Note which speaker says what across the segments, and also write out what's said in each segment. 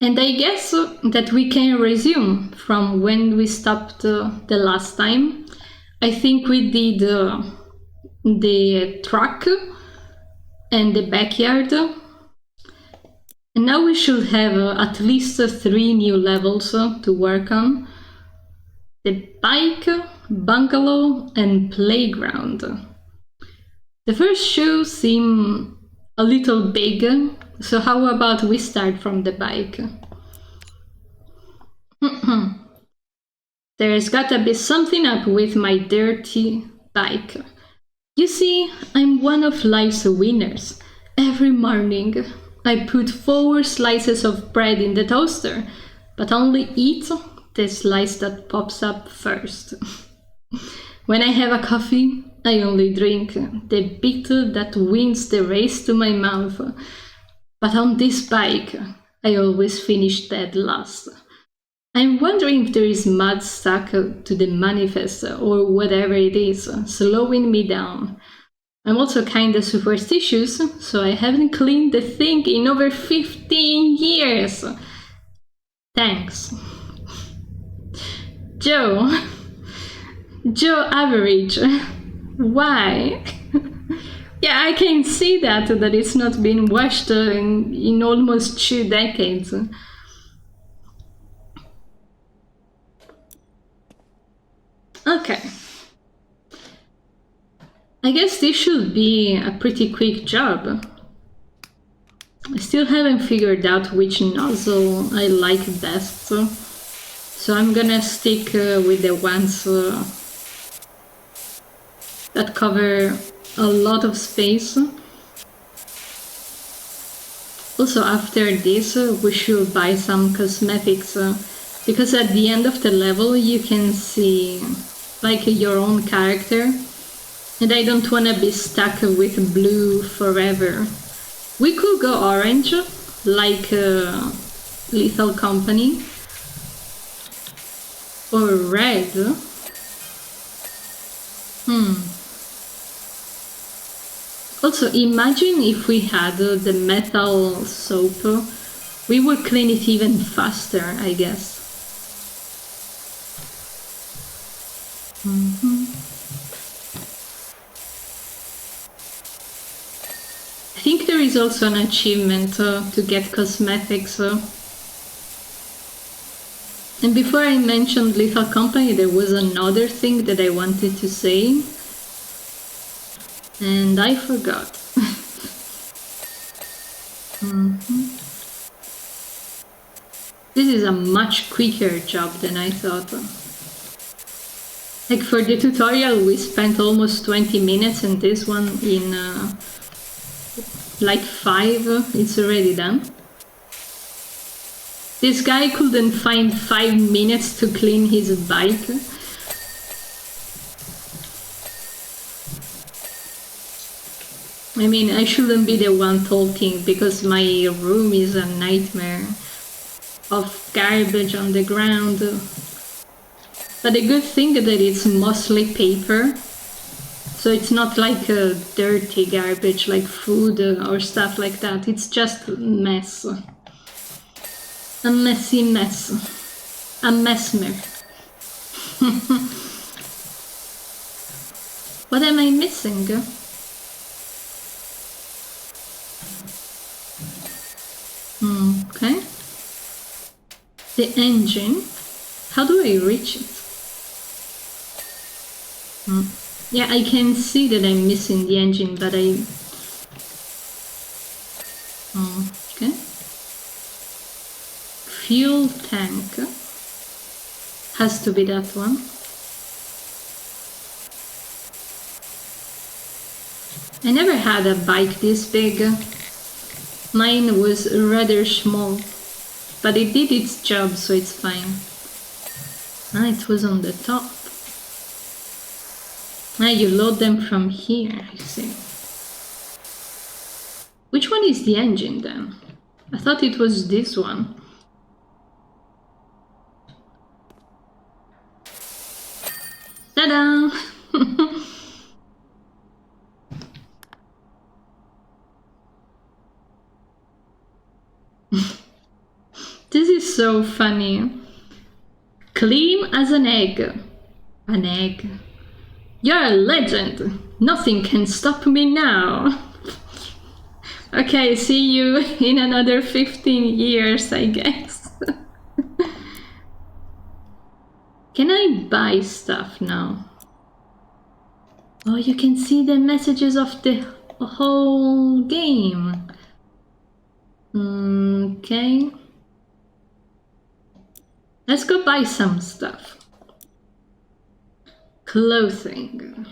Speaker 1: And I guess that we can resume from when we stopped the last time. I think we did the truck and the backyard. And now we should have at least 3 new levels to work on. The bike, bungalow, and playground. The first two seem a little big, so how about we start from the bike? There's gotta be something up with my dirty bike. You see, I'm one of life's winners. Every morning, I put 4 slices of bread in the toaster, but only eat the slice that pops up first. When I have a coffee, I only drink the bit that wins the race to my mouth. But on this bike, I always finish dead last. I'm wondering if there is mud stuck to the manifest or whatever it is, slowing me down. I'm also kinda superstitious, so I haven't cleaned the thing in over 15 years. Thanks. Joe Average. Why? Yeah, I can see that it's not been washed in almost 2 decades. Okay. I guess this should be a pretty quick job. I still haven't figured out which nozzle I like best, so I'm gonna stick with the ones that cover a lot of space. Also, after this, we should buy some cosmetics, because at the end of the level you can see like your own character, and I don't want to be stuck with blue forever. We could go orange, like Lethal Company, or red. Also, imagine if we had the metal soap, we would clean it even faster, I guess. I think there is also an achievement to get cosmetics. And before I mentioned Lethal Company, there was another thing that I wanted to say. And I forgot. This is a much quicker job than I thought. Like for the tutorial we spent almost 20 minutes, and this one in like 5, it's already done. This guy couldn't find 5 minutes to clean his bike. I mean, I shouldn't be the one talking because my room is a nightmare of garbage on the ground. But the good thing that it's mostly paper, so it's not like dirty garbage like food or stuff like that. It's just mess. A messy mess. A mesmer. What am I missing? Okay. The engine. How do I reach it? Yeah, I can see that I'm missing the engine, but I... Okay. Fuel tank. Has to be that one. I never had a bike this big. Mine was rather small, but it did its job, so it's fine. Ah, it was on the top. Ah, you load them from here, I see. Which one is the engine then? I thought it was this one. Ta-da! so funny. Clean as an egg. An egg. You're a legend. Nothing can stop me now. Okay, see you in another 15 years, I guess. Can I buy stuff now? Oh, you can see the messages of the whole game. Okay. Let's go buy some stuff. Clothing.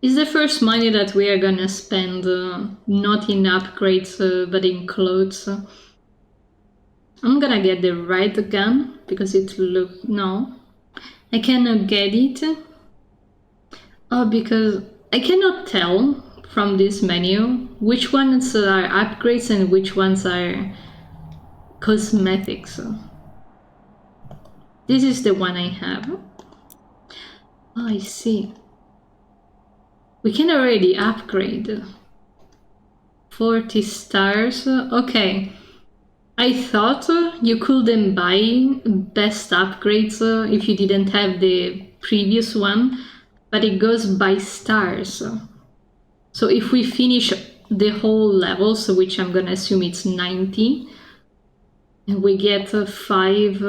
Speaker 1: Is the first money that we are gonna spend not in upgrades but in clothes? I'm gonna get the right gun because it look no. I cannot get it. Oh, because I cannot tell from this menu which ones are upgrades and which ones are cosmetics. This is the one I have. Oh, I see. We can already upgrade. 40 stars. Okay. I thought you couldn't buy best upgrades if you didn't have the previous one, but it goes by stars. So if we finish the whole level, so which I'm gonna assume it's 90, and we get 5,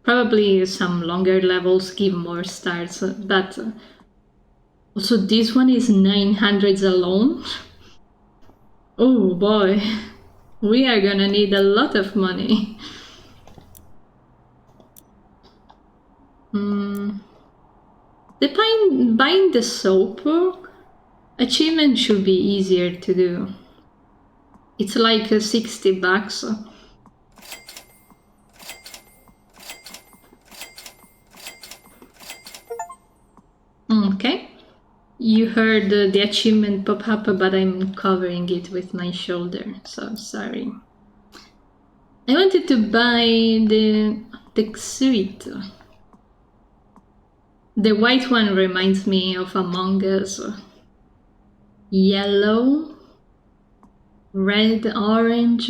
Speaker 1: probably some longer levels give more stars, but also this one is 900 alone. Oh boy, we are gonna need a lot of money. Buying the soap achievement should be easier to do. It's like 60 bucks. Okay. You heard the achievement pop up, but I'm covering it with my shoulder, so sorry. I wanted to buy the suite. The white one reminds me of Among Us. Yellow, red, orange.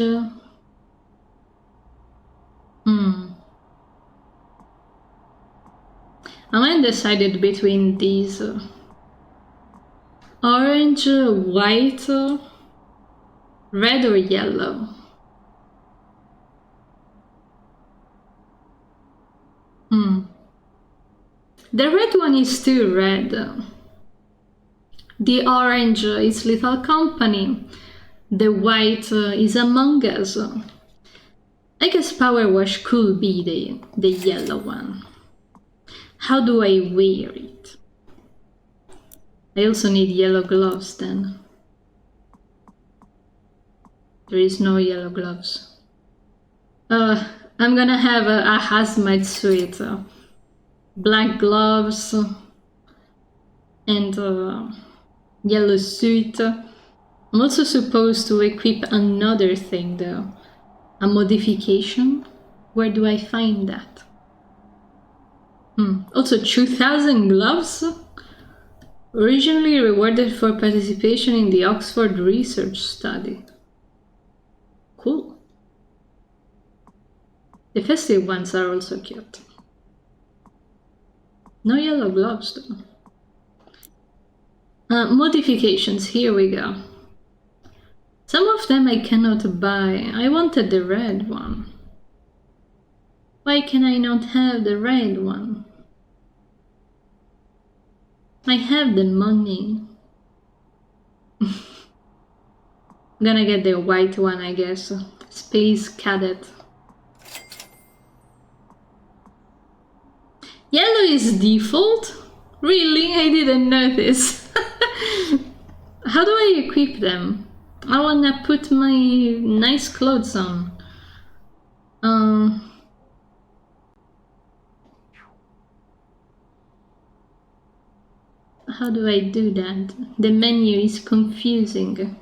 Speaker 1: I'm undecided between these. Orange, white, red or yellow. The red one is too red. The orange is Little Company. The white is Among Us. I guess Powerwash could be the yellow one. How do I wear it? I also need yellow gloves then. There is no yellow gloves. I'm gonna have a hazmat suit. Black gloves and yellow suit. I'm also supposed to equip another thing though. A modification? Where do I find that? Also 2000 gloves? Originally rewarded for participation in the Oxford Research Study. Cool. The festive ones are also cute. No yellow gloves though. Modifications, here we go. Some of them I cannot buy. I wanted the red one. Why can I not have the red one? I have the money. I'm gonna get the white one, I guess. Space Cadet. Yellow is default? Really? I didn't notice. How do I equip them? I wanna put my nice clothes on. How do I do that? The menu is confusing.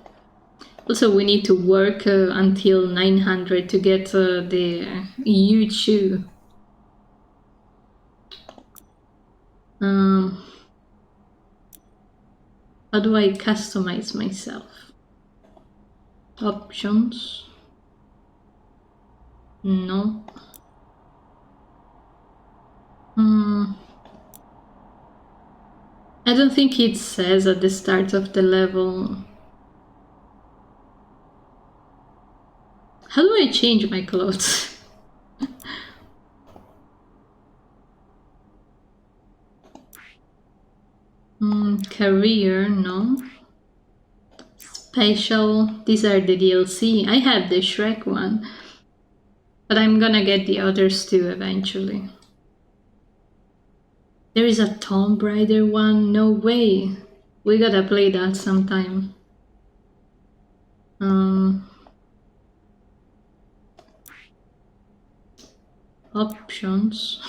Speaker 1: Also, we need to work until 900 to get the EU shoe. How do I customize myself? Options. No. I don't think it says at the start of the level. How do I change my clothes? Career, no. Special, these are the DLC. I have the Shrek one, but I'm gonna get the others too eventually. There is a Tomb Raider one, no way. We gotta play that sometime. Options.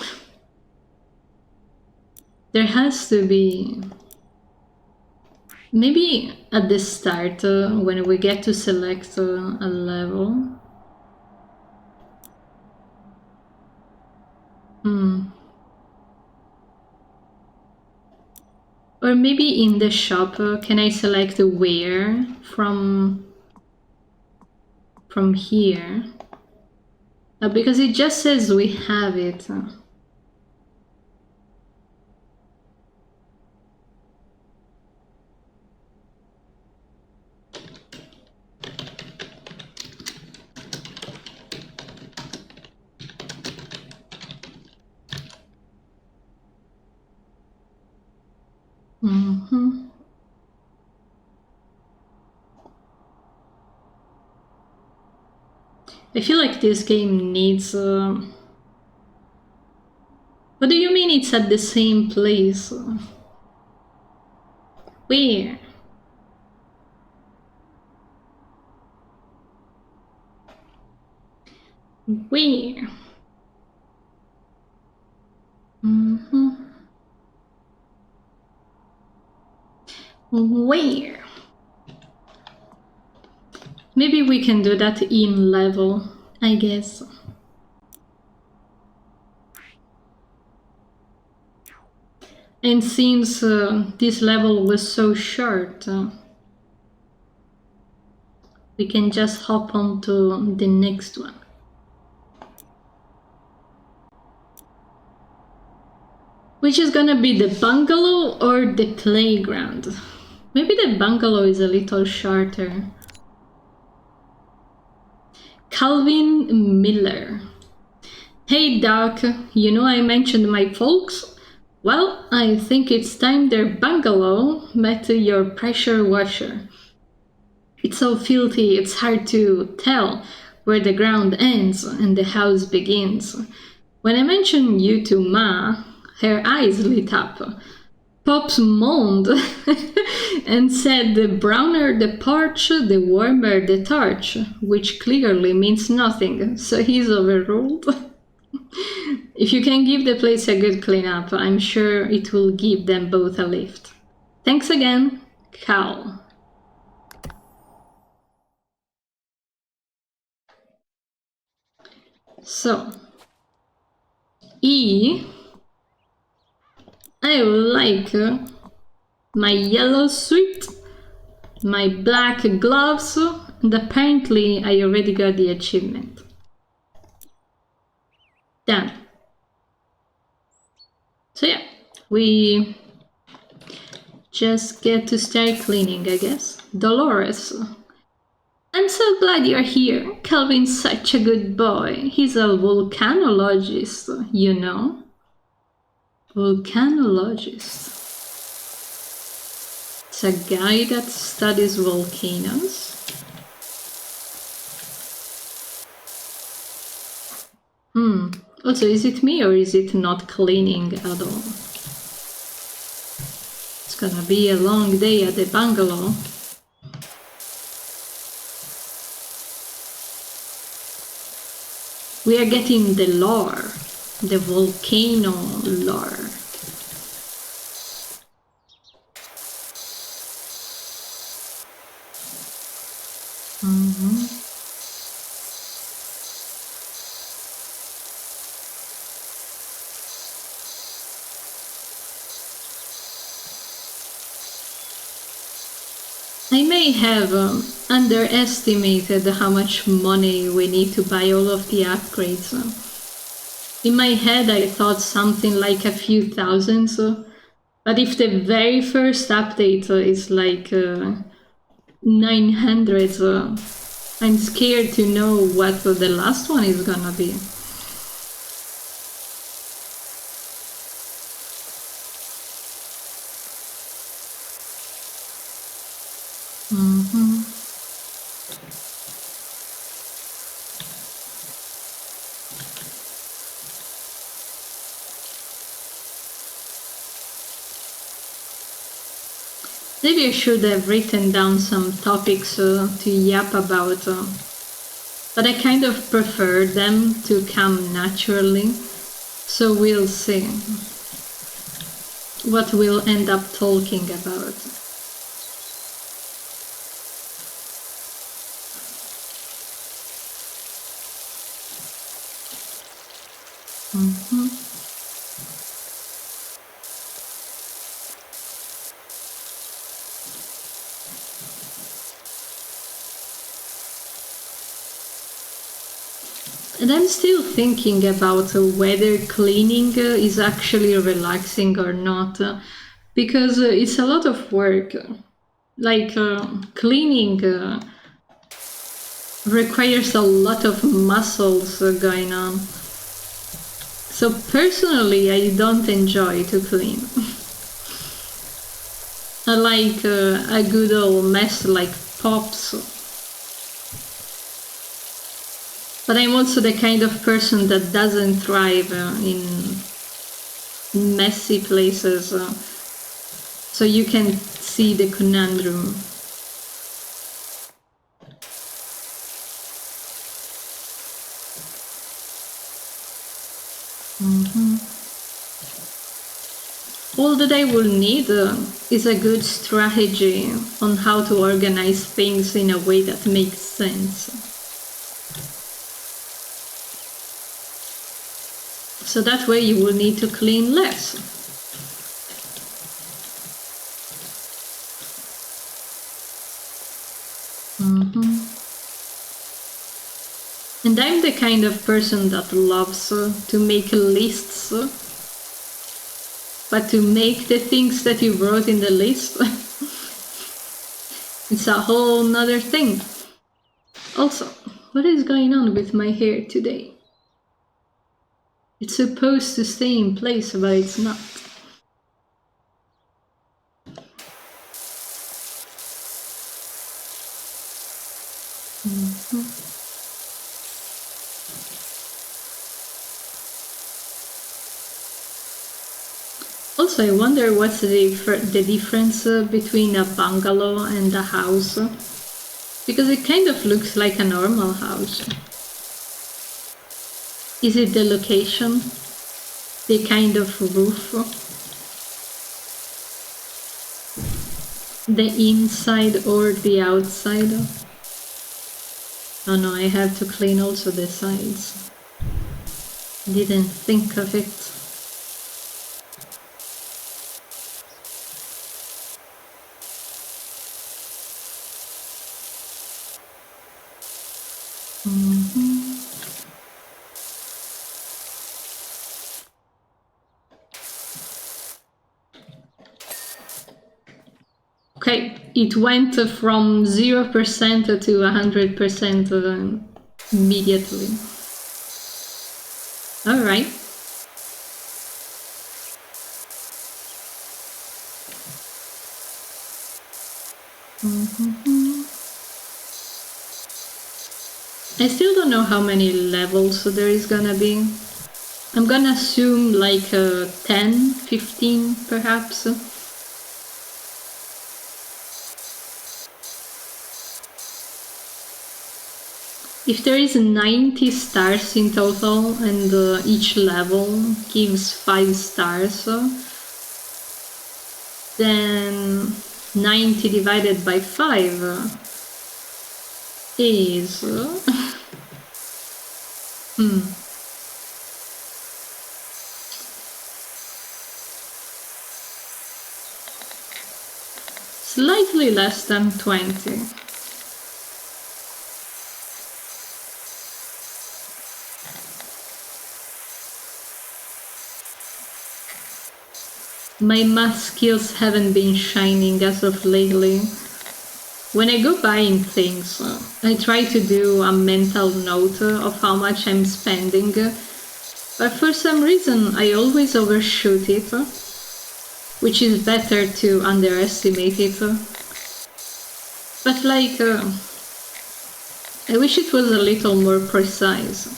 Speaker 1: There has to be. Maybe at the start, when we get to select a level. Or maybe in the shop, can I select where from here? Because it just says we have it. I feel like this game needs... What do you mean it's at the same place? Where? Where? Where? Maybe we can do that in level, I guess. And since this level was so short, we can just hop on to the next one. Which is gonna be the bungalow or the playground? Maybe the bungalow is a little shorter. Calvin Miller. Hey Doc, you know I mentioned my folks? Well, I think it's time their bungalow met your pressure washer. It's so filthy it's hard to tell where the ground ends and the house begins. When I mentioned you to Ma, her eyes lit up. Pops moaned and said the browner the porch, the warmer the torch, which clearly means nothing, so he's overruled. If you can give the place a good cleanup, I'm sure it will give them both a lift. Thanks again, Cal. So, E, I like my yellow suit, my black gloves, and apparently I already got the achievement. Done. So yeah, we just get to start cleaning, I guess. Dolores. I'm so glad you're here. Calvin's such a good boy. He's a volcanologist, you know. Volcanologist. It's a guy that studies volcanoes. Also, is it me or is it not cleaning at all? It's gonna be a long day at the bungalow. We are getting the lore, the volcano lore. I may have underestimated how much money we need to buy all of the upgrades. In my head, I thought something like a few thousands, but if the very first update is like 900, I'm scared to know what the last one is gonna be. Mm-hmm. Maybe I should have written down some topics to yap about, but I kind of prefer them to come naturally, so we'll see what we'll end up talking about. Mm-hmm. And I'm still thinking about whether cleaning is actually relaxing or not, because it's a lot of work. Like cleaning requires a lot of muscles going on. So personally, I don't enjoy to clean. I like a good old mess like pops. But I'm also the kind of person that doesn't thrive in messy places. So you can see the conundrum. Mm-hmm. All that I will need is a good strategy on how to organize things in a way that makes sense. So that way you will need to clean less. Mm-hmm. And I'm the kind of person that loves to make lists, but to make the things that you wrote in the list, it's a whole nother thing. Also, what is going on with my hair today? It's supposed to stay in place, but it's not. Mm-hmm. Also, I wonder what's the difference between a bungalow and a house, because it kind of looks like a normal house. Is it the location, the kind of roof, the inside or the outside? Oh no, I have to clean also the sides. Didn't think of it. Mm-hmm. Okay, it went from 0% to 100% immediately. All right. Mm-hmm. I still don't know how many levels there is gonna be. I'm gonna assume like 10, 15 perhaps. If there is 90 stars in total and each level gives 5 stars, then 90 divided by 5 is... slightly less than 20. My math skills haven't been shining as of lately. When I go buying things, I try to do a mental note of how much I'm spending, but for some reason I always overshoot it, which is better to underestimate it. But I wish it was a little more precise.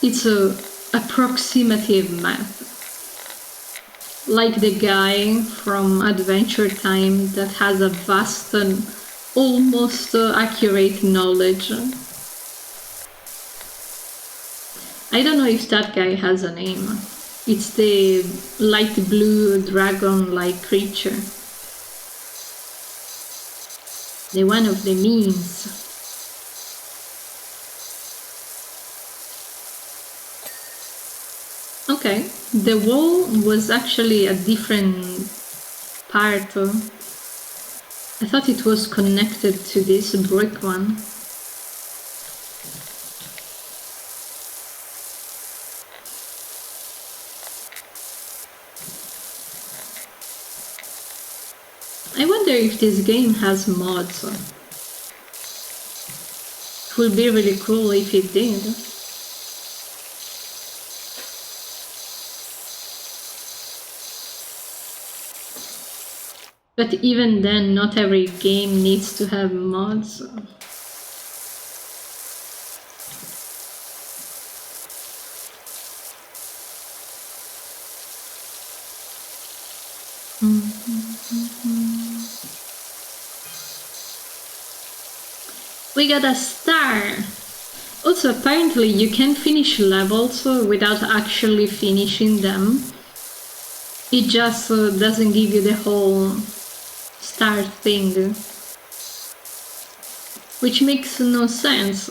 Speaker 1: It's approximative math. Like the guy from Adventure Time that has a vast and almost accurate knowledge. I don't know if that guy has a name. It's the light blue dragon-like creature. The one of the memes. Okay, the wall was actually a different part. I thought it was connected to this brick one. I wonder if this game has mods. It would be really cool if it did. But even then, not every game needs to have mods. We got a star! Also, apparently you can finish levels without actually finishing them. It just doesn't give you the whole star thing. Which makes no sense.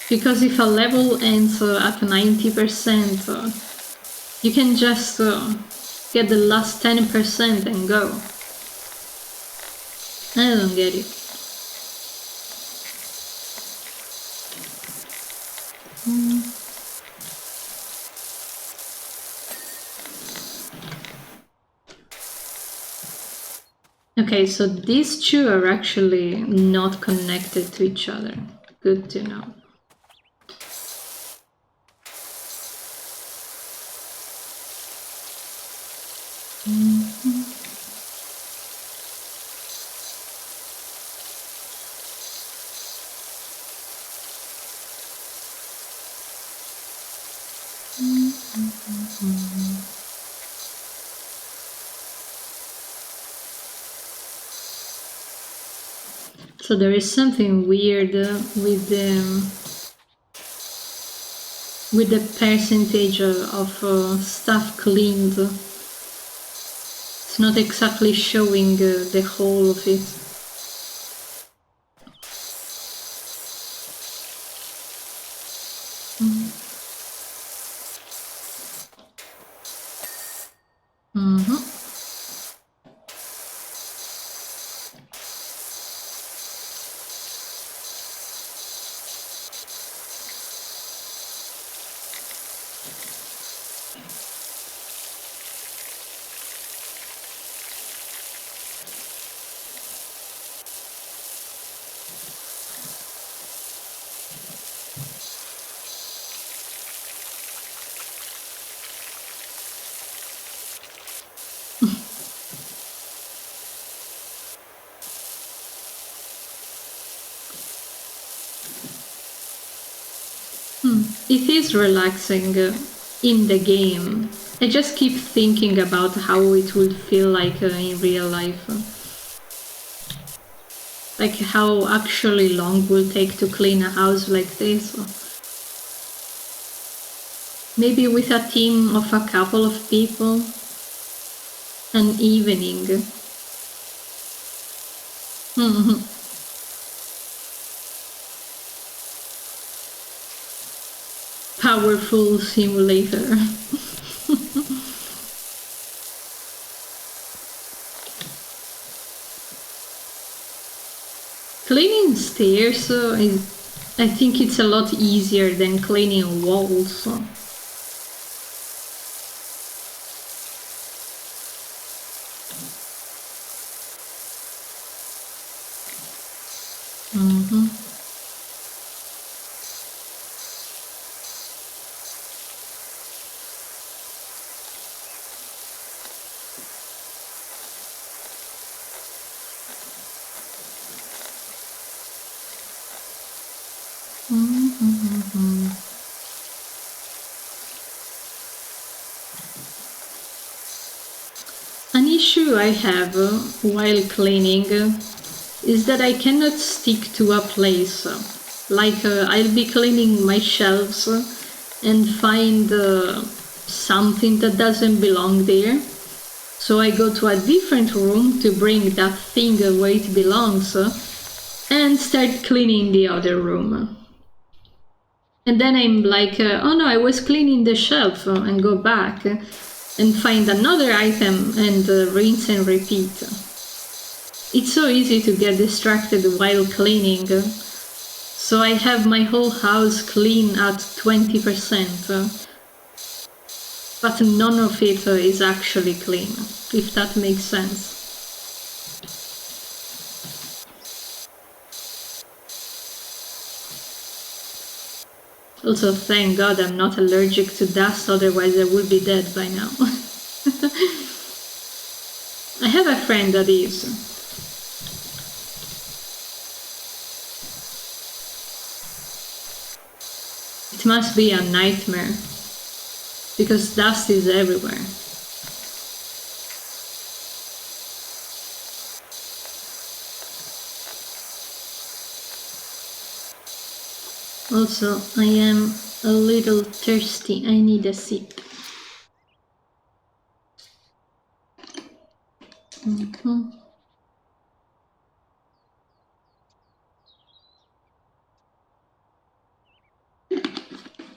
Speaker 1: Because if a level ends at 90%, you can just get the last 10% and go. I don't get it. Okay, so these two are actually not connected to each other. Good to know. So there is something weird with the percentage of stuff cleaned. It's not exactly showing the whole of it. It is relaxing in the game. I just keep thinking about how it would feel like in real life. Like how actually long will take to clean a house like this. Maybe with a team of a couple of people. An evening. Powerful simulator. Cleaning stairs I think it's a lot easier than cleaning walls. An issue I have while cleaning is that I cannot stick to a place. I'll be cleaning my shelves and find something that doesn't belong there. So I go to a different room to bring that thing where it belongs and start cleaning the other room. And then I'm like, oh no, I was cleaning the shelf and go back and find another item and rinse and repeat. It's so easy to get distracted while cleaning. So I have my whole house clean at 20%. But none of it is actually clean, if that makes sense. Also, thank God I'm not allergic to dust, otherwise I would be dead by now. I have a friend that is. It must be a nightmare, because dust is everywhere. Also, I am a little thirsty. I need a sip.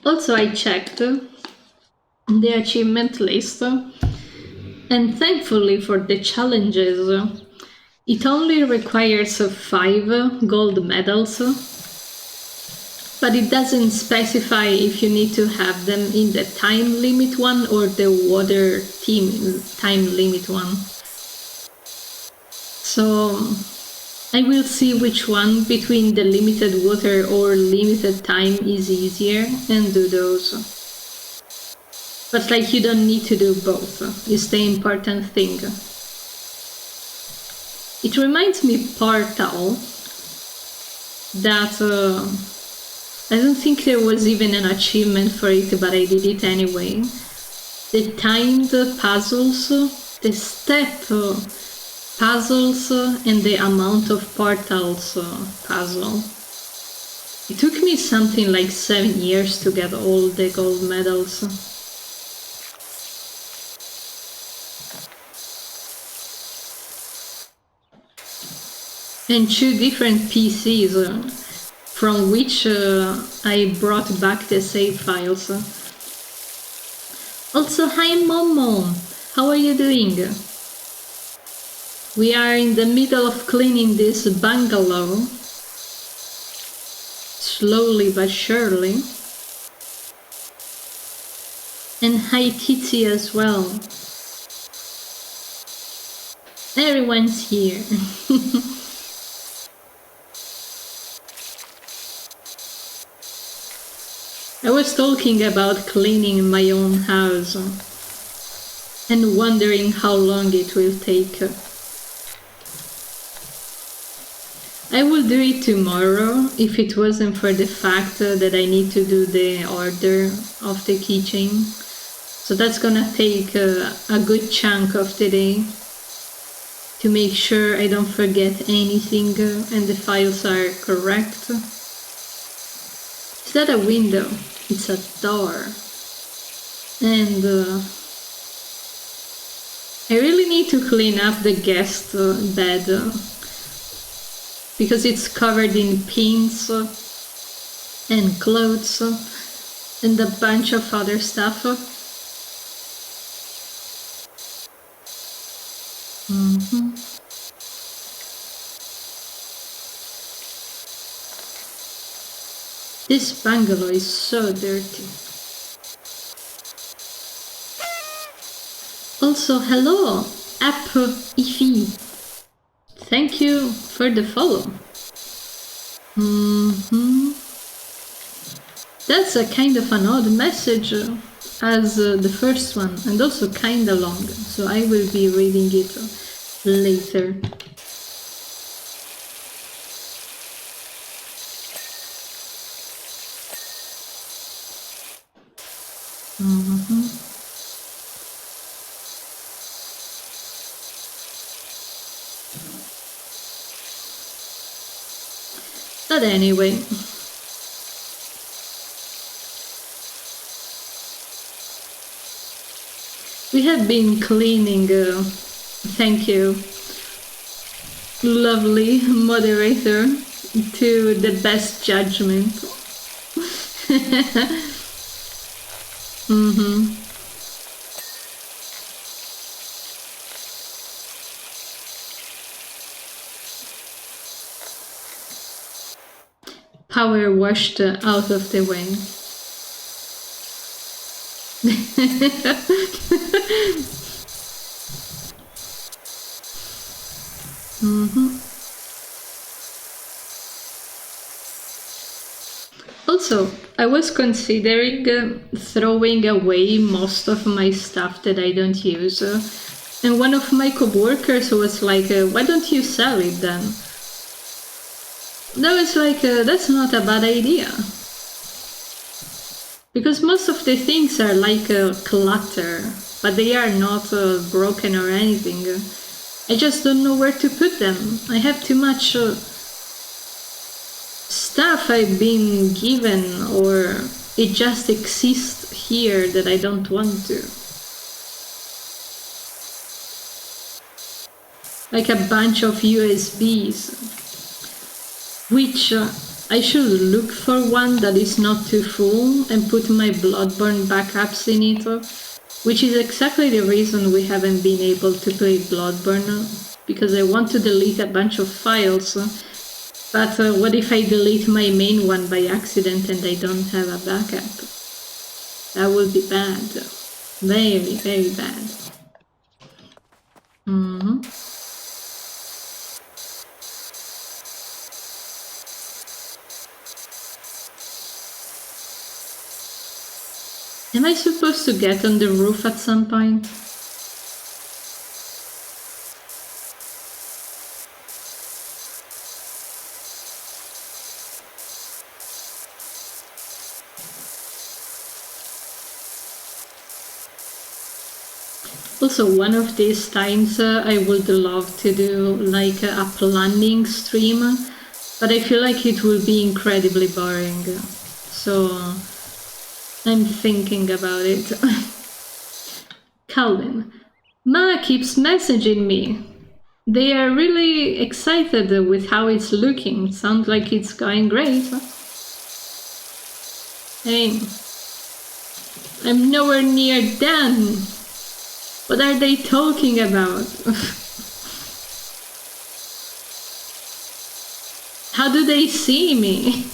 Speaker 1: Also, I checked the achievement list, and thankfully for the challenges, it only requires 5 gold medals, but it doesn't specify if you need to have them in the time limit one or the water time limit one. So I will see which one between the limited water or limited time is easier and do those. But you don't need to do both, is the important thing. It reminds me Portal that I don't think there was even an achievement for it, but I did it anyway. The timed puzzles, the step puzzles, and the amount of portals puzzle. It took me something like 7 years to get all the gold medals. And 2 different PCs from which I brought back the save files. Also, hi Momo! How are you doing? We are in the middle of cleaning this bungalow. Slowly but surely. And hi Kitty as well. Everyone's here. I was talking about cleaning my own house and wondering how long it will take. I will do it tomorrow if it wasn't for the fact that I need to do the order of the keychain. So that's gonna take a good chunk of the day to make sure I don't forget anything and the files are correct. Is that a window? It's a door. And I really need to clean up the guest bed because it's covered in pins and clothes. and a bunch of other stuff. Mhm. This bungalow is so dirty. Also, hello, App Ify. Thank you for the follow. That's a kind of an odd message as the first one, and also kinda long, so I will be reading it later. But anyway, we have been cleaning, thank you, lovely moderator, to the best judgment. Power washed out of the way. Also, I was considering throwing away most of my stuff that I don't use. And one of my coworkers was like, why don't you sell it then? That was like, that's not a bad idea. Because most of the things are like clutter, but they are not broken or anything. I just don't know where to put them. I have too much stuff I've been given, or it just exists here that I don't want to. Like a bunch of USBs, which I should look for one that is not too full and put my Bloodborne backups in it, which is exactly the reason we haven't been able to play Bloodborne, because I want to delete a bunch of files. But what if I delete my main one by accident and I don't have a backup? That would be bad. Very, very bad. Am I supposed to get on the roof at some point? Also, one of these times I would love to do like a planning stream, but I feel like it will be incredibly boring. So I'm thinking about it. Calvin, Ma keeps messaging me. They are really excited with how it's looking. Sounds like it's going great. Hey, I'm nowhere near done. What are they talking about? How do they see me?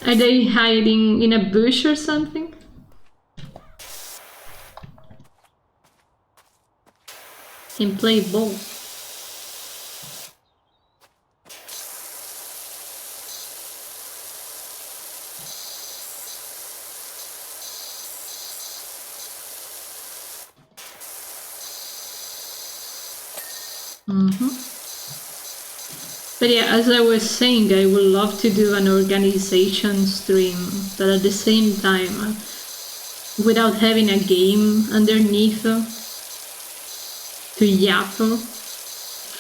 Speaker 1: Are they hiding in a bush or something? Can play ball. But yeah, as I was saying, I would love to do an organization stream, but at the same time, without having a game underneath to yap,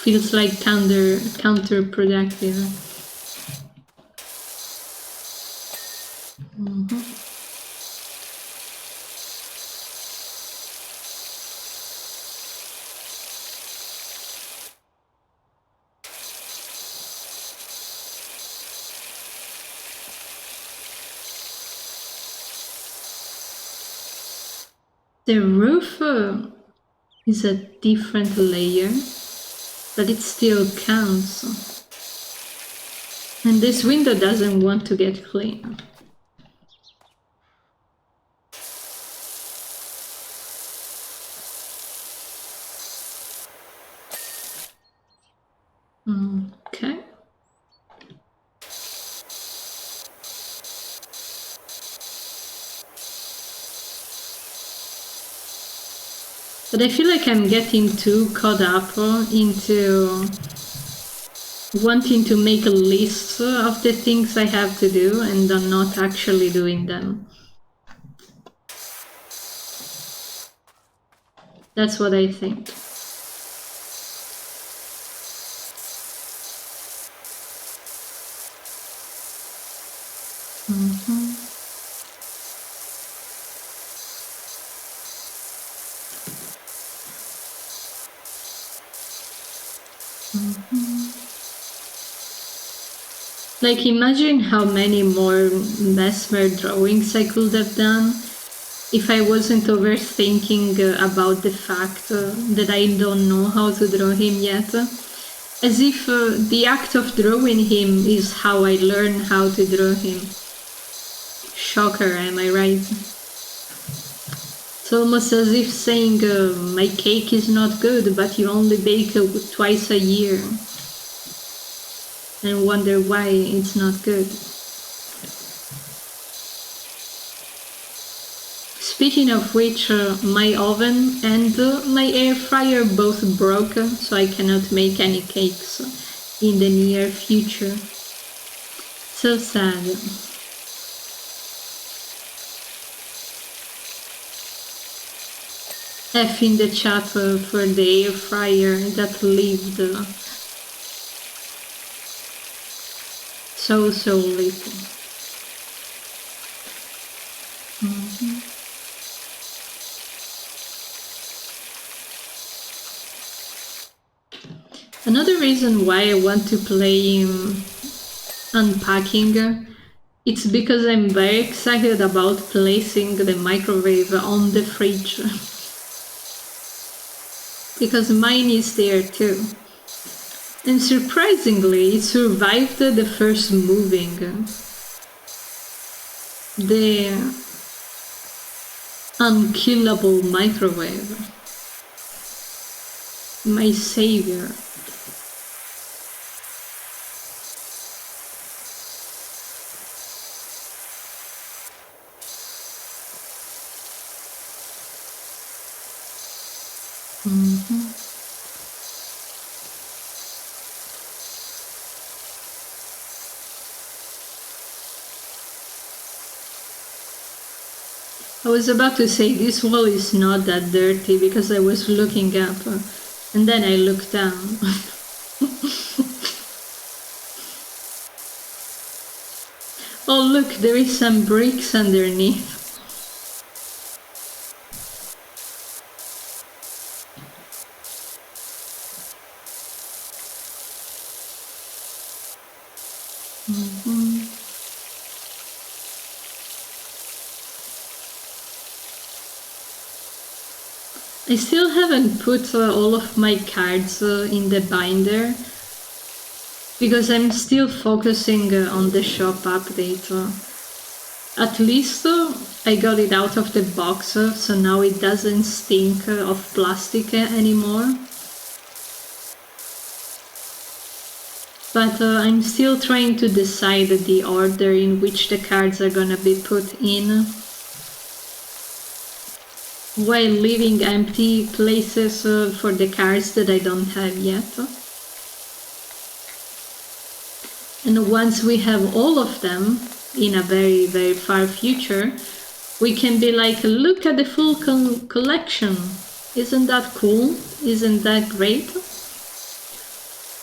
Speaker 1: feels like counterproductive. The roof is a different layer, but it still counts. And this window doesn't want to get clean. Okay. But I feel like I'm getting too caught up into wanting to make a list of the things I have to do and I'm not actually doing them. That's what I think. Like, imagine how many more Mesmer drawings I could have done if I wasn't overthinking about the fact that I don't know how to draw him yet. As if the act of drawing him is how I learn how to draw him. Shocker, am I right? It's almost as if saying, my cake is not good, but you only bake twice a year. And wonder why it's not good. Speaking of which, my oven and my air fryer both broke, so I cannot make any cakes in the near future. So sad. F in the chat for the air fryer that lived so little. Another reason why I want to play unpacking, it's because I'm very excited about placing the microwave on the fridge. Because mine is there too. And surprisingly, it survived the first moving. The unkillable microwave. My savior. I was about to say this wall is not that dirty because I was looking up and then I looked down. Oh look, there is some bricks underneath. I still haven't put all of my cards in the binder because I'm still focusing on the shop update. At least I got it out of the box, so now it doesn't stink of plastic anymore. But I'm still trying to decide the order in which the cards are gonna be put in, while leaving empty places for the cards that I don't have yet. And once we have all of them, in a very, very far future, we can be like, look at the full collection. Isn't that cool? Isn't that great?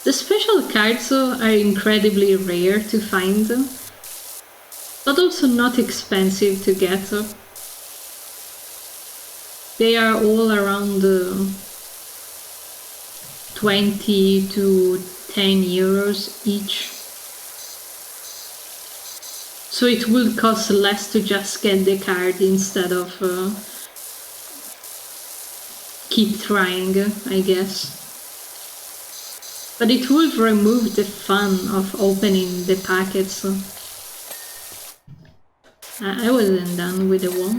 Speaker 1: The special cards are incredibly rare to find, but also not expensive to get. They are all around 20 to 10 euros each. So it would cost less to just get the card instead of keep trying, I guess. But it would remove the fun of opening the packets. I wasn't done with the wall.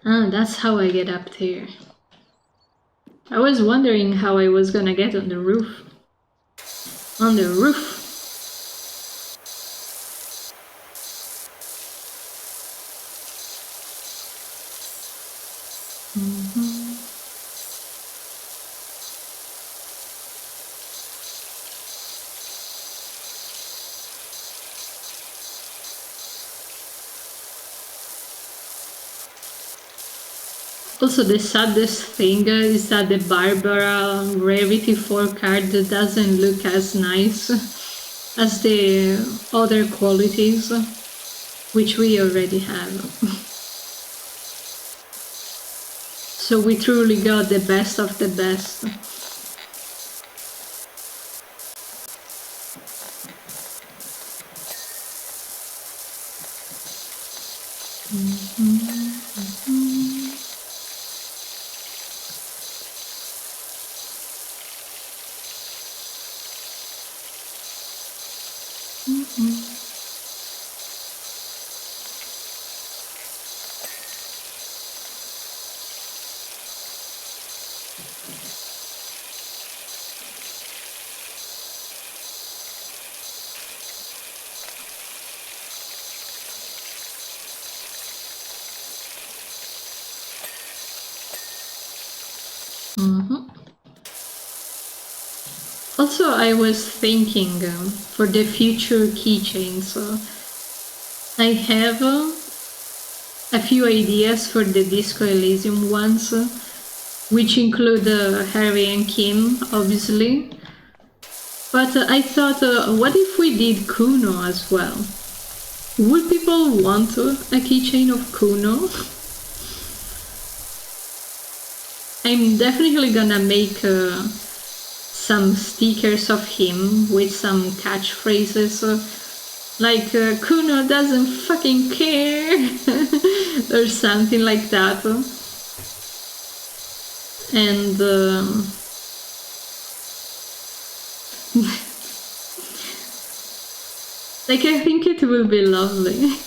Speaker 1: Ah, that's how I get up there. I was wondering how I was gonna get on the roof. On the roof! Also, the saddest thing is that the Barbara Rarity 4 card doesn't look as nice as the other qualities, which we already have. So we truly got the best of the best. Also, I was thinking for the future keychains, I have a few ideas for the Disco Elysium ones, which include Harry and Kim, obviously. But I thought, what if we did Kuno as well? Would people want a keychain of Kuno? I'm definitely gonna make some stickers of him with some catchphrases like Kuno doesn't fucking care or something like that. And like I think it will be lovely.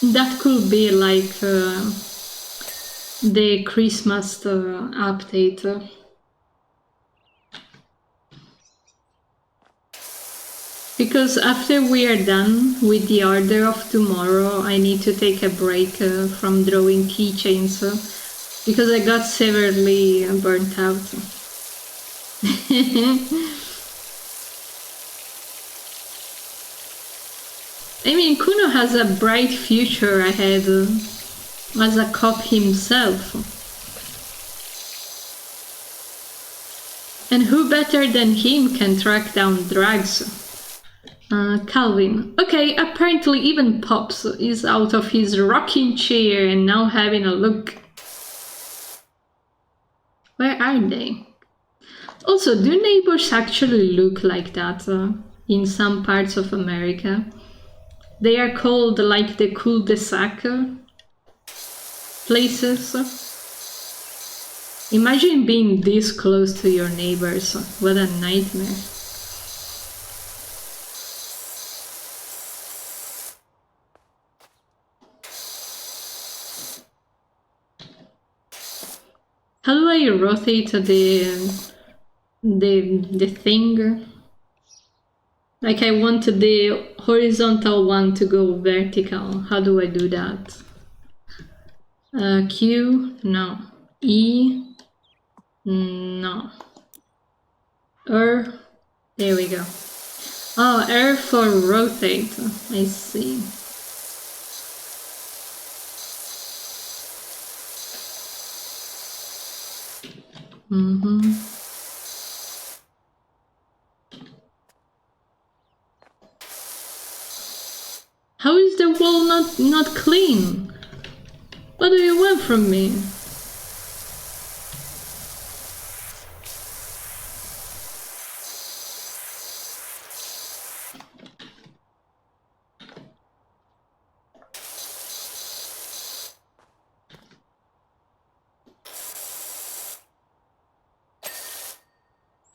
Speaker 1: That could be like the Christmas update. Because after we are done with the order of tomorrow, I need to take a break from drawing keychains because I got severely burnt out. I mean, Kuno has a bright future ahead as a cop himself. And who better than him can track down drugs? Calvin. Okay, apparently even Pops is out of his rocking chair and now having a look. Where are they? Also, do neighbors actually look like that in some parts of America? They are called like the cul-de-sac places. Imagine being this close to your neighbors. What a nightmare. How do I rotate the thing? Like I want the horizontal one to go vertical. How do I do that? Q? No. E? No. R? There we go. Oh, R for rotate. I see. How is the wall not clean? What do you want from me?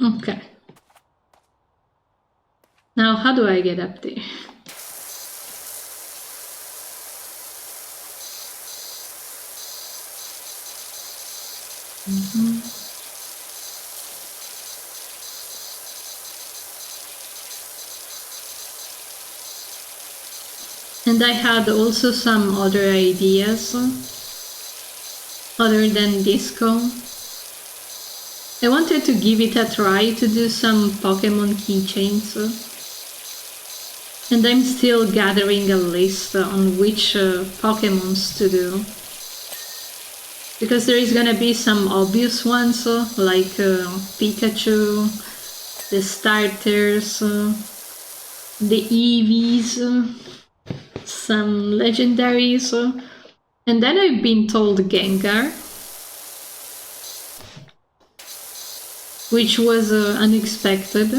Speaker 1: Okay. Now how do I get up there? And I had also some other ideas other than disco. I wanted to give it a try to do some Pokemon keychains. And I'm still gathering a list on which Pokemons to do. Because there is gonna be some obvious ones, like Pikachu, the starters, the EVs, some legendaries, and then I've been told Gengar, which was unexpected.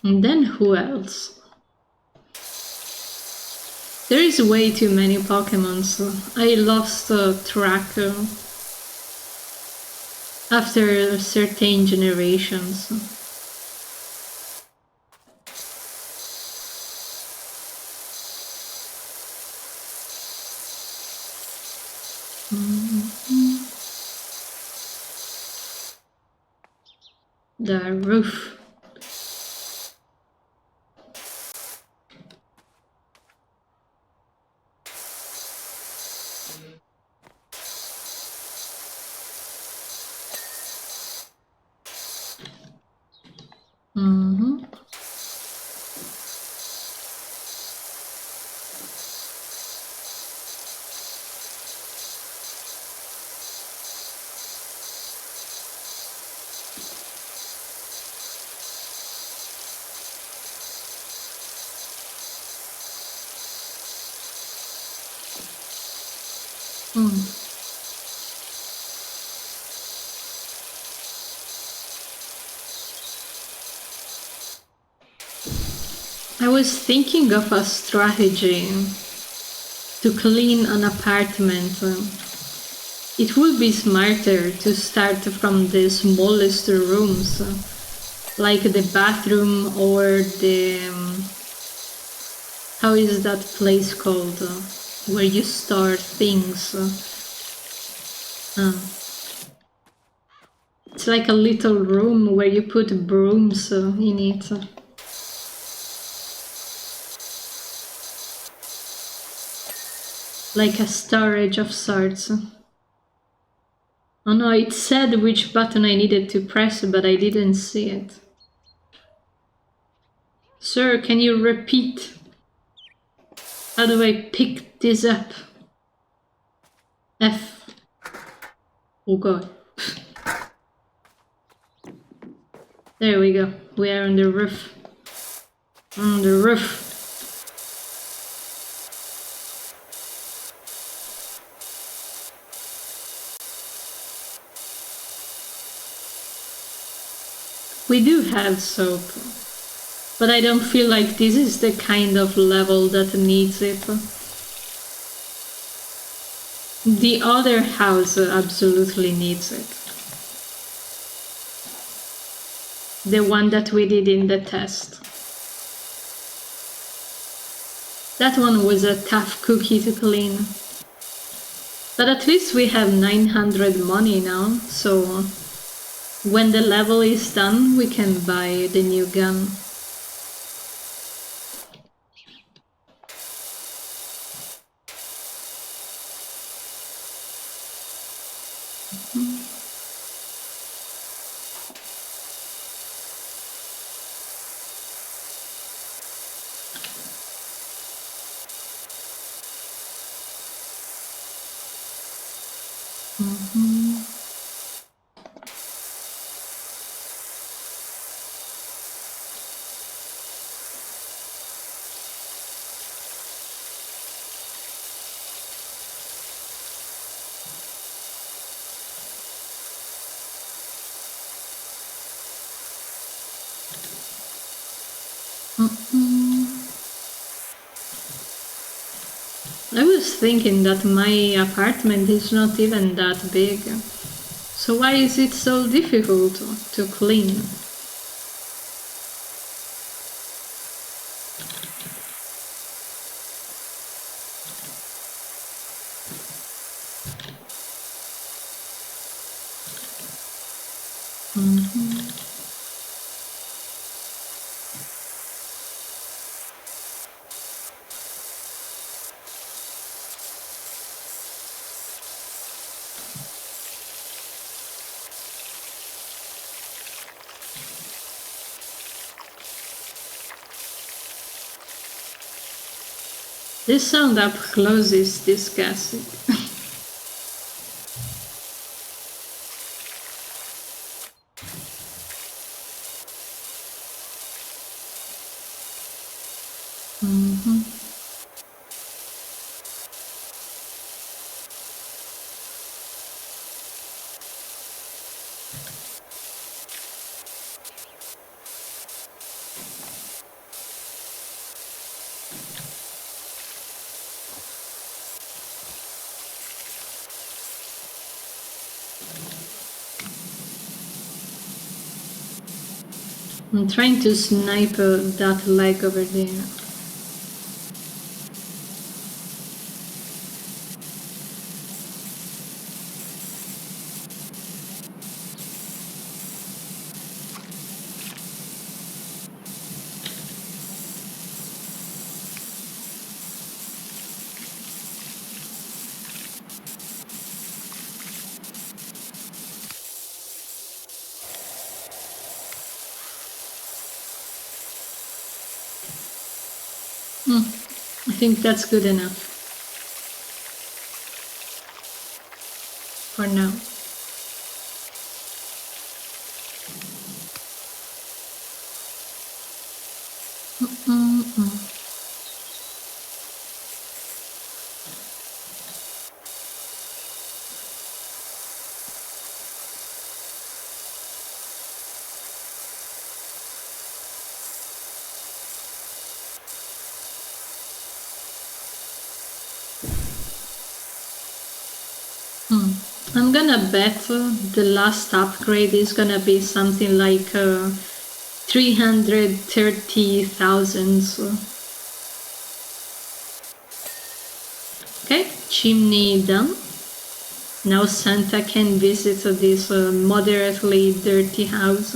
Speaker 1: And then who else? There is way too many Pokemon, so I lost track after certain generations. The roof. I was thinking of a strategy to clean an apartment. It would be smarter to start from the smallest rooms, like the bathroom or the... how is that place called? Where you store things. It's like a little room where you put brooms in it. Like a storage of sorts. Oh no, it said which button I needed to press, but I didn't see it. Sir, can you repeat? How do I pick this up? F. Oh god. There we go. We are on the roof. On the roof. We do have soap, but I don't feel like this is the kind of level that needs it. The other house absolutely needs it. The one that we did in the test. That one was a tough cookie to clean. But at least we have 900 money now, so when the level is done, we can buy the new gun. I was thinking that my apartment is not even that big. So why is it so difficult to clean? This sound up close is disgusting. I'm trying to snipe that leg over there. I think that's good enough for now. I'm gonna bet the last upgrade is gonna be something like 330,000. Okay, chimney done. Now Santa can visit this moderately dirty house.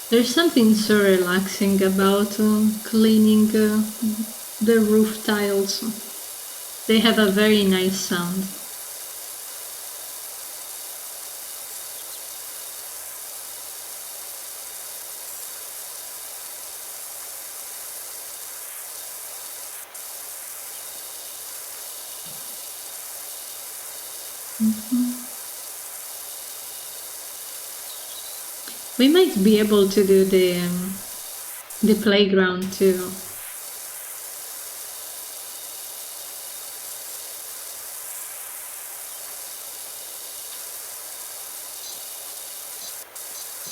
Speaker 1: There's something so relaxing about cleaning the roof tiles. They have a very nice sound. We might be able to do the playground too.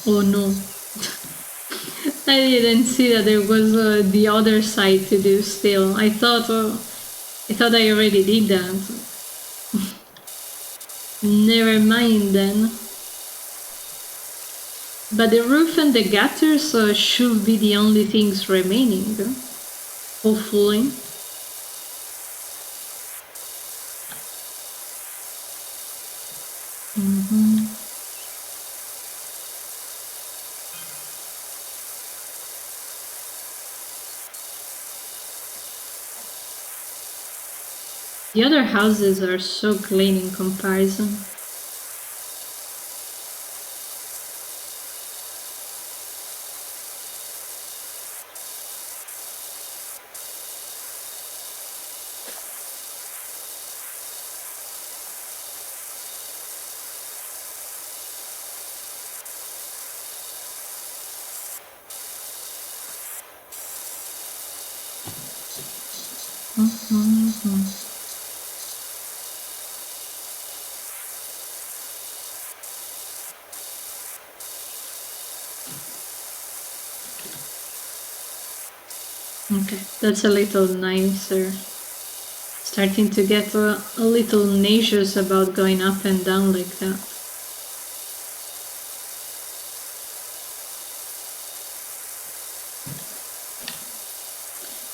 Speaker 1: Oh no. I didn't see that there was the other side to do still. I thought I already did that. Never mind then. But the roof and the gutters should be the only things remaining. Hopefully. The other houses are so clean in comparison. Okay, that's a little nicer. Starting to get a little nauseous about going up and down like that.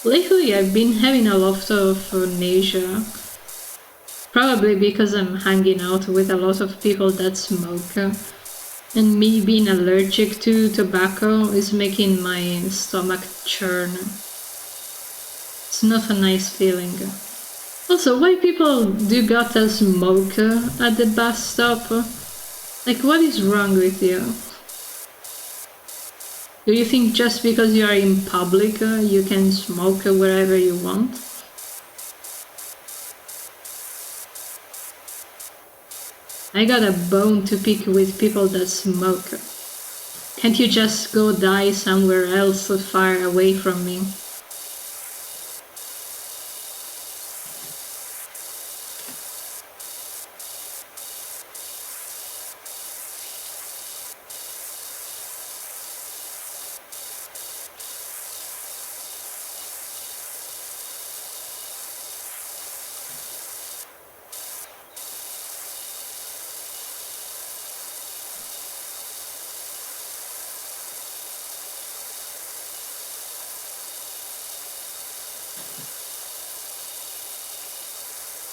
Speaker 1: Lately I've been having a lot of nausea. Probably because I'm hanging out with a lot of people that smoke. And me being allergic to tobacco is making my stomach churn. It's not a nice feeling. Also, why people do gotta smoke at the bus stop? Like, what is wrong with you? Do you think just because you are in public, you can smoke wherever you want? I got a bone to pick with people that smoke. Can't you just go die somewhere else far away from me?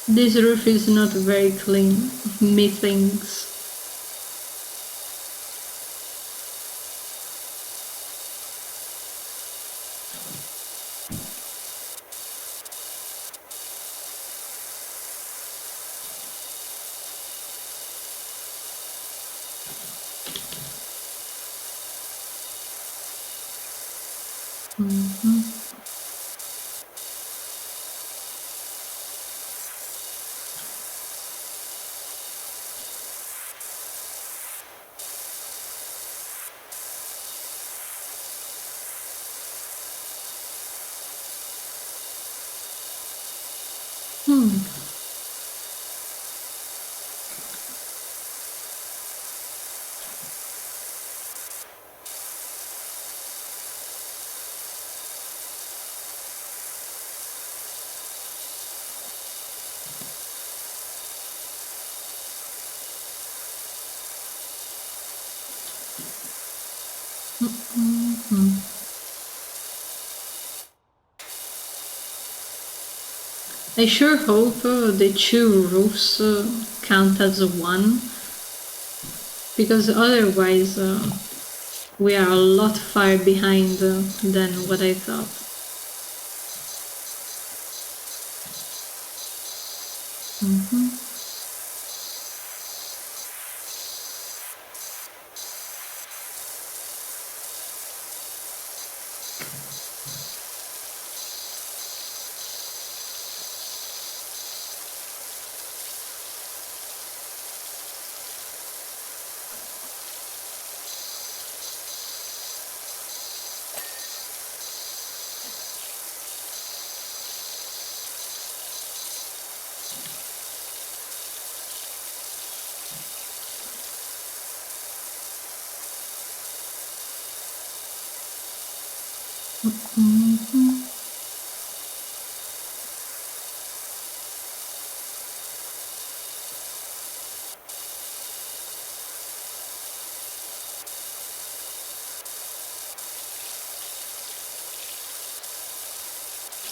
Speaker 1: This roof is not very clean, methinks. I sure hope the two roofs count as one, because otherwise we are a lot far behind than what I thought.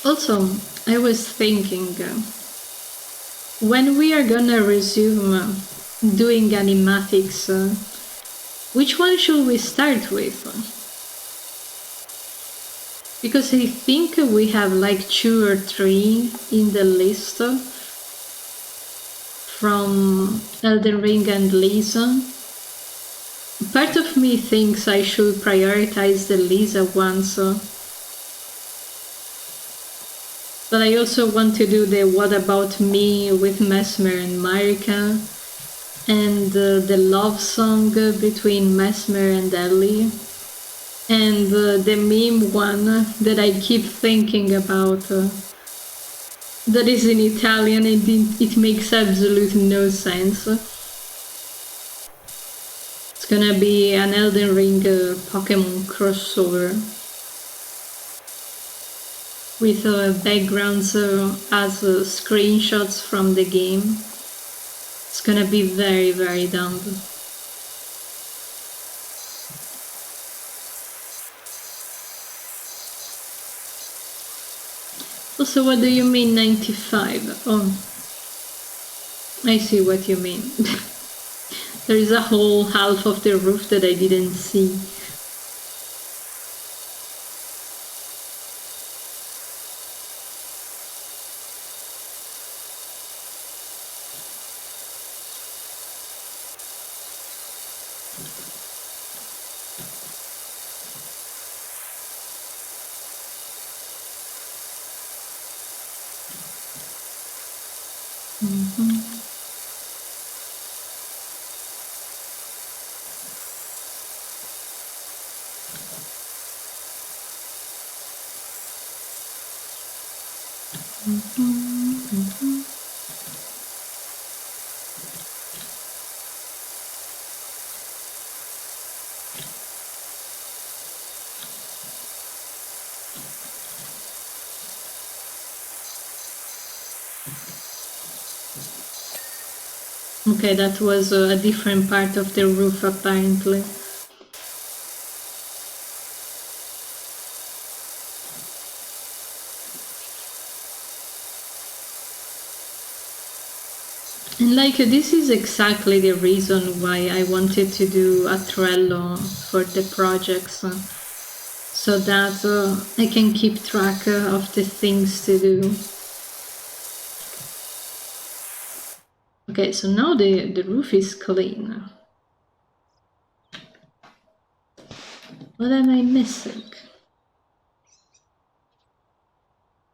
Speaker 1: Also, I was thinking, when we are gonna resume doing animatics, which one should we start with? Because I think we have like 2 or 3 in the list, from Elden Ring and Lisa. Part of me thinks I should prioritize the Lisa one, but I also want to do the What About Me with Mesmer and Marika, and the love song between Mesmer and Ellie, and the meme one that I keep thinking about, that is in Italian and it makes absolute no sense. It's gonna be an Elden Ring Pokemon crossover with backgrounds as screenshots from the game. It's gonna be very, very dumb. Also, what do you mean 95? Oh, I see what you mean. There is a whole half of the roof that I didn't see. Okay, that was a different part of the roof apparently. And like, this is exactly the reason why I wanted to do a Trello for the projects, so that I can keep track of the things to do. Okay, so now the roof is clean. What am I missing?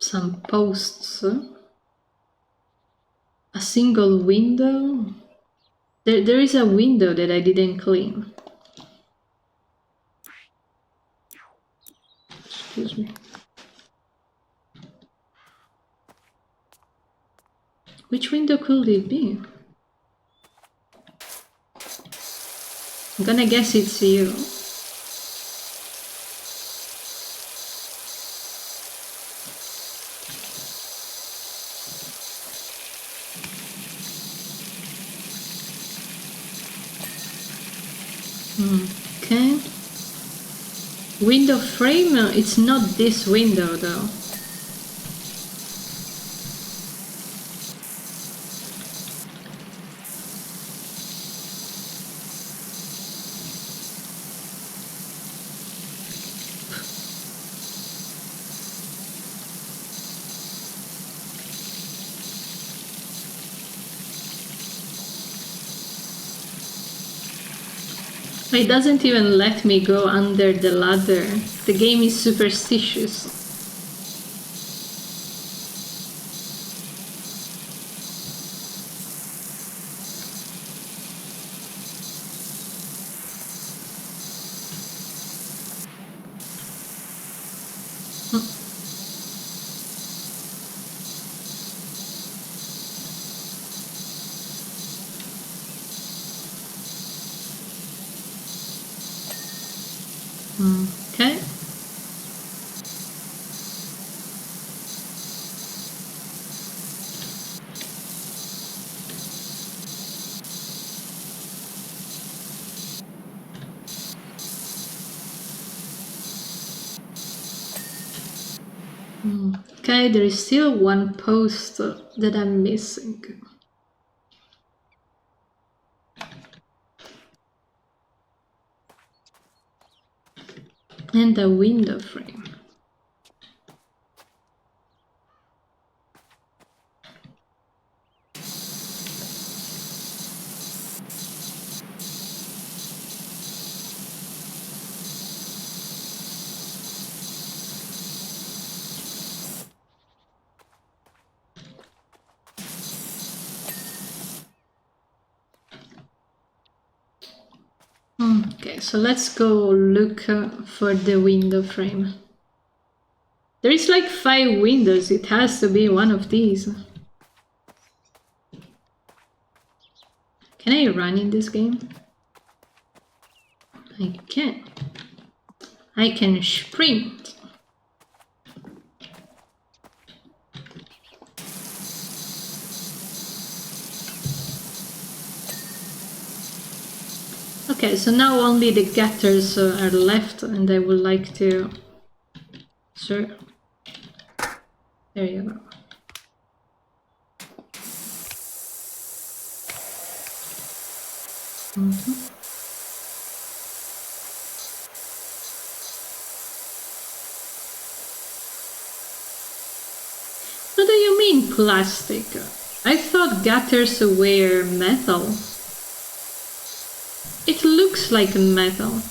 Speaker 1: Some posts. A single window? There is a window that I didn't clean. Excuse me. Which window could it be? I'm gonna guess it's you. Okay. Window frame? It's not this window though. It doesn't even let me go under the ladder. The game is superstitious. Okay. Okay, there is still one post that I'm missing. And a window frame. Okay, so let's go look for the window frame. There is like 5 windows, it has to be one of these. Can I run in this game? I can. I can sprint. Okay, so now only the gutters are left, and I would like to... Sure. There you go. What do you mean plastic? I thought gutters were metal. It looks like metal.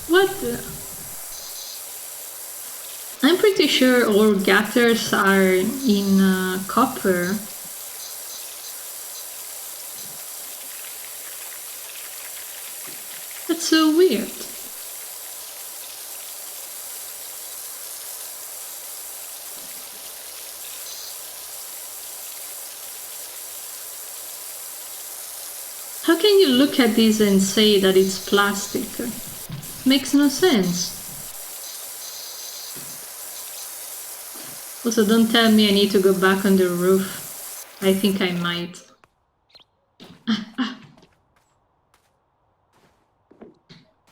Speaker 1: What? I'm pretty sure all gutters are in copper. That's so weird. How can you look at this and say that it's plastic? Makes no sense. Also, don't tell me I need to go back on the roof. I think I might.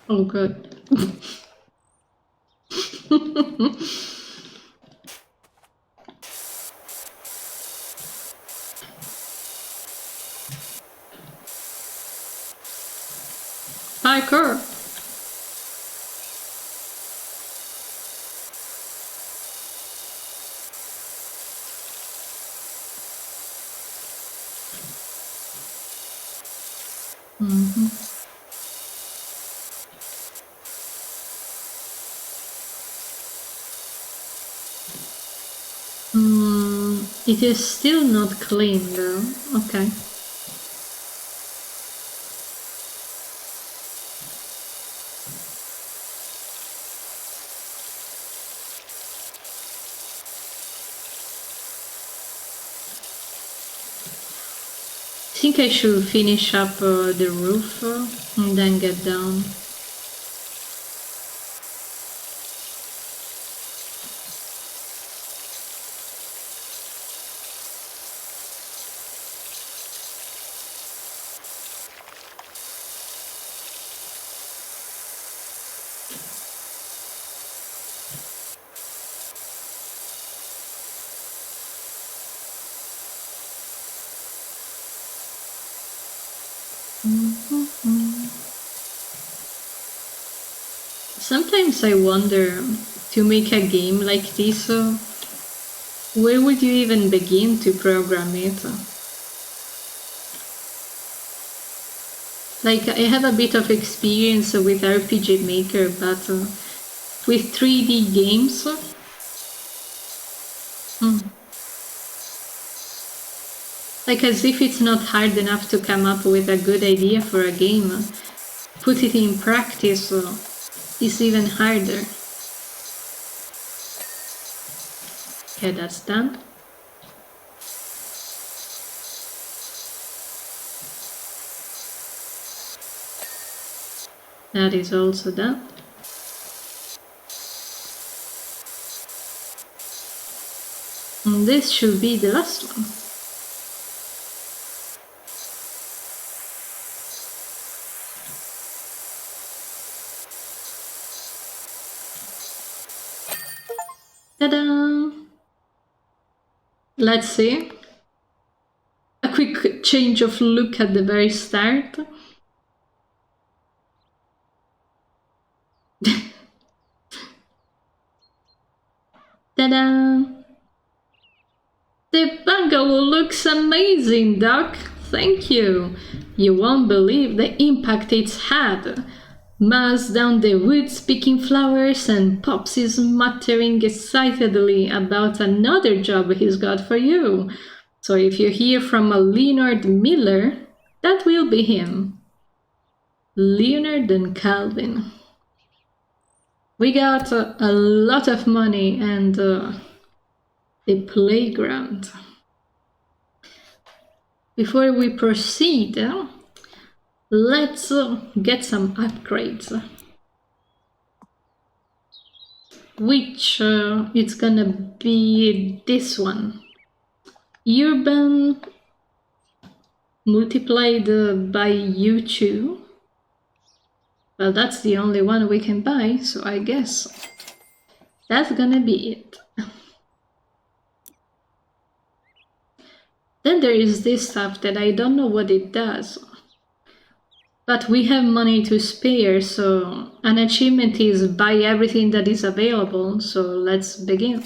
Speaker 1: Oh god. Parkour. It is still not clean though. Okay. I think I should finish up the roof and then get down. Sometimes I wonder, to make a game like this, where would you even begin to program it? Like, I have a bit of experience with RPG Maker, but with 3D games, like as if it's not hard enough to come up with a good idea for a game, put it in practice is even harder. Okay, that's done. That is also done. And this should be the last one. Ta-da! Let's see. A quick change of look at the very start. Ta-da! The bungalow looks amazing, Doc. Thank you. You won't believe the impact it's had. Ma's down the woods picking flowers and Pops is muttering excitedly about another job he's got for you. So if you hear from a Leonard Miller, that will be him. Leonard and Calvin. We got a lot of money and a playground. Before we proceed, let's get some upgrades. Which it's gonna be this one. Urban multiplied by U2. Well, that's the only one we can buy, so I guess that's gonna be it. Then there is this stuff that I don't know what it does. But we have money to spare, so an achievement is buy everything that is available, so let's begin.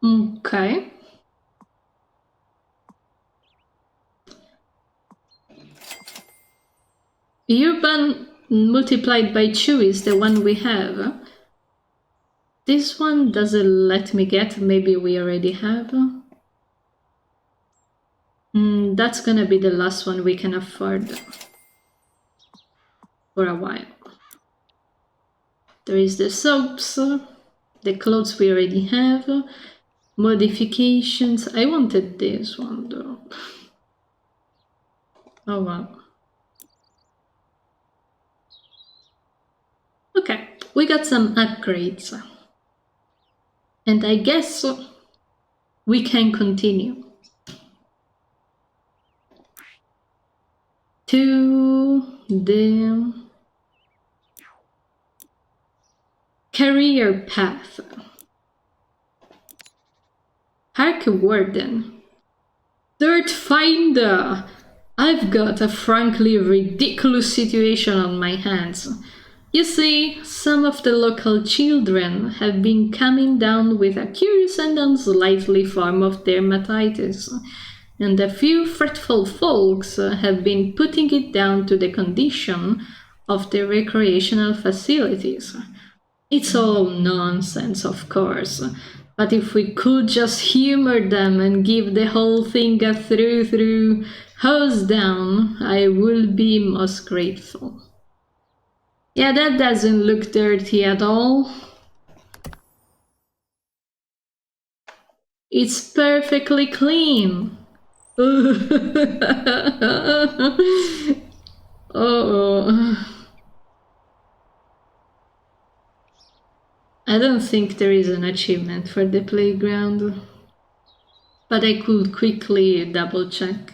Speaker 1: Okay. Urban multiplied by 2 is the one we have. This one doesn't let me get, maybe we already have. That's gonna be the last one we can afford for a while. There is the soaps, the clothes we already have, modifications. I wanted this one though. Oh wow. Okay, we got some upgrades. And I guess we can continue to the career path. Park Warden. Dirt Finder. I've got a frankly ridiculous situation on my hands. You see, some of the local children have been coming down with a curious and unsightly form of dermatitis, and a few fretful folks have been putting it down to the condition of the recreational facilities. It's all nonsense, of course, but if we could just humor them and give the whole thing a through hose down, I would be most grateful. Yeah, that doesn't look dirty at all. It's perfectly clean. Oh. I don't think there is an achievement for the playground, but I could quickly double check.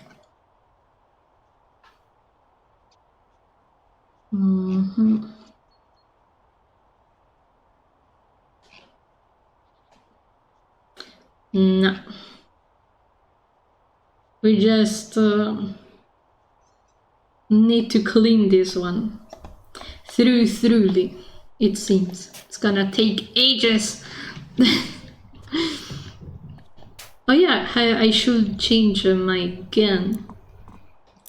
Speaker 1: No. We just need to clean this one. Thoroughly, it seems. It's gonna take ages. Oh yeah, I should change my gun.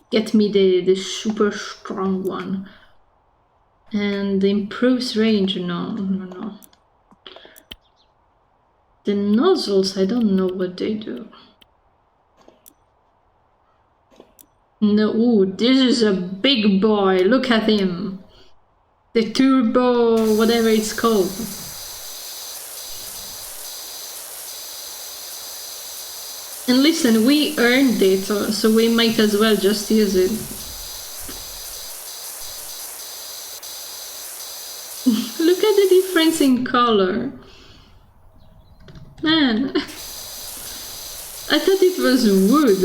Speaker 1: Get me the super strong one. And improves range, no. The nozzles, I don't know what they do. No, ooh, this is a big boy, look at him. The turbo, whatever it's called. And listen, we earned it, so we might as well just use it. Look at the difference in color. Man, I thought it was wood.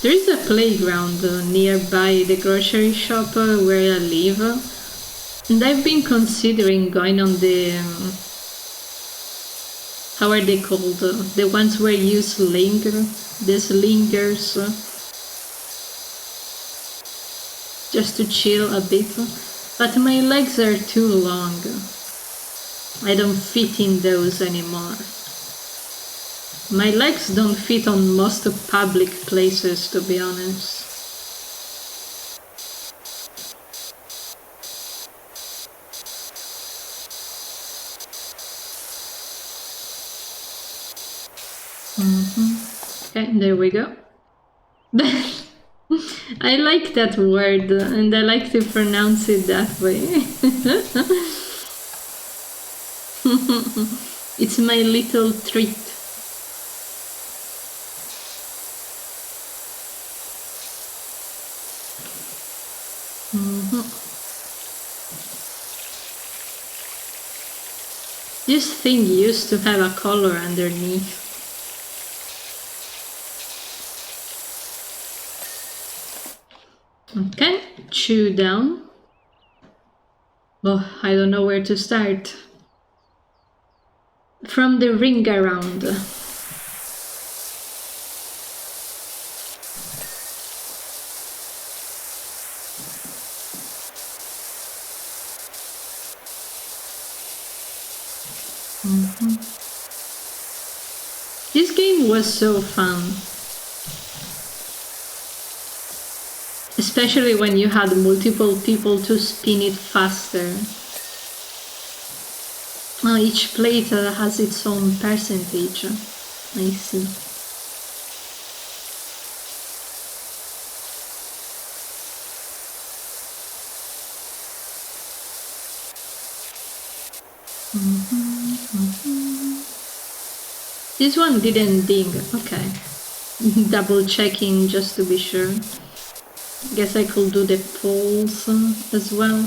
Speaker 1: There is a playground nearby the grocery shop where I live, and I've been considering going on the... how are they called? The ones where you slinger? The slingers. Just to chill a bit. But my legs are too long. I don't fit in those anymore. My legs don't fit on most public places, to be honest. Okay, there we go. I like that word and I like to pronounce it that way. It's my little treat. This thing used to have a color underneath. Okay, chew down. Oh, I don't know where to start. From the ring around. This game was so fun. Especially when you had multiple people to spin it faster. Oh, each plate has its own percentage. I see. This one didn't ding. Okay. Double checking just to be sure. Guess I could do the polls as well.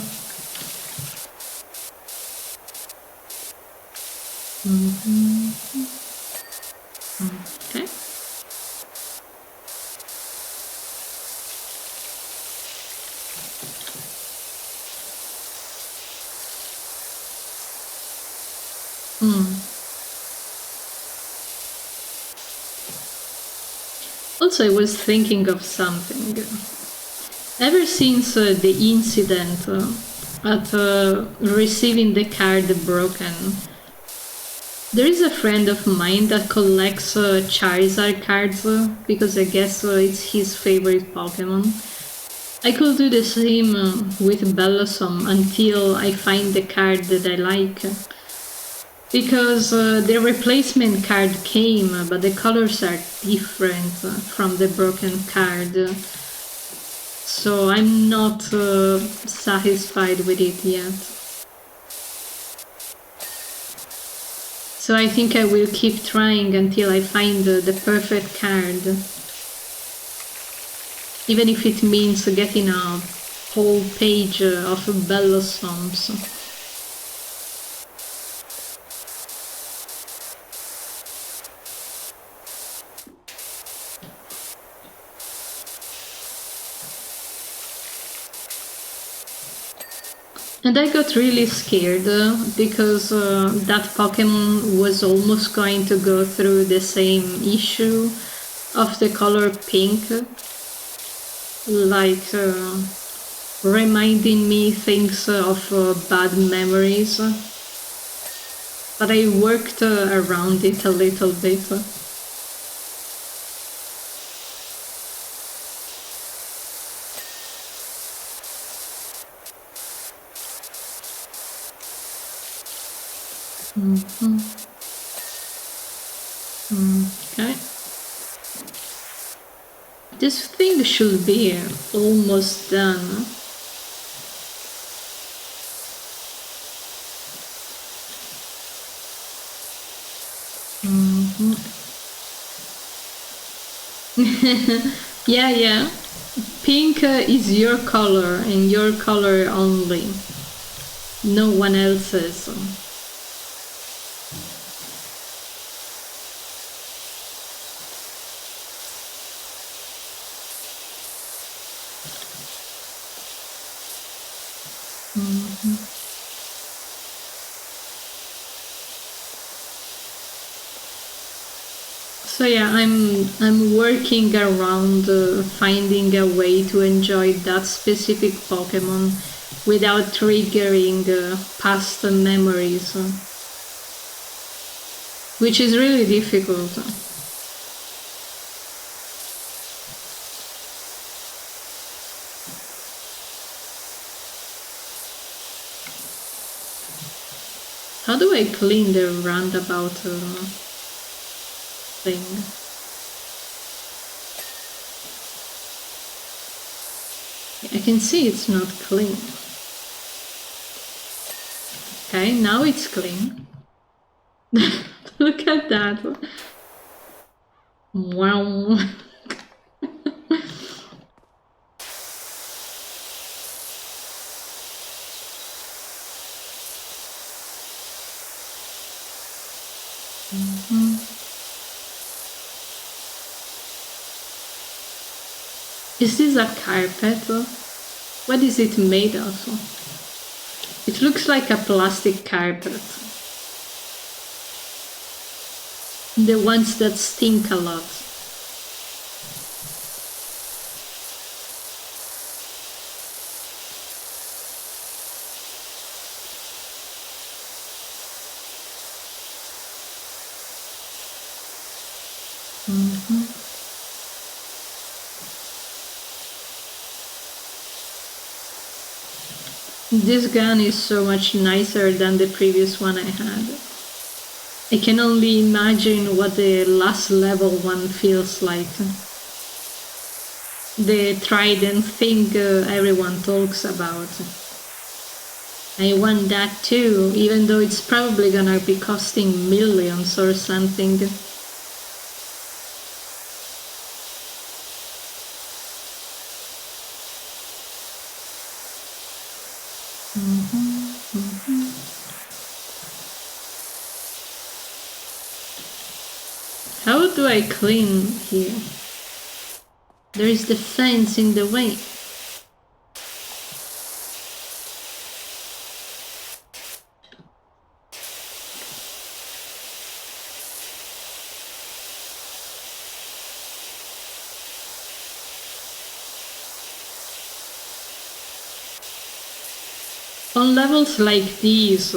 Speaker 1: Okay. Also, I was thinking of something. Ever since the incident at receiving the card broken, there is a friend of mine that collects Charizard cards because I guess it's his favorite Pokemon. I could do the same with Bellossom until I find the card that I like. Because the replacement card came, but the colors are different from the broken card. So I'm not satisfied with it yet. So I think I will keep trying until I find the perfect card. Even if it means getting a whole page of Bellossoms. And I got really scared because that Pokemon was almost going to go through the same issue of the color pink, like reminding me things of bad memories. But I worked around it a little bit. Okay. This thing should be almost done. Yeah. Pink is your color and your color only. No one else's. So yeah, I'm working around finding a way to enjoy that specific Pokemon without triggering past memories, which is really difficult. How do I clean the roundabout? thing. I can see it's not clean. Okay, now it's clean. Look at that. Wow. Is this a carpet? What is it made of? It looks like a plastic carpet. The ones that stink a lot. This gun is so much nicer than the previous one I had. I can only imagine what the last level one feels like. The trident thing everyone talks about. I want that too, even though it's probably gonna be costing millions or something. How do I clean here? There is the fence in the way. On levels like these,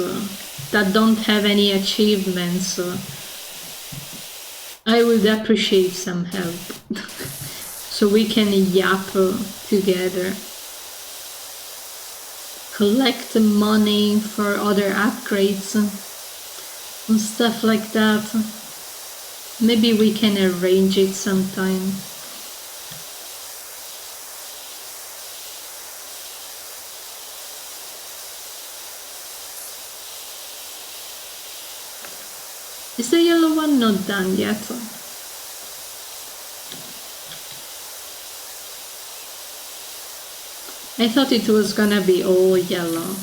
Speaker 1: that don't have any achievements, I would appreciate some help. So we can yap together. Collect money for other upgrades and stuff like that. Maybe we can arrange it sometime. Is the yellow one not done yet? I thought it was gonna be all yellow.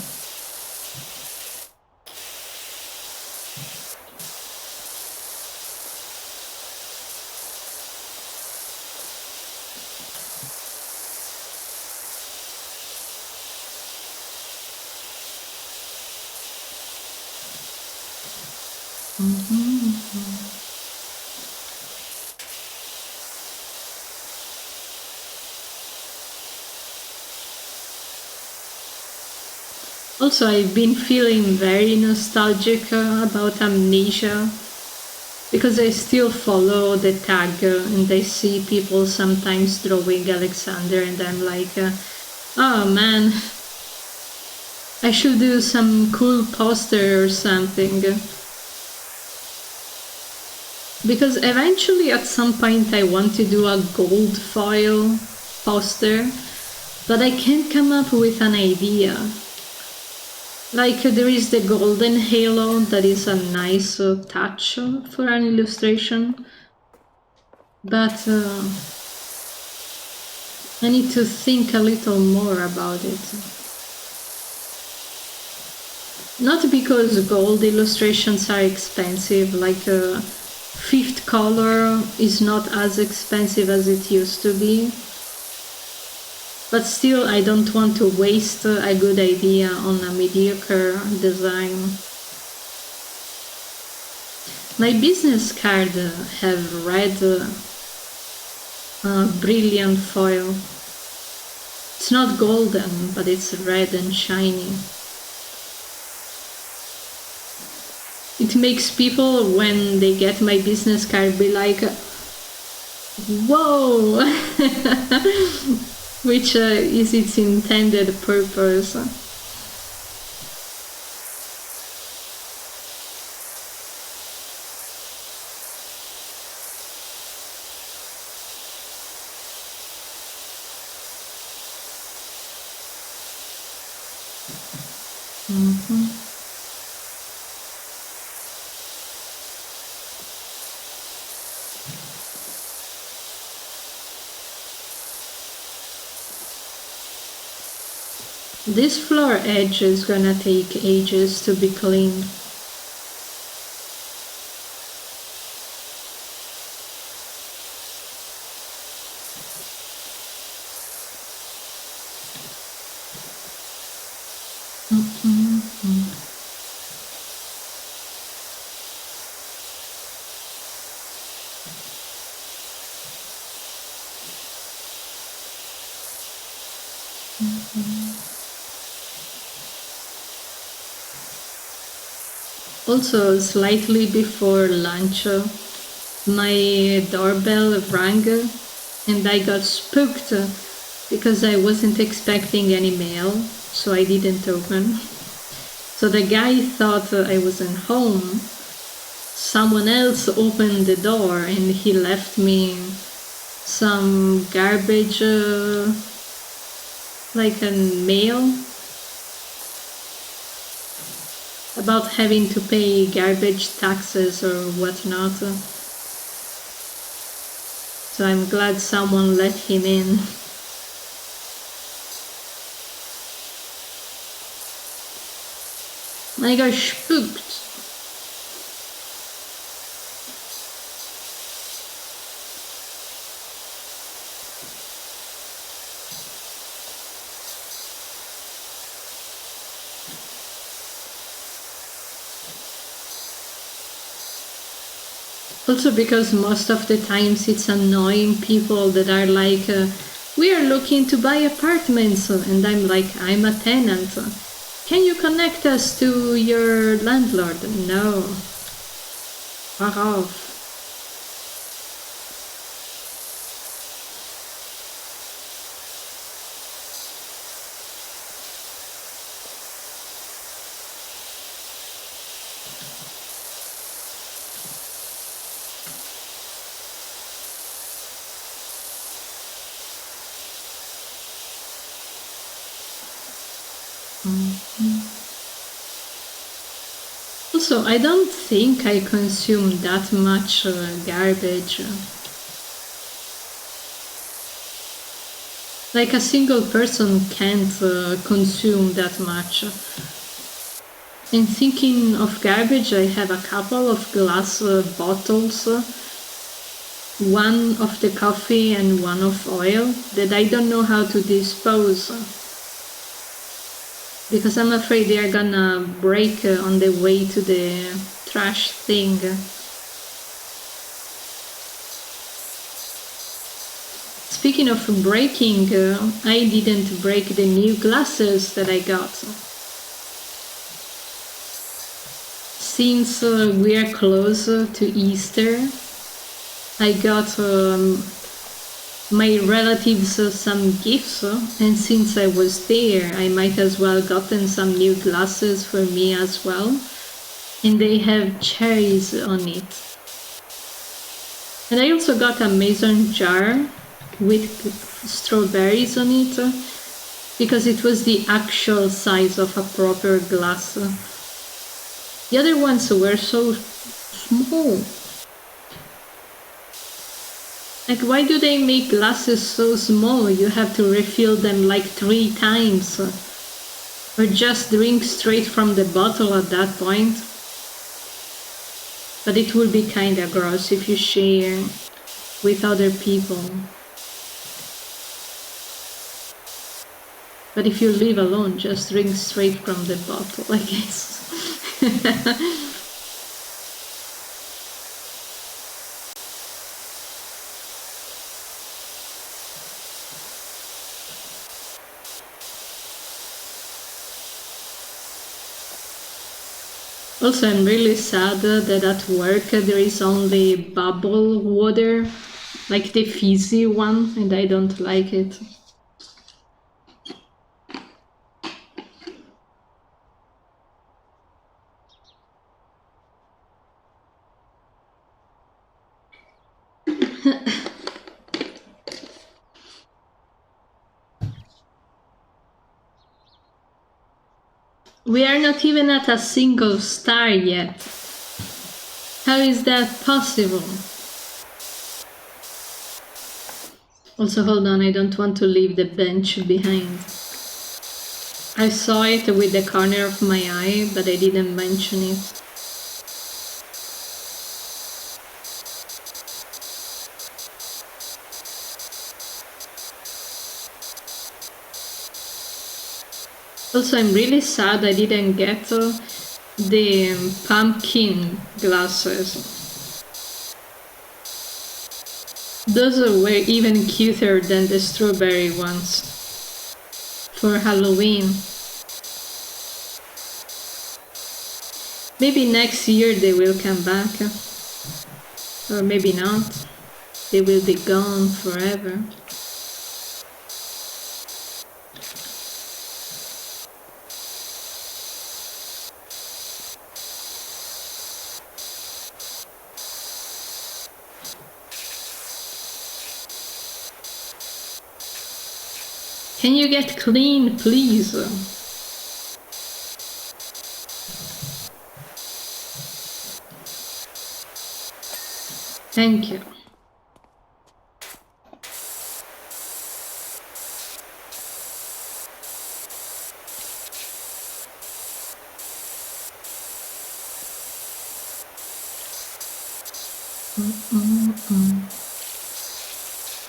Speaker 1: Also, I've been feeling very nostalgic about Amnesia, because I still follow the tag and I see people sometimes drawing Alexander and I'm like, oh man, I should do some cool poster or something. Because eventually at some point I want to do a gold foil poster, but I can't come up with an idea. Like there is the golden halo that is a nice touch for an illustration, but I need to think a little more about it. Not because gold illustrations are expensive, like fifth color is not as expensive as it used to be. But still, I don't want to waste a good idea on a mediocre design. My business card have red brilliant foil. It's not golden, but it's red and shiny. It makes people, when they get my business card, be like, whoa! Which is its intended purpose. Mhm. This floor edge is gonna take ages to be cleaned. Mhm. Also, slightly before lunch, my doorbell rang and I got spooked because I wasn't expecting any mail, so I didn't open. So the guy thought I wasn't home. Someone else opened the door and he left me some garbage, like a mail about having to pay garbage taxes or whatnot. So I'm glad someone let him in. I got spooked. Also because most of the times it's annoying people that are like, we are looking to buy apartments, and I'm like, I'm a tenant. Can you connect us to your landlord? No. Fuck off. Also, I don't think I consume that much garbage. Like a single person can't consume that much. And thinking of garbage, I have a couple of glass bottles, one of the coffee and one of oil, that I don't know how to dispose. Because I'm afraid they are gonna break on the way to the trash thing. Speaking of breaking, I didn't break the new glasses that I got. Since we are close to Easter, I got my relatives some gifts, and since I was there, I might as well gotten some new glasses for me as well. And they have cherries on it. And I also got a mason jar with strawberries on it because it was the actual size of a proper glass. The other ones were so small. Like, why do they make glasses so small? You have to refill them like 3 times. Or just drink straight from the bottle at that point. But it would be kinda gross if you share with other people. But if you live alone, just drink straight from the bottle, I guess. Also, I'm really sad that at work there is only bubble water, like the fizzy one, and I don't like it. We are not even at a single star yet. How is that possible? Also, hold on, I don't want to leave the bench behind. I saw it with the corner of my eye, but I didn't mention it. Also, I'm really sad I didn't get the pumpkin glasses. Those were even cuter than the strawberry ones for Halloween. Maybe next year they will come back. Or maybe not. They will be gone forever. Can you get clean, please? Thank you.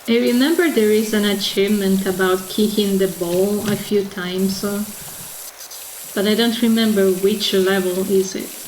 Speaker 1: I remember there is an achievement about kicking the ball a few times, but I don't remember which level is it.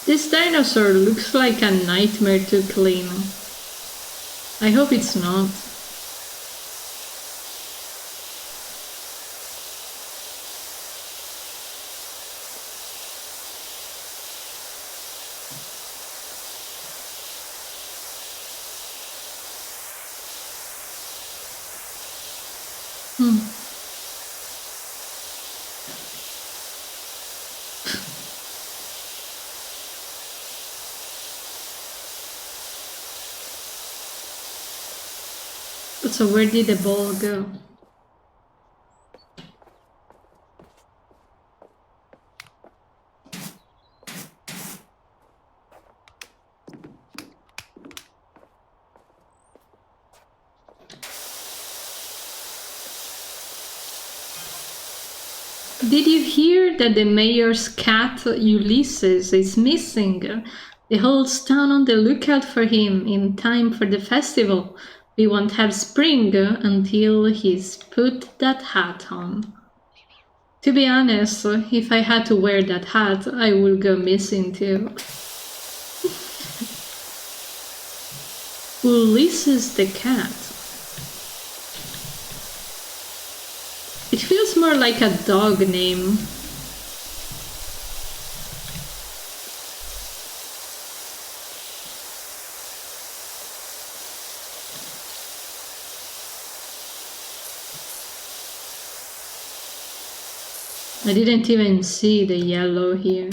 Speaker 1: This dinosaur looks like a nightmare to clean. I hope it's not. So where did the ball go? Did you hear that the mayor's cat, Ulysses, is missing? The whole town on the lookout for him in time for the festival. We won't have spring until he's put that hat on. To be honest, if I had to wear that hat, I would go missing too. Ulysses the cat. It feels more like a dog name. I didn't even see the yellow here.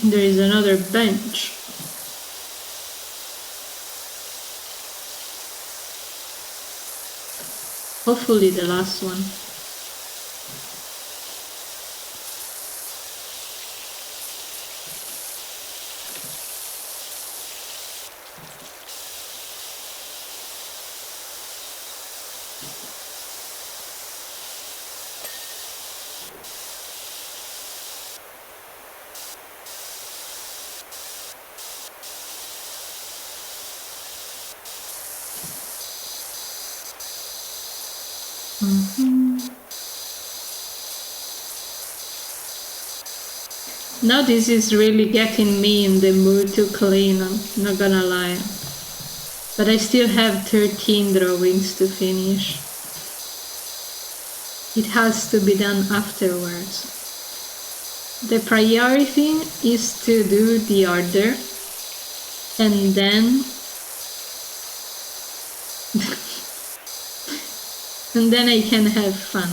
Speaker 1: There is another bench. Hopefully the last one. Now this is really getting me in the mood to clean, I'm not gonna lie. But I still have 13 drawings to finish. It has to be done afterwards. The priority is to do the order and then and then I can have fun.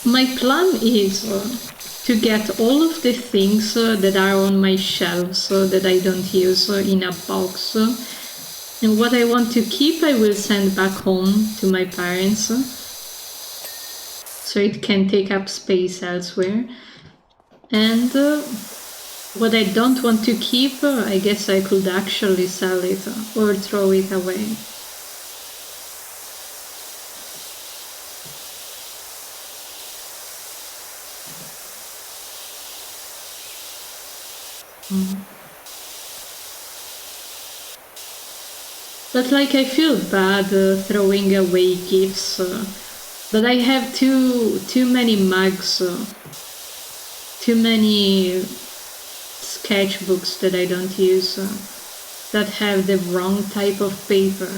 Speaker 1: My plan is to get all of the things that are on my shelves that I don't use in a box. And what I want to keep, I will send back home to my parents so it can take up space elsewhere. And what I don't want to keep, I guess I could actually sell it or throw it away. But like I feel bad throwing away gifts, but I have too many mugs, too many sketchbooks that I don't use that have the wrong type of paper.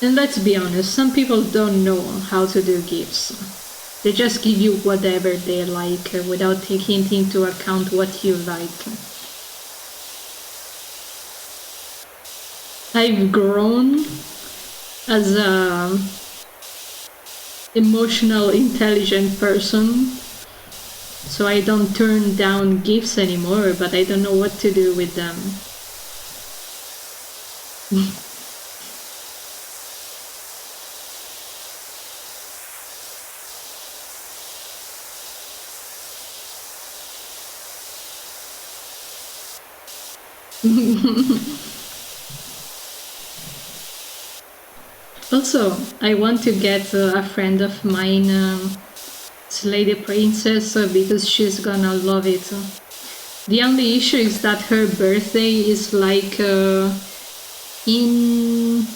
Speaker 1: And let's be honest, some people don't know how to do gifts. They just give you whatever they like without taking into account what you like. I've grown as a emotional, intelligent person, so I don't turn down gifts anymore, but I don't know what to do with them. Also, I want to get a friend of mine, Lady Princess, because she's gonna love it. The only issue is that her birthday is like in...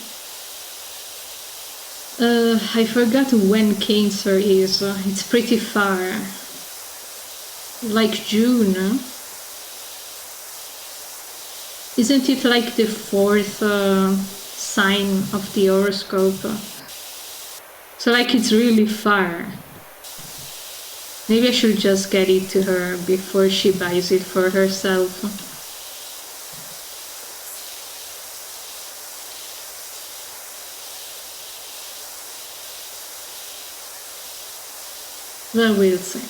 Speaker 1: I forgot when Cancer is. It's pretty far. Like June. Isn't it like the fourth sign of the horoscope? So like it's really far. Maybe I should just get it to her before she buys it for herself. Well, we'll see.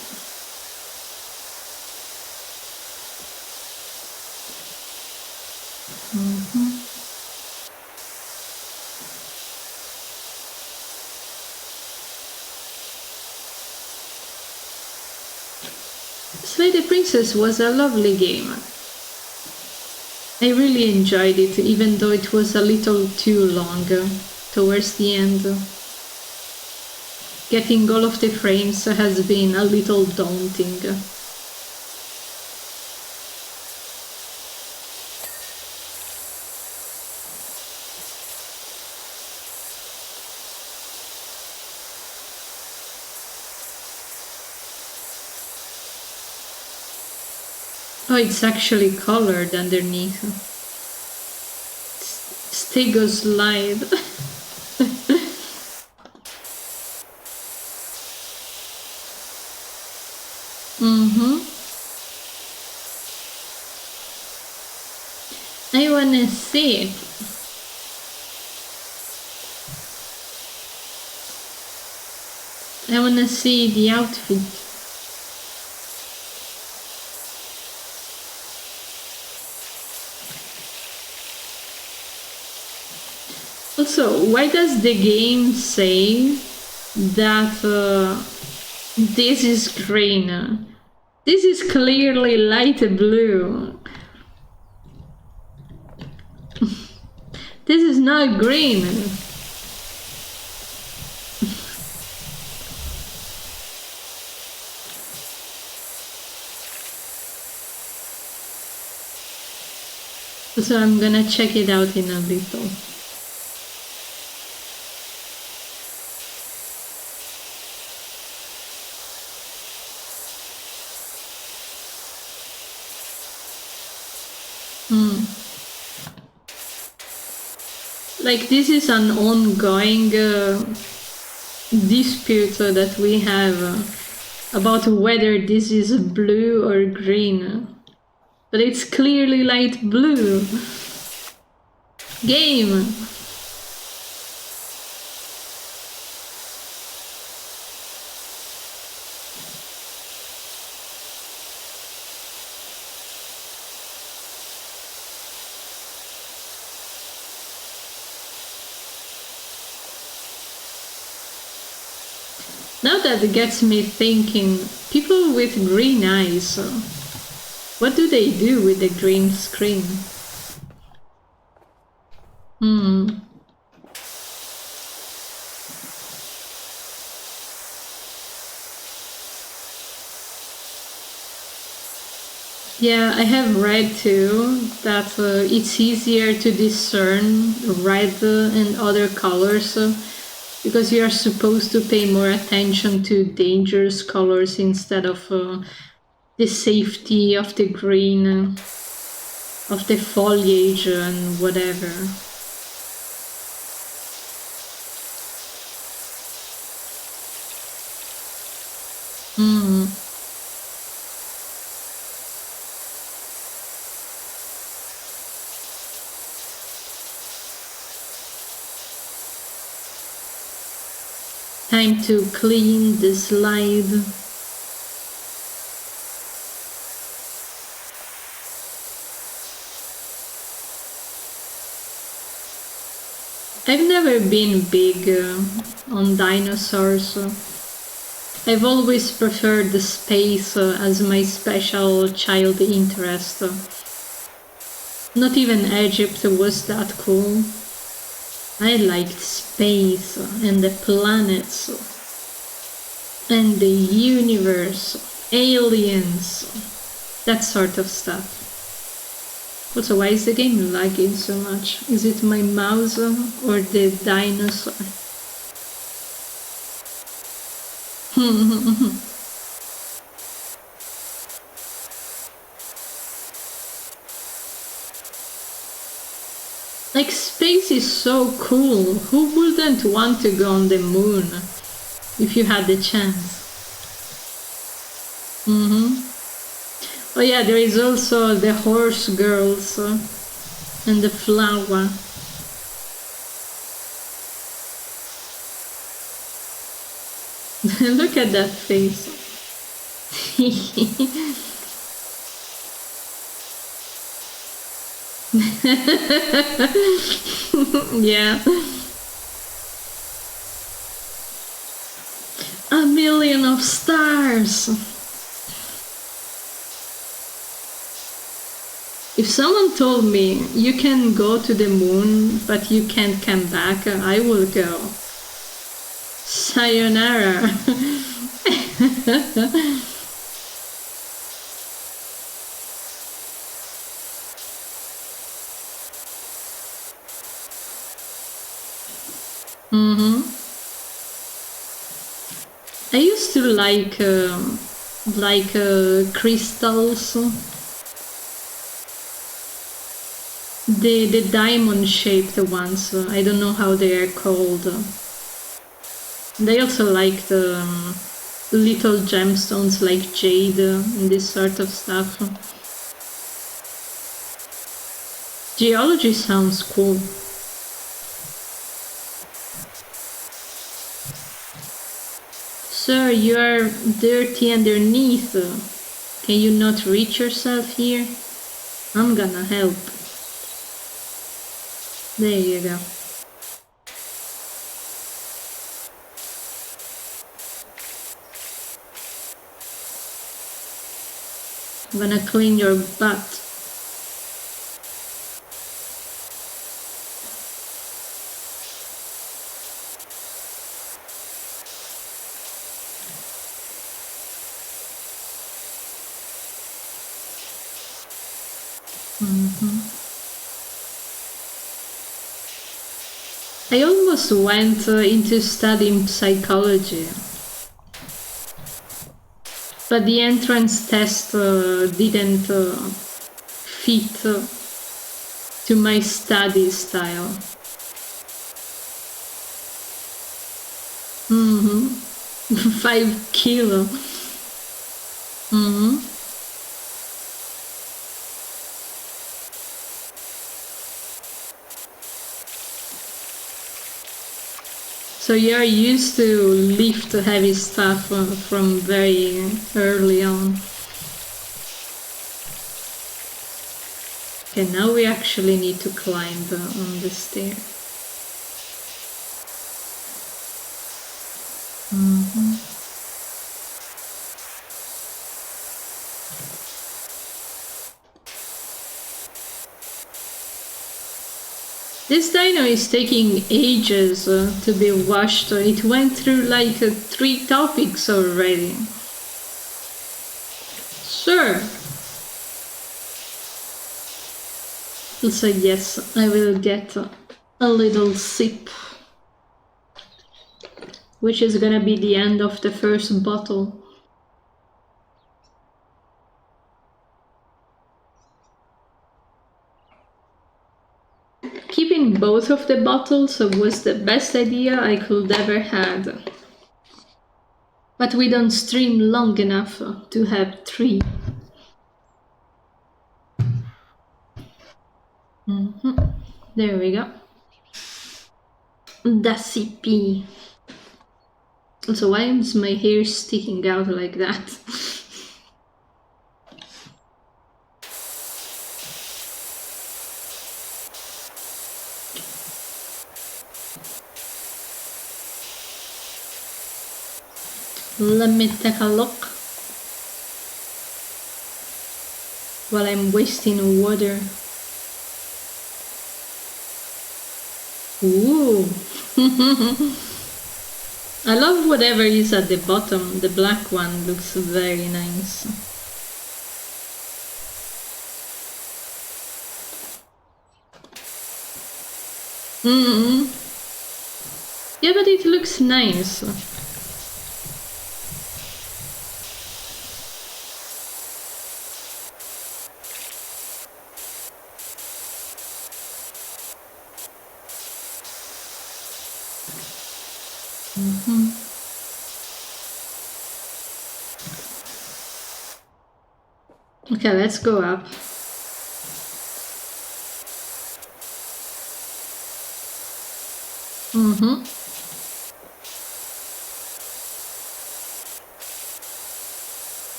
Speaker 1: Slay Princess was a lovely game. I really enjoyed it, even though it was a little too long towards the end. Getting all of the frames has been a little daunting. Oh, it's actually colored underneath. Stego slide. I wanna see it. I wanna see the outfit. Also, why does the game say that this is green? This is clearly light blue. This is not green. So I'm gonna check it out in a little. Like, this is an ongoing dispute that we have about whether this is blue or green. But it's clearly light blue. Game. Now that gets me thinking, people with green eyes, what do they do with the green screen? Yeah, I have read too that it's easier to discern red and other colors because you are supposed to pay more attention to dangerous colors instead of the safety of the green, of the foliage and whatever. Time to clean the slide. I've never been big on dinosaurs. I've always preferred the space as my special child interest. Not even Egypt was that cool. I liked space and the planets and the universe, aliens, that sort of stuff. Also, why is the game lagging so much? Is it my mouse or the dinosaur? Like, space is so cool. Who wouldn't want to go on the moon if you had the chance? Oh yeah, there is also the horse girls and the flower. Look at that face. Yeah. A million of stars. If someone told me you can go to the moon but you can't come back, I will go. Sayonara. I used to like crystals, the diamond shaped ones. I don't know how they are called. And I also like the little gemstones like jade and this sort of stuff. Geology sounds cool. Sir, you are dirty underneath. Can you not reach yourself here? I'm gonna help. There you go. I'm gonna clean your butt. I almost went into studying psychology, but the entrance test didn't fit to my study style. 5 kilo. So you're used to lift heavy stuff from very early on. Okay, now we actually need to climb on the stair. This dino is taking ages to be washed. It went through like 3 topics already. Sure. So yes, I will get a little sip. Which is gonna be the end of the first bottle. Keeping both of the bottles was the best idea I could ever had. But we don't stream long enough to have 3. There we go. The CP. Also, why is my hair sticking out like that? Let me take a look while I'm wasting water. Ooh. I love whatever is at the bottom. The black one looks very nice. Yeah, but it looks nice. Okay, let's go up.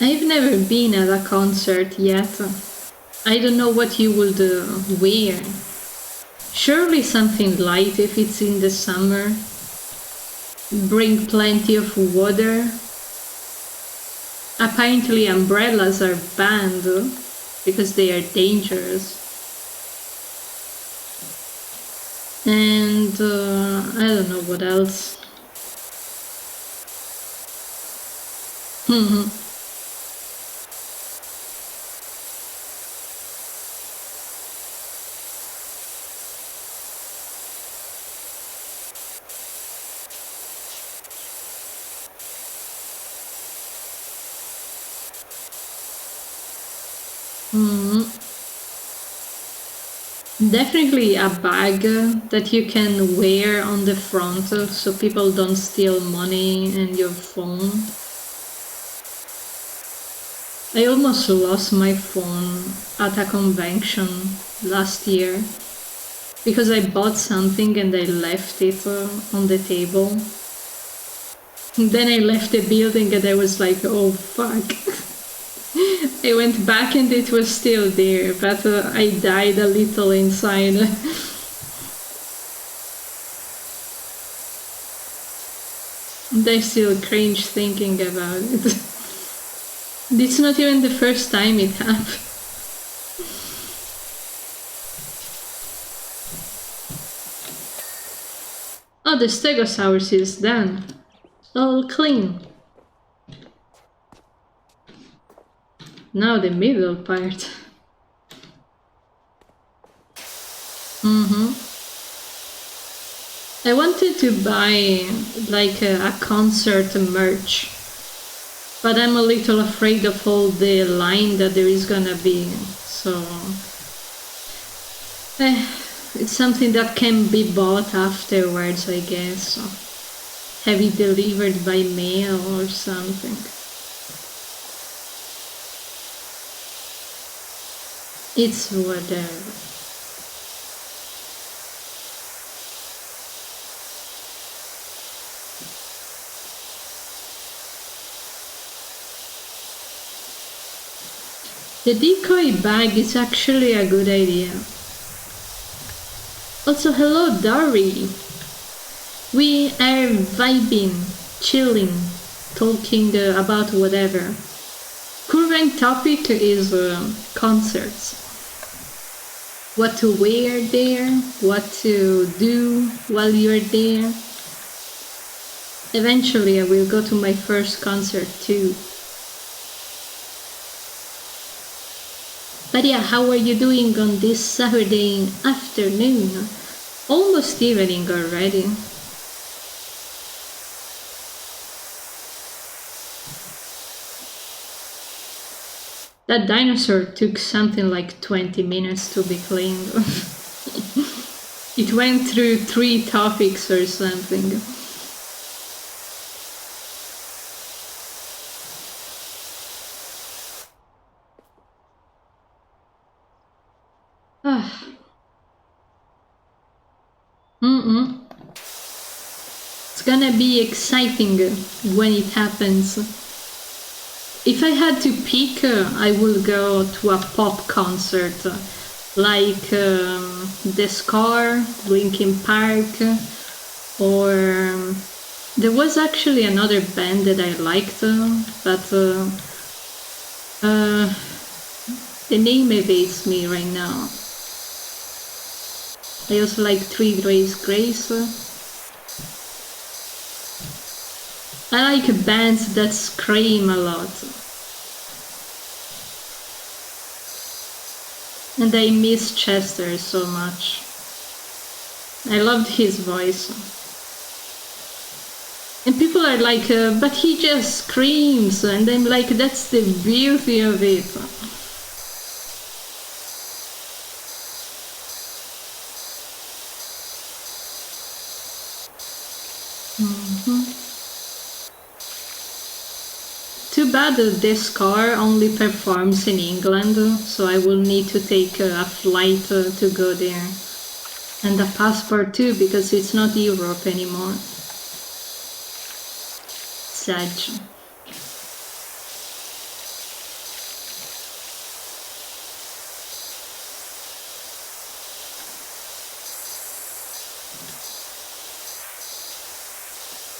Speaker 1: I've never been at a concert yet. I don't know what you would wear. Surely something light if it's in the summer. Bring plenty of water. Apparently umbrellas are banned because they are dangerous. And I don't know what else. Definitely a bag that you can wear on the front so people don't steal money and your phone. I almost lost my phone at a convention last year because I bought something and I left it on the table. And then I left the building and I was like, oh fuck. I went back and it was still there, but I died a little inside. And I still cringe thinking about it. It's not even the first time it happened. Oh, the stegosaurus is done. All clean. Now the middle part. I wanted to buy like a concert merch, but I'm a little afraid of all the line that there is gonna be, so it's something that can be bought afterwards, I guess. So have it delivered by mail or something. It's whatever. The decoy bag is actually a good idea. Also, hello Dari. We are vibing, chilling, talking about whatever. Current topic is concerts. What to wear there, what to do while you're there. Eventually I will go to my first concert too. But yeah, how are you doing on this Saturday afternoon? Almost evening already. That dinosaur took something like 20 minutes to be cleaned. It went through 3 topics or something. It's gonna be exciting when it happens. If I had to pick, I would go to a pop concert, like The Scar, Linkin Park, or there was actually another band that I liked, but the name evades me right now. I also like 3 Days Grace. I like bands that scream a lot. And I miss Chester so much. I loved his voice. And people are like, but he just screams. And I'm like, that's the beauty of it. Too bad this car only performs in England, so I will need to take a flight to go there. And a passport too, because it's not Europe anymore. Sad.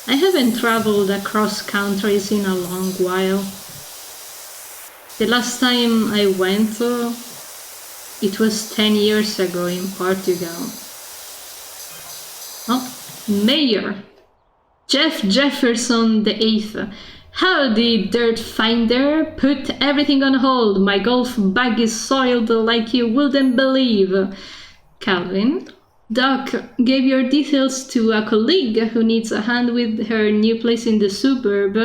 Speaker 1: I haven't traveled across countries in a long while. The last time I went, it was 10 years ago in Portugal. Oh, Mayor! Jeff Jefferson the 8th. Howdy, Dirt Finder! Put everything on hold. My golf bag is soiled like you wouldn't believe. Calvin. Doc gave your details to a colleague who needs a hand with her new place in the suburb.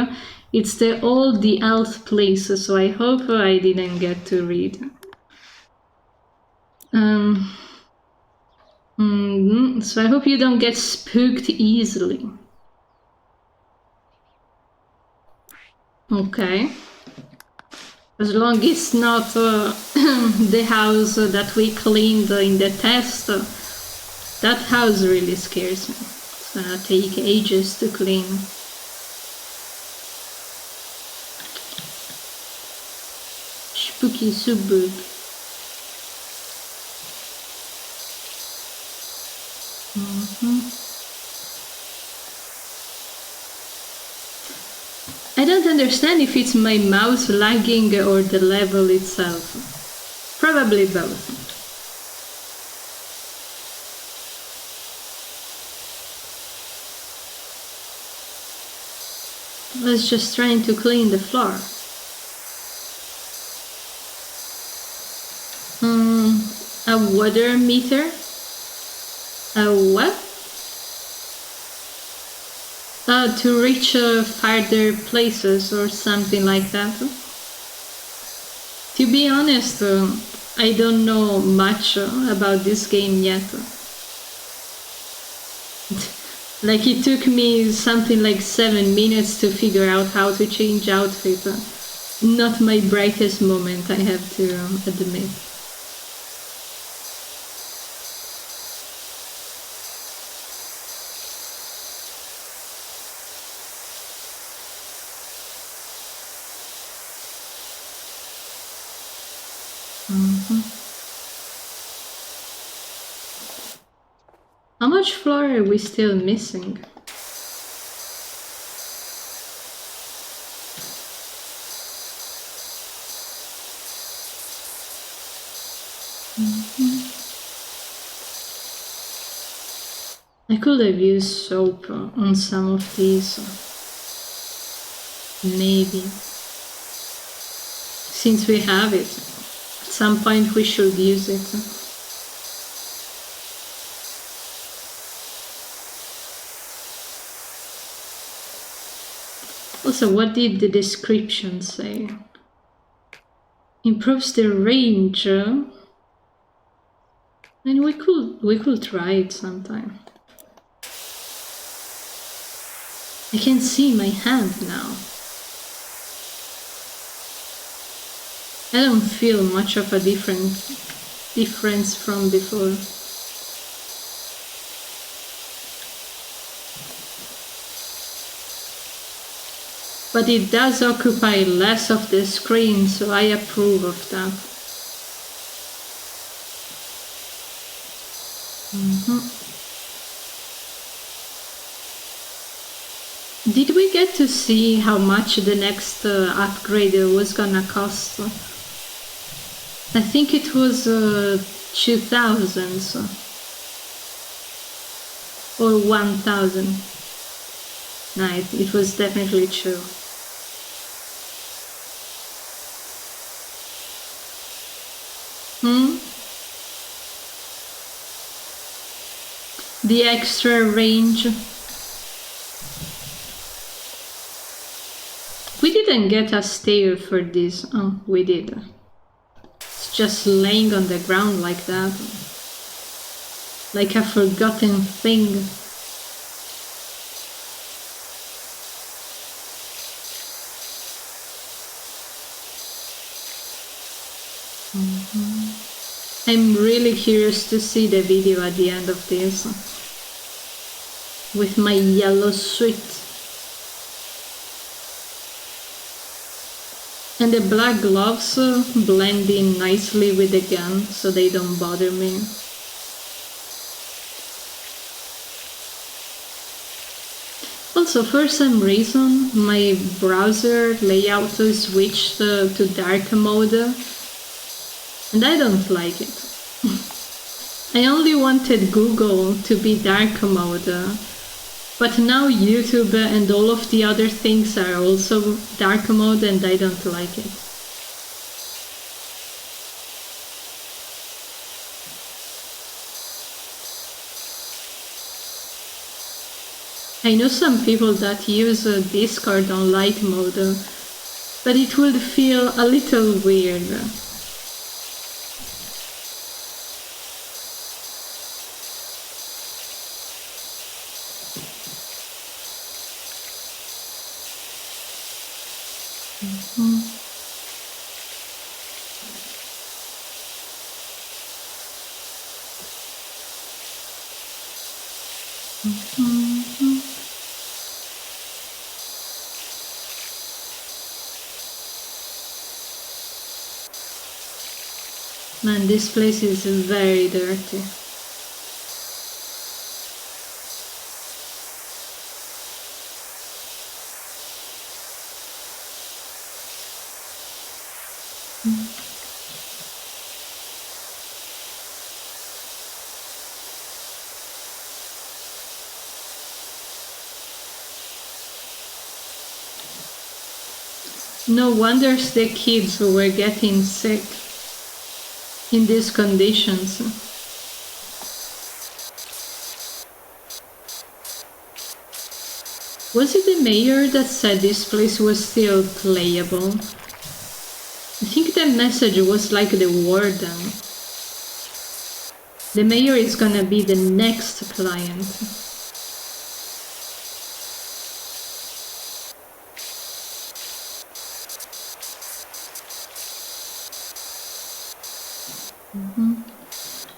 Speaker 1: It's the old The Alt place, so I hope I didn't get to read. So I hope you don't get spooked easily. Okay. As long as it's not the house that we cleaned in the test, that house really scares me. It's gonna take ages to clean. Spooky suburb. I don't understand if it's my mouse lagging or the level itself. Probably both. I was just trying to clean the floor. A water meter? A what? To reach farther places or something like that. To be honest, I don't know much about this game yet. Like it took me something like 7 minutes to figure out how to change outfit. Not my brightest moment, I have to admit. How much floor are we still missing? I could have used soap on some of these. Maybe. Since we have it, at some point we should use it. Also, what did the description say? Improves the range. And we could try it sometime. I can see my hand now. I don't feel much of a difference from before. But it does occupy less of the screen, so I approve of that. Did we get to see how much the next upgrade was gonna cost? I think it was 2,000 or 1,000. No, it was definitely 2. The extra range. We didn't get a stair for this. Oh, we did. It's just laying on the ground like that. Like a forgotten thing. I'm really curious to see the video at the end of this. With my yellow suit. And the black gloves blend in nicely with the gun, so they don't bother me. Also, for some reason, my browser layout switched to dark mode, and I don't like it. I only wanted Google to be dark mode, but now YouTube and all of the other things are also dark mode, and I don't like it. I know some people that use Discord on light mode, but it would feel a little weird. Man, this place is very dirty. No wonder the kids were getting sick in these conditions. Was it the mayor that said this place was still playable? I think the message was like the warden. The mayor is gonna be the next client.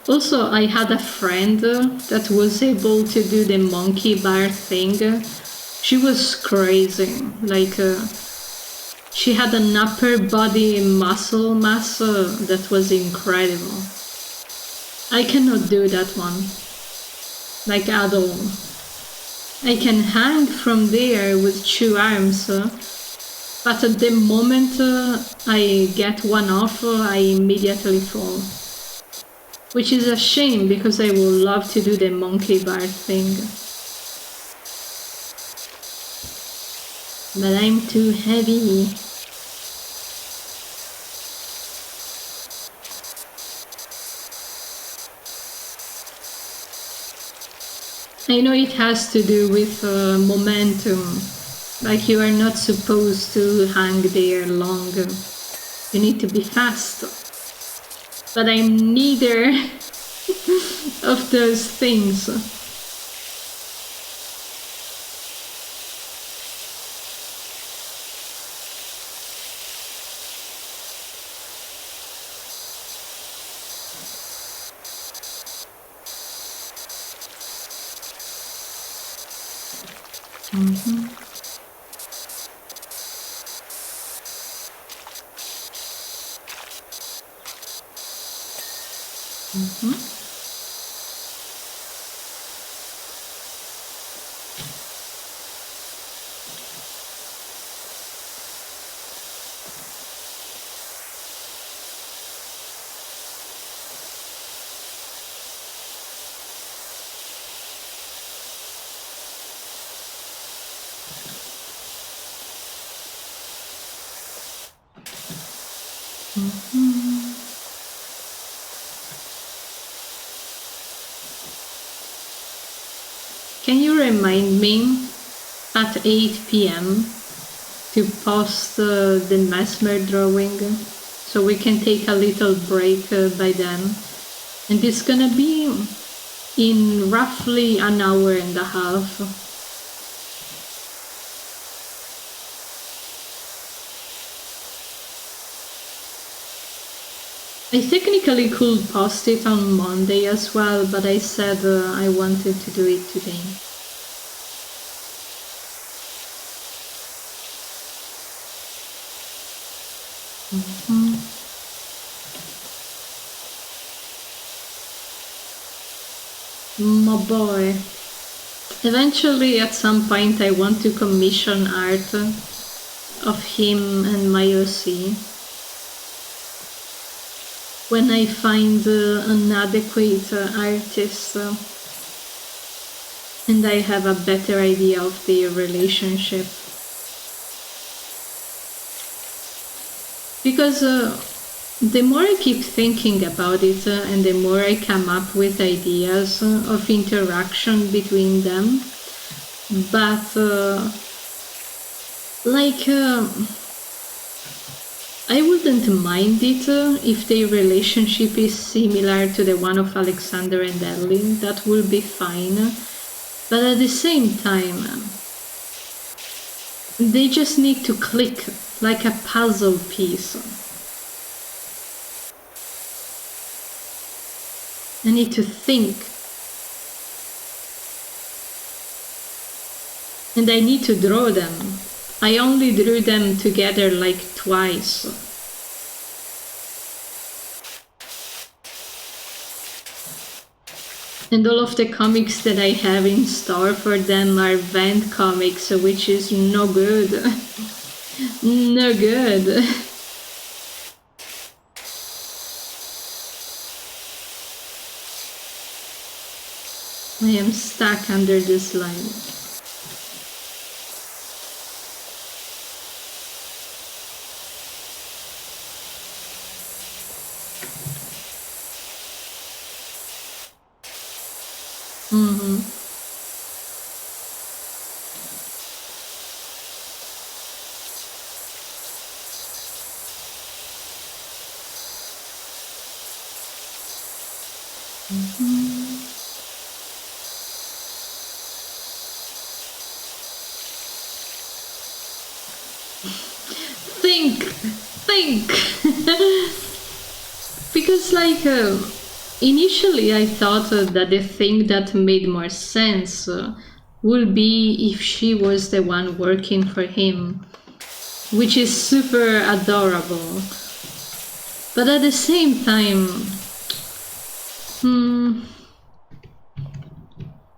Speaker 1: Also, I had a friend that was able to do the monkey bar thing. She was crazy. Like, she had an upper body muscle mass that was incredible. I cannot do that one. Like, at all. I can hang from there with 2 arms, but at the moment I get one off, I immediately fall. Which is a shame, because I would love to do the monkey bar thing. But I'm too heavy. I know it has to do with momentum. Like, you are not supposed to hang there long. You need to be fast. But I'm neither of those things. Can you remind me at 8 p.m. to post the mesmer drawing, so we can take a little break by then? And it's gonna be in roughly an hour and a half. I technically could post it on Monday as well, but I said I wanted to do it today. My boy. Eventually, at some point, I want to commission art of him and my OC. When I find an adequate artist and I have a better idea of their relationship. Because the more I keep thinking about it and the more I come up with ideas of interaction between them, but I wouldn't mind it if their relationship is similar to the one of Alexander and Ellie. That would be fine. But at the same time, they just need to click like a puzzle piece. I need to think. And I need to draw them. I only drew them together like twice. And all of the comics that I have in store for them are Vent comics, which is no good. No good. I am stuck under this line. Think. Because initially I thought that the thing that made more sense would be if she was the one working for him, which is super adorable. But at the same time,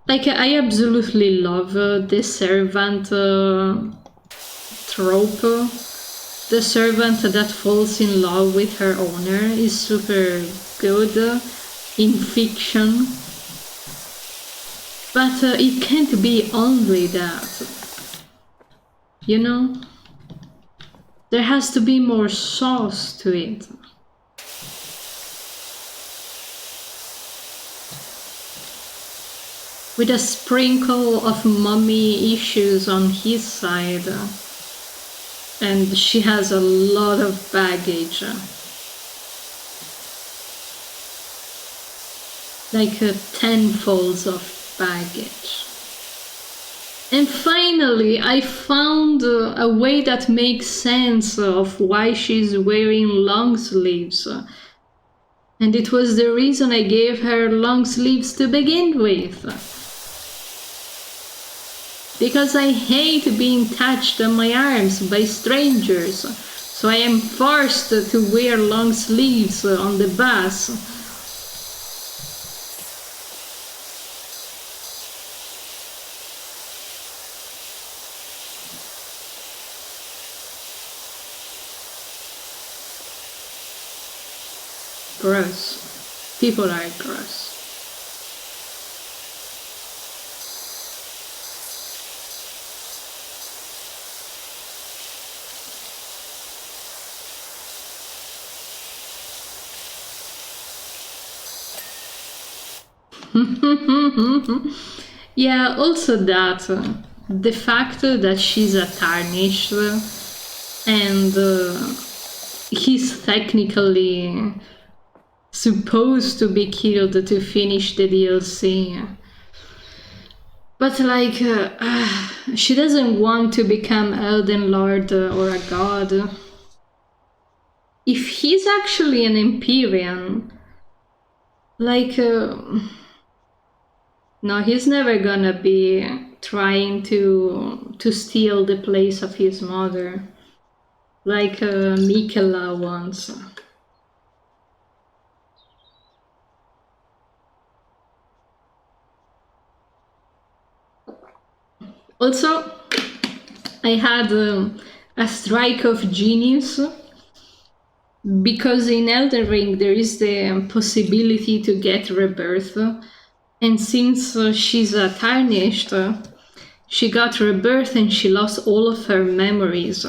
Speaker 1: I absolutely love the servant trope. The servant that falls in love with her owner is super good in fiction. But it can't be only that. You know? There has to be more sauce to it. With a sprinkle of mommy issues on his side. And she has a lot of baggage. Like 10 folds of baggage. And finally, I found a way that makes sense of why she's wearing long sleeves. And it was the reason I gave her long sleeves to begin with. Because I hate being touched on my arms by strangers, so I am forced to wear long sleeves on the bus. Gross. People are gross. Yeah, also that the fact that she's a tarnished and he's technically supposed to be killed to finish the DLC. But she doesn't want to become Elden Lord or a god. If he's actually an Empyrean, no, he's never gonna be trying to steal the place of his mother, like Mikela once. Also, I had a strike of genius because in Elden Ring there is the possibility to get rebirth. And since she's tarnished, she got rebirth and she lost all of her memories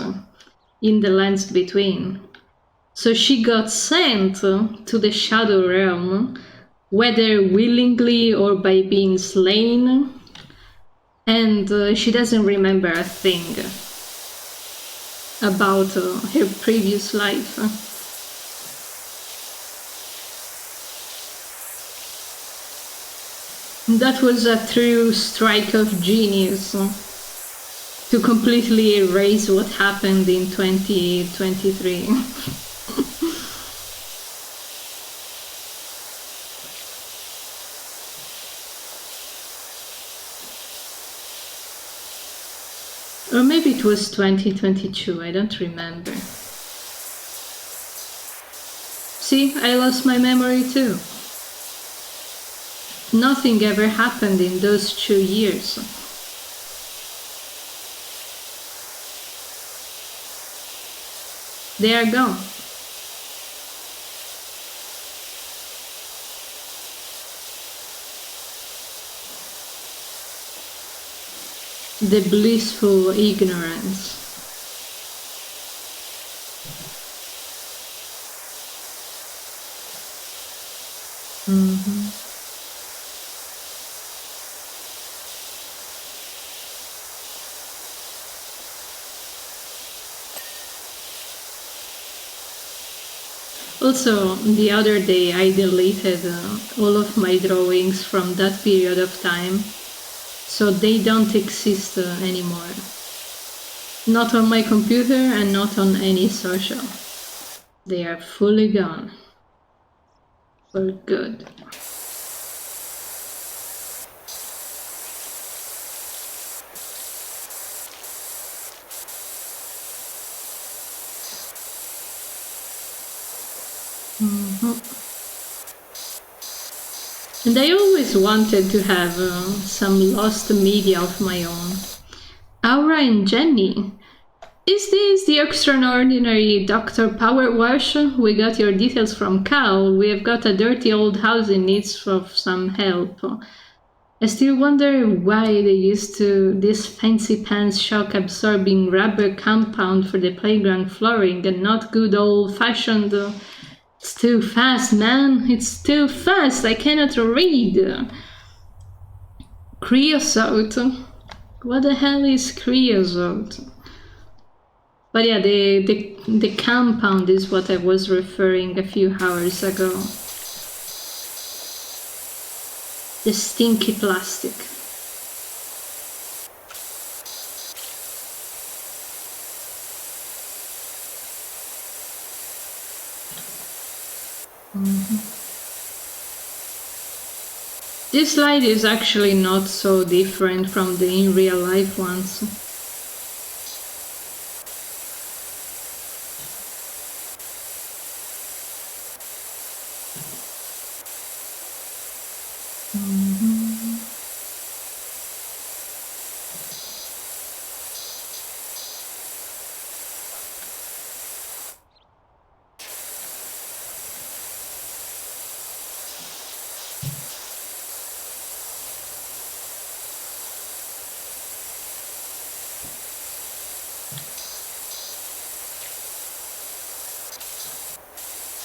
Speaker 1: in the lands between. So she got sent to the Shadow Realm, whether willingly or by being slain, and she doesn't remember a thing about her previous life. That was a true strike of genius to completely erase what happened in 2023. Or maybe it was 2022, I don't remember. See, I lost my memory too. Nothing ever happened in those 2 years. They are gone. The blissful ignorance. Also, the other day I deleted all of my drawings from that period of time, so they don't exist anymore. Not on my computer and not on any social. They are fully gone. For good. And I always wanted to have some lost media of my own. Aura and Jenny. Is this the extraordinary Dr. Powerwash? We got your details from Cal. We have got a dirty old house in need of some help. I still wonder why they used this fancy pants shock absorbing rubber compound for the playground flooring and not good old fashioned. It's too fast, man. It's too fast. I cannot read. Creosote. What the hell is creosote? But yeah, the compound is what I was referring a few hours ago. The stinky plastic. This light is actually not so different from the in real life ones.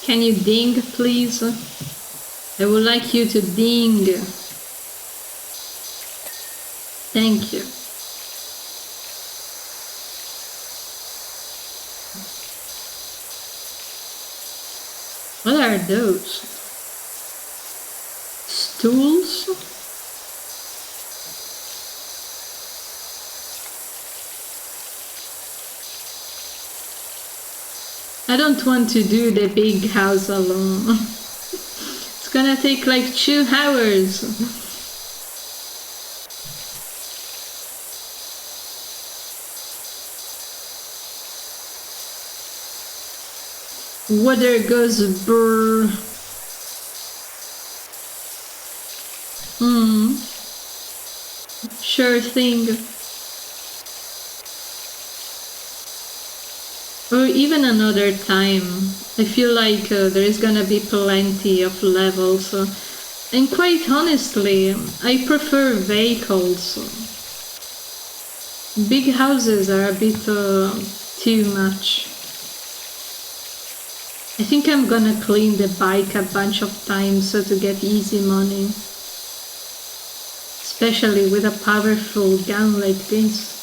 Speaker 1: Can you ding, please? I would like you to ding. Thank you. What are those? Stools? I don't want to do the big house alone. It's gonna take like 2 hours. Water goes brr. Sure thing. Or even another time. I feel like there is gonna be plenty of levels. And quite honestly, I prefer vehicles. Big houses are a bit too much. I think I'm gonna clean the bike a bunch of times to get easy money. Especially with a powerful gun like this.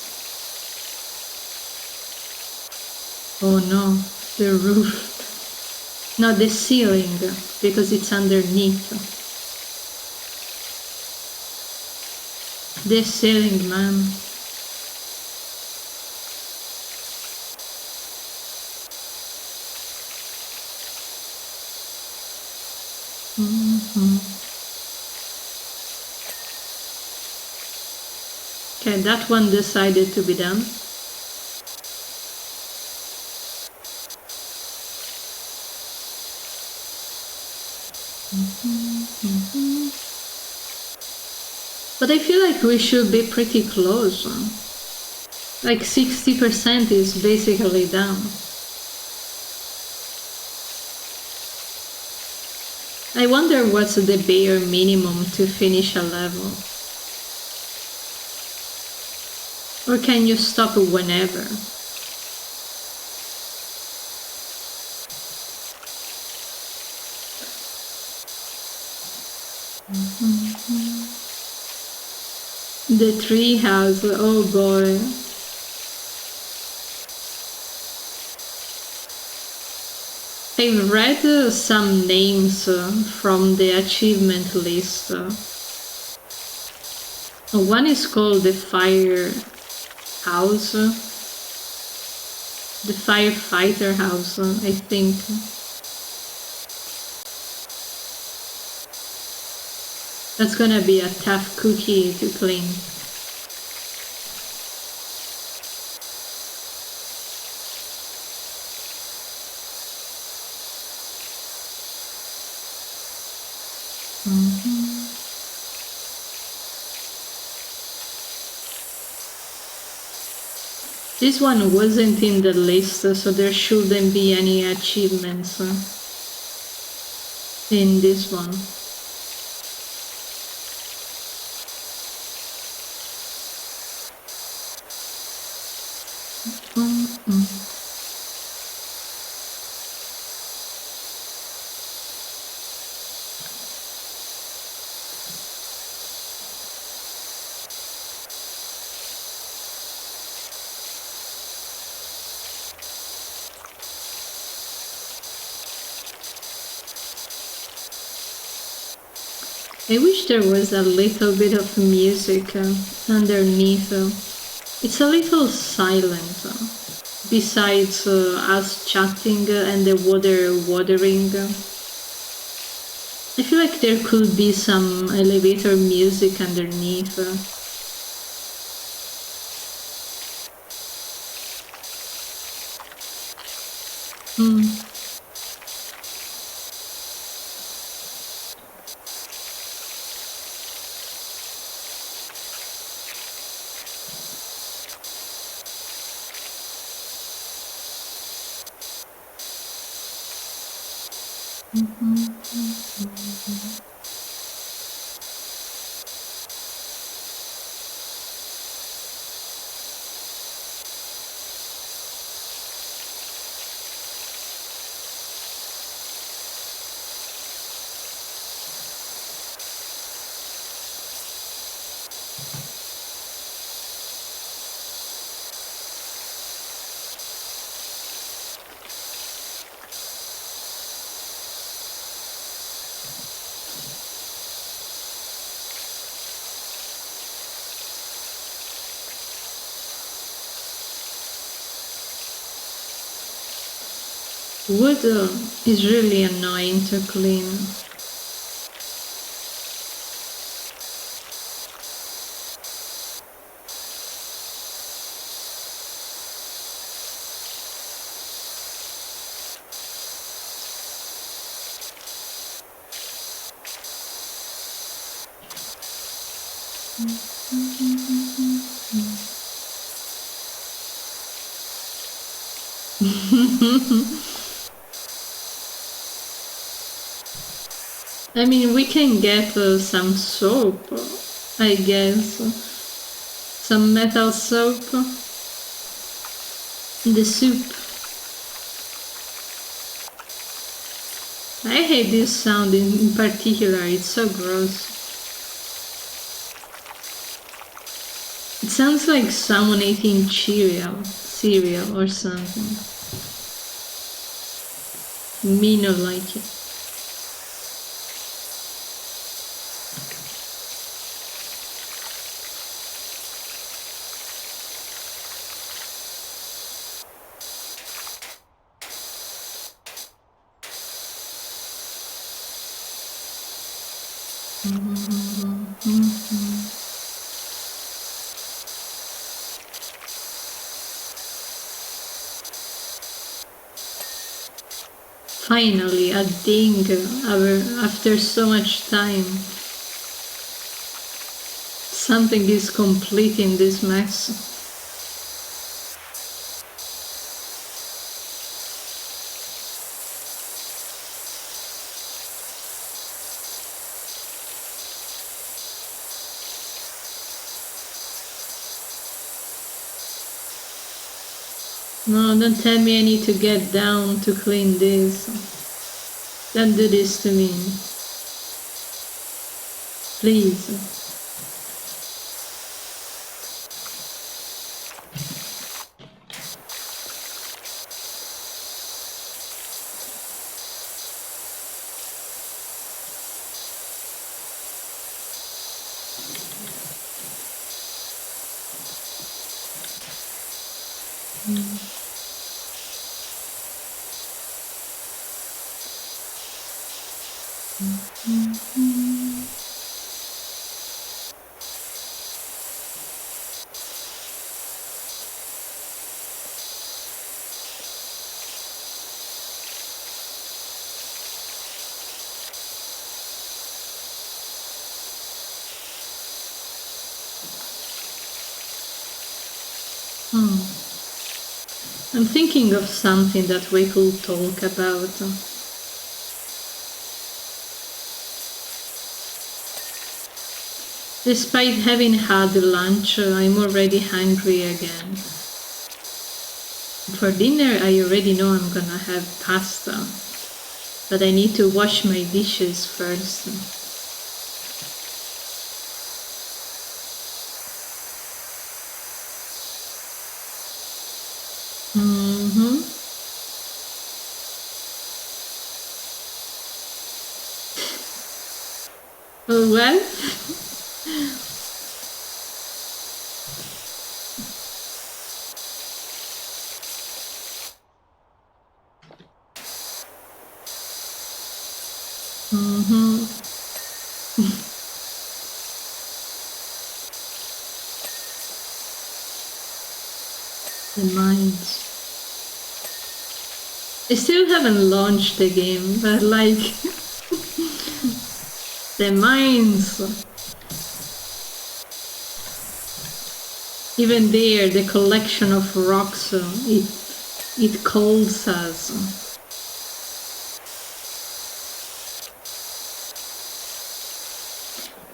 Speaker 1: Oh no, the roof. No, the ceiling, because it's underneath. The ceiling, man. Okay, that one decided to be done. But I feel like we should be pretty close. Like 60% is basically done. I wonder what's the bare minimum to finish a level. Or can you stop whenever? The tree house, oh boy. I've read some names from the achievement list. One is called the fire house, the firefighter house, I think. That's gonna be a tough cookie to clean. This one wasn't in the list, so there shouldn't be any achievements in this one. I wish there was a little bit of music underneath. It's a little silent, besides us chatting and the water watering. I feel like there could be some elevator music underneath. Wood is really annoying to clean. I mean, we can get some soap, I guess. Some metal soap. The soup. I hate this sound in particular, it's so gross. It sounds like someone eating cereal or something. Me not like it. Finally, a ding after so much time. Something is completing this mess. No, don't tell me I need to get down to clean this. Don't do this to me. Please. I'm thinking of something that we could talk about. Despite having had lunch, I'm already hungry again. For dinner, I already know I'm gonna have pasta, but I need to wash my dishes first. Oh, well. The mines. I still haven't launched the game, but like the mines. Even there, the collection of rocks, it calls us.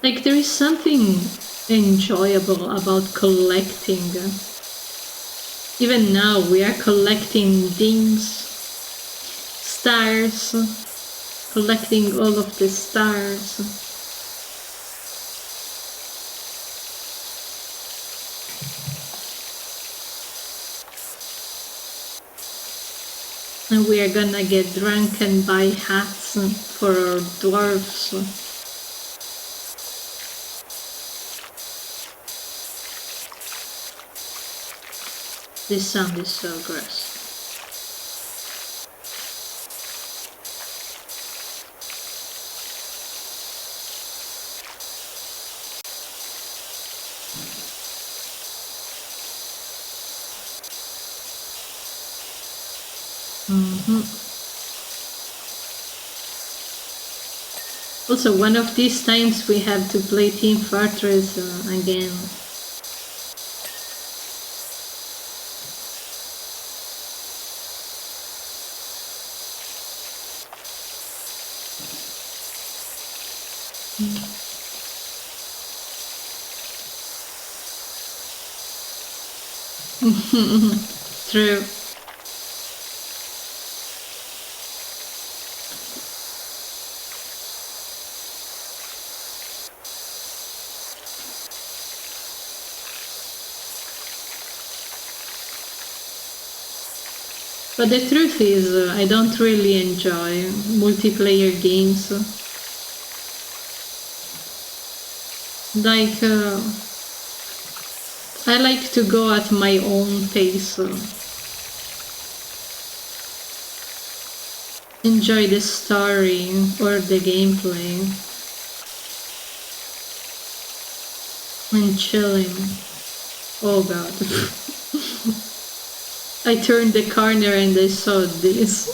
Speaker 1: Like there is something enjoyable about collecting. Even now we are collecting dings, stars, collecting all of the stars. And we are gonna get drunk and buy hats for our dwarves. This sound is so gross. Also, one of these times we have to play Team Fortress again. True. But the truth is, I don't really enjoy multiplayer games. Like, I like to go at my own pace. Enjoy the story or the gameplay. And chilling. Oh god. I turned the corner and I saw this.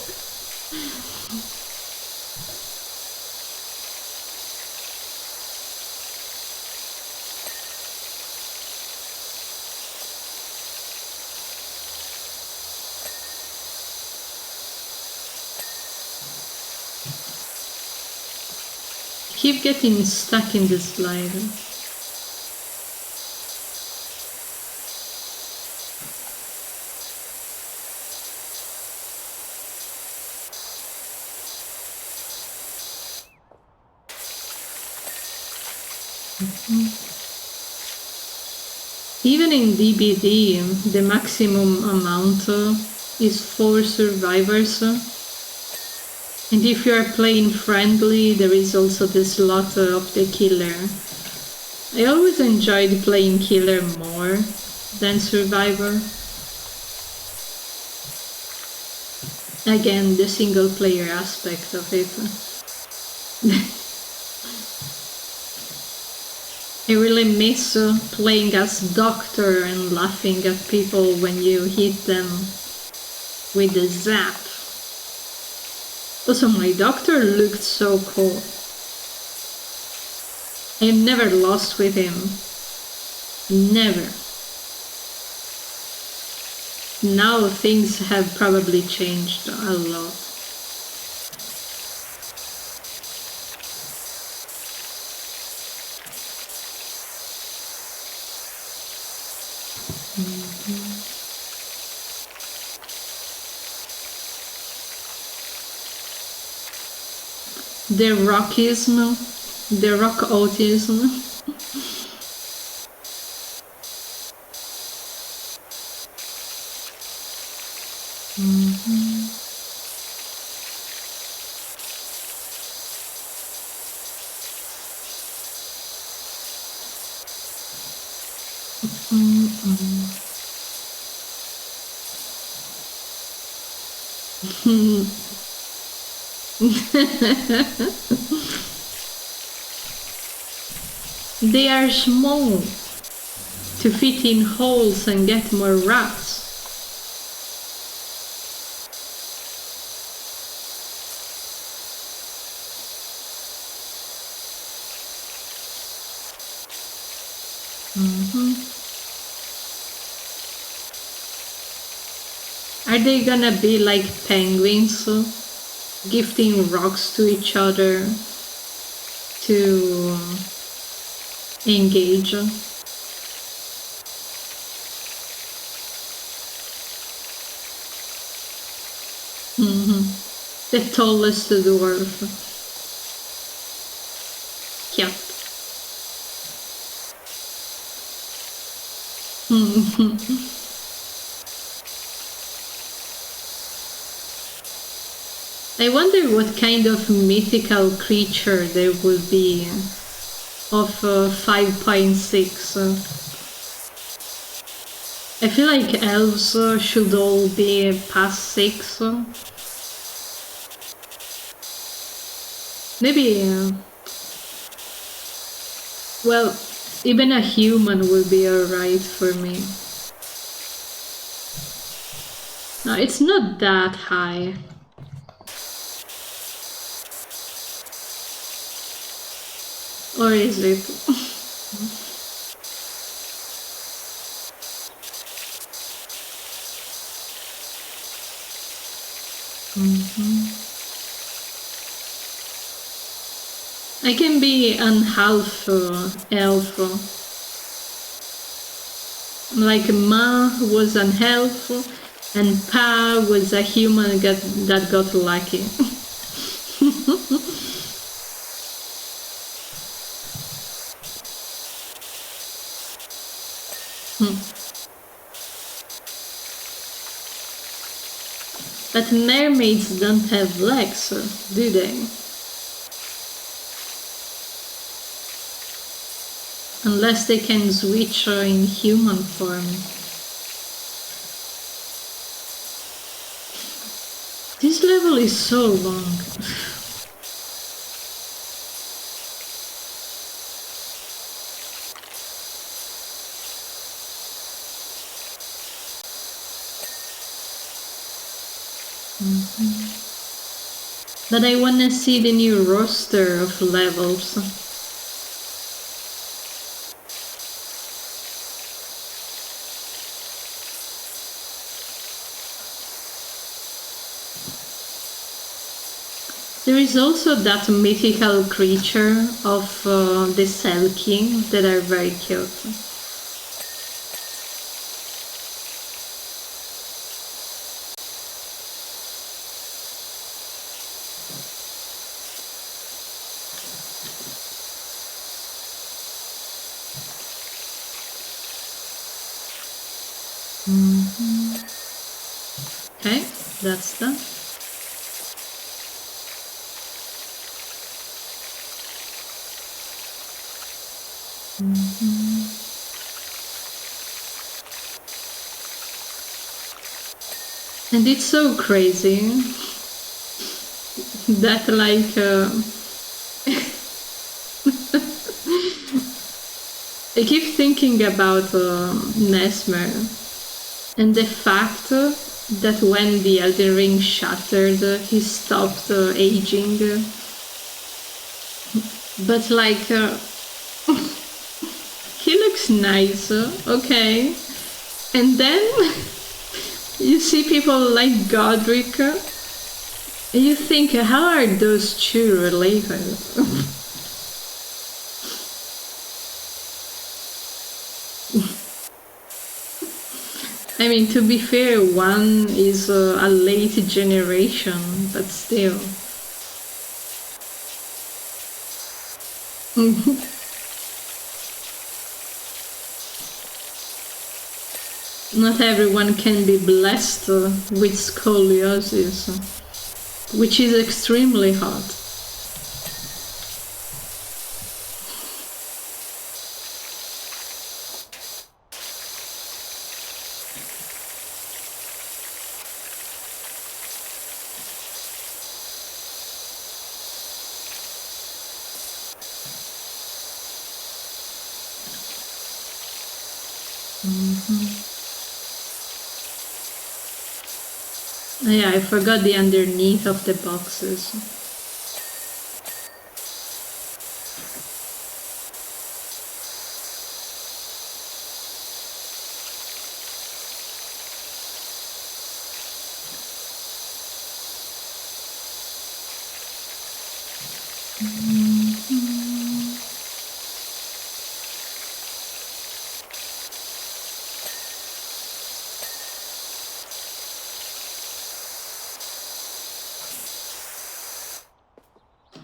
Speaker 1: keep getting stuck in the slide. Even in DBD, the maximum amount is 4 survivors. And if you are playing friendly, there is also the slot of the killer. I always enjoyed playing killer more than survivor. Again, the single player aspect of it. I really miss playing as doctor and laughing at people when you hit them with the zap. Also, my doctor looked so cool. I never lost with him. Never. Now things have probably changed a lot. The rockism, the rock autism. They are small to fit in holes and get more rats. Are they gonna be like penguins, gifting rocks to each other to engage? The tallest dwarf. Yep. I wonder what kind of mythical creature there will be of 5.6. I feel like elves should all be past 6. Maybe, well, even a human will be alright for me. No, it's not that high. Or is it? I can be an half elf. Like Ma was an elf and Pa was a human that got lucky. But mermaids don't have legs, do they? Unless they can switch in human form. This level is so long. But I wanna see the new roster of levels. There is also that mythical creature of the Cell King that are very cute. Okay, that's done. And it's so crazy that like I keep thinking about Nesmer and the fact that when the Elden Ring shattered, he stopped aging. But like, he looks nice, okay? And then you see people like Godric, and you think, how are those two related? I mean, to be fair, one is a late generation, but still. Not everyone can be blessed with scoliosis, which is extremely hard. Yeah, I forgot the underneath of the boxes.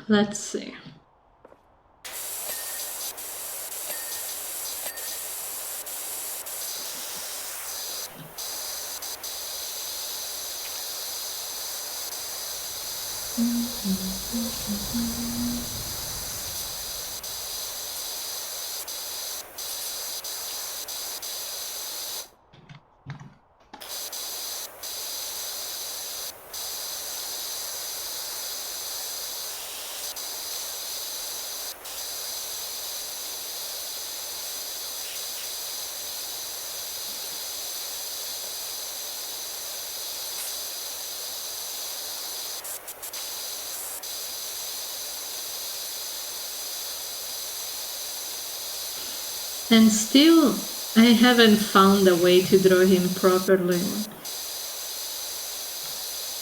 Speaker 1: Let's see. And still, I haven't found a way to draw him properly.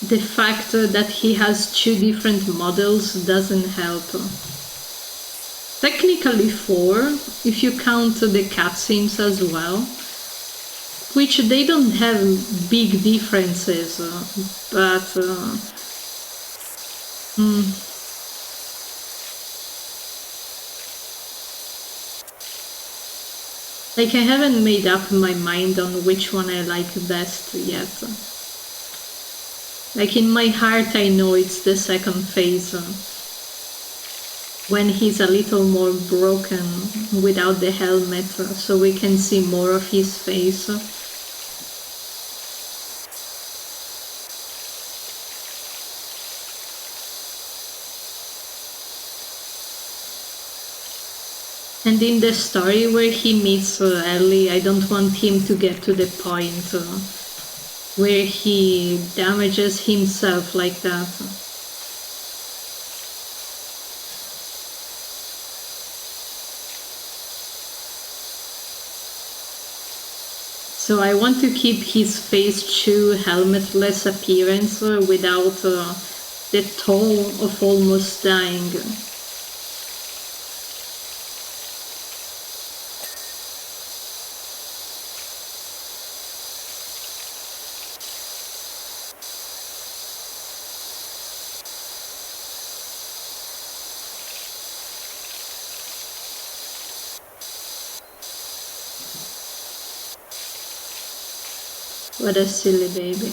Speaker 1: The fact that he has two different models doesn't help. Technically 4, if you count the cutscenes as well, which they don't have big differences, but like I haven't made up my mind on which one I like best yet. Like in my heart I know it's the second phase, when he's a little more broken without the helmet, so we can see more of his face. And in the story where he meets Ellie, I don't want him to get to the point where he damages himself like that. So I want to keep his phase 2 helmetless appearance without the toll of almost dying. What a silly baby.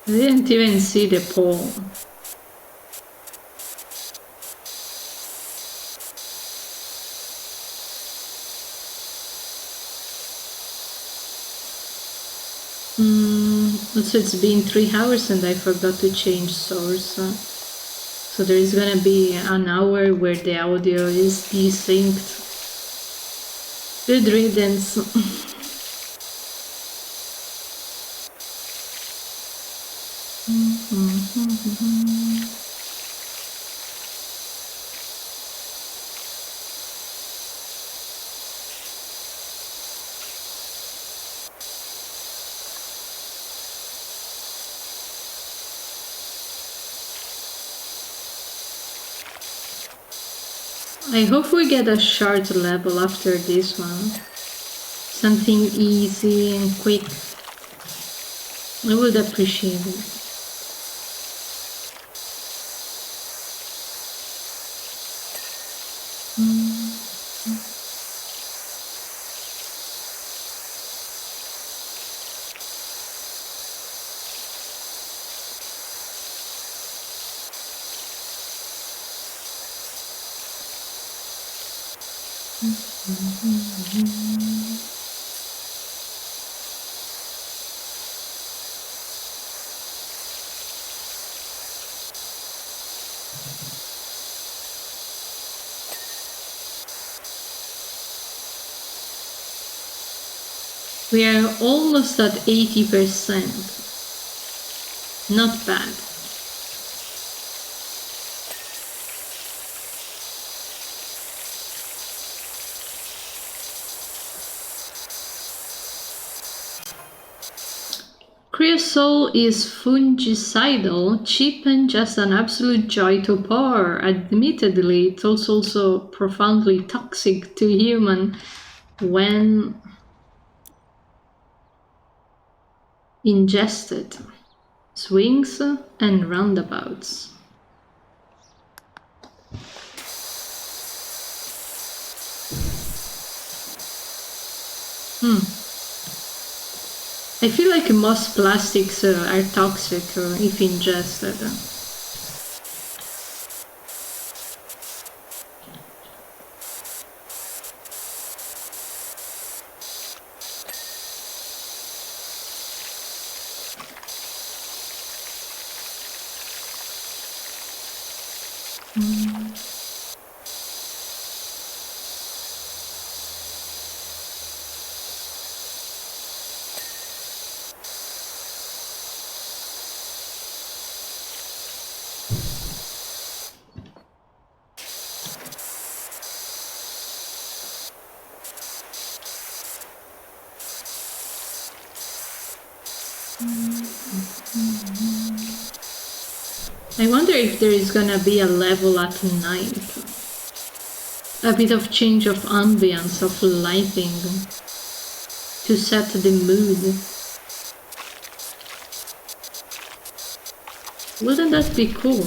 Speaker 1: I didn't even see the pole. Also, it's been 3 hours and I forgot to change source. So there is gonna be an hour where the audio is desynced. Good riddance. I hope we get a short level after this one. Something easy and quick. I would appreciate it. We are almost at 80%. Not bad. Creosol is fungicidal, cheap and just an absolute joy to pour. Admittedly, it's also profoundly toxic to human when ingested. Swings and roundabouts. I feel like most plastics are toxic if ingested. I wonder if there is gonna be a level at night. A bit of change of ambience, of lighting, to set the mood. Wouldn't that be cool?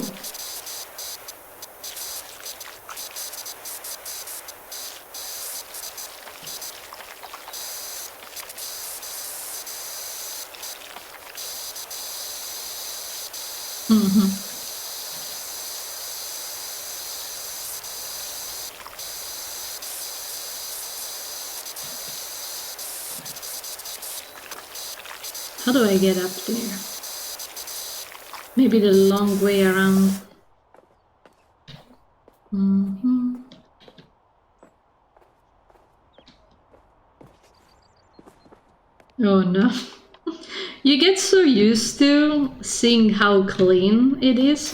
Speaker 1: How do I get up there? Maybe the long way around. Oh no. You get so used to seeing how clean it is,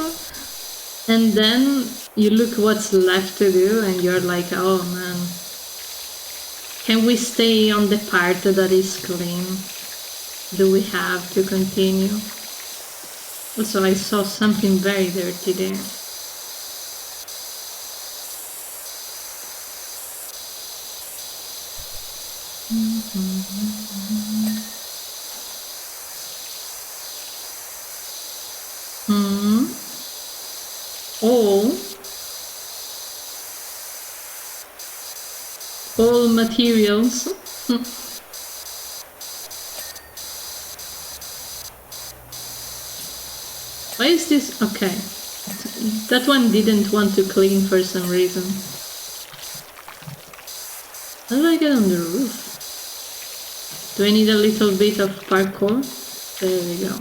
Speaker 1: and then you look what's left to do and you're like, oh man, can we stay on the part that is clean? Do we have to continue? Also, I saw something very dirty there. All materials. Why is this? Okay. That one didn't want to clean for some reason. How do I get on the roof? Do I need a little bit of parkour? There we go.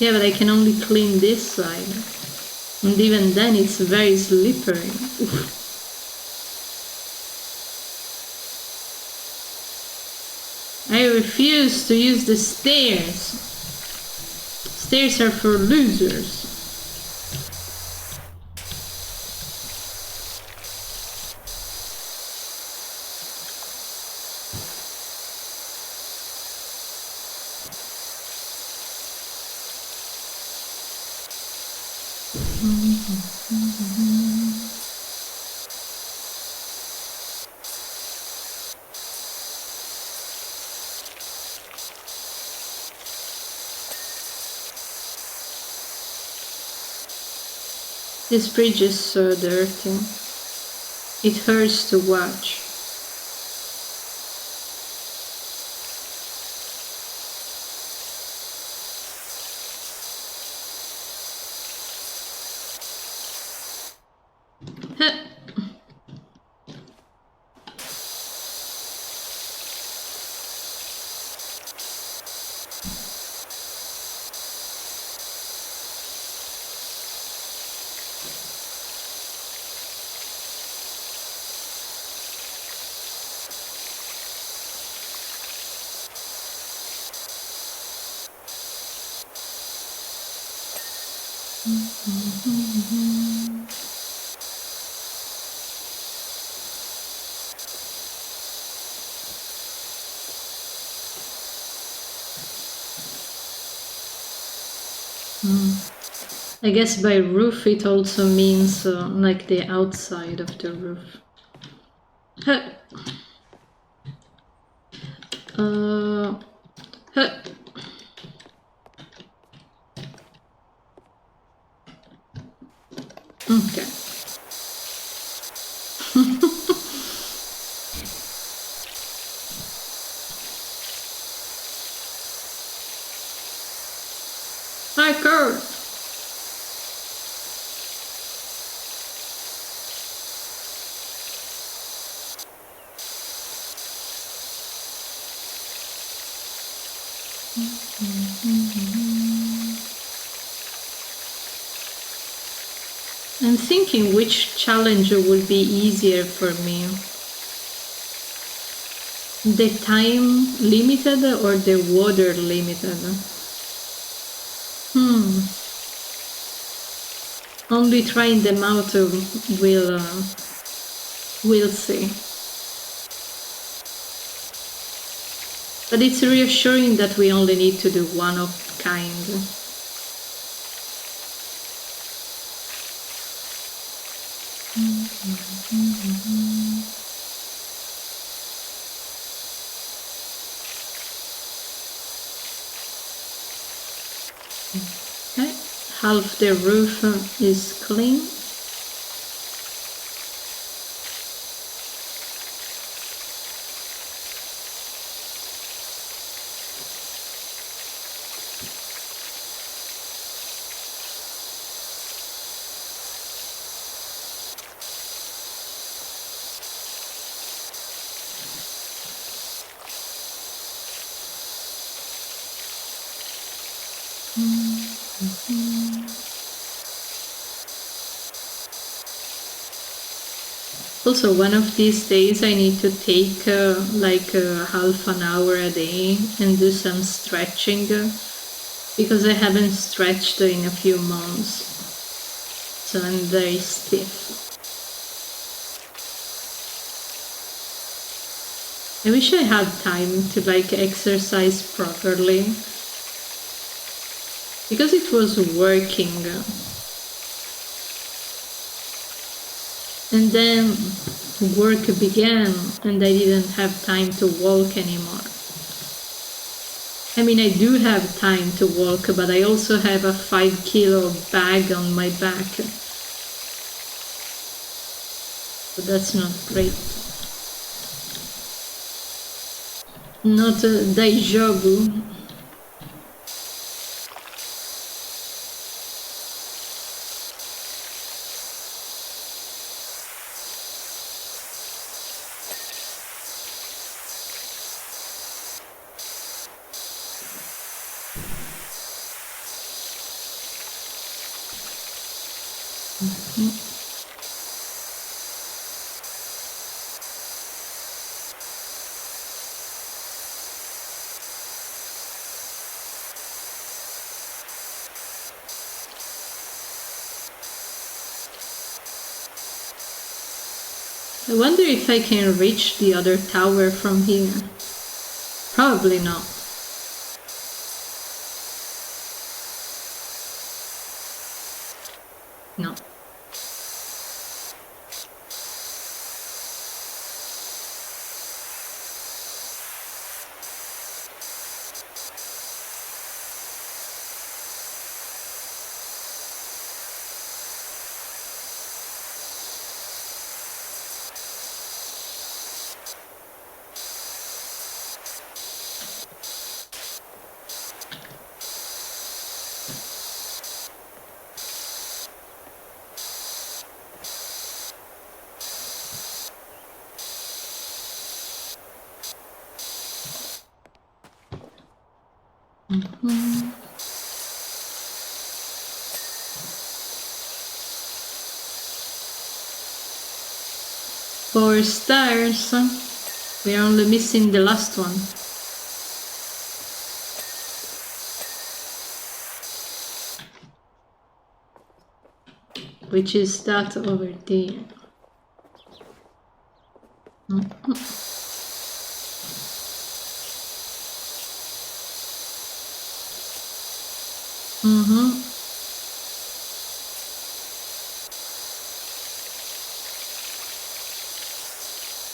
Speaker 1: Yeah, but I can only clean this side. And even then it's very slippery. Oof. I refuse to use the stairs. Stairs are for losers. This bridge is so dirty. It hurts to watch. I guess by roof it also means like the outside of the roof. Okay. My God. I'm thinking which challenge would be easier for me. The time limited or the water limited? Only trying them out we'll see. But it's reassuring that we only need to do one of kind. Okay, half the roof is clean. Also, one of these days I need to take like half an hour a day and do some stretching because I haven't stretched in a few months. So I'm very stiff. I wish I had time to like exercise properly because it was working. And then work began and I didn't have time to walk anymore. I mean, I do have time to walk, but I also have a 5 kilo bag on my back. So that's not great. Not daijoubu. I wonder if I can reach the other tower from here. Probably not. No. Four stars. We are only missing the last one. Which is that over there.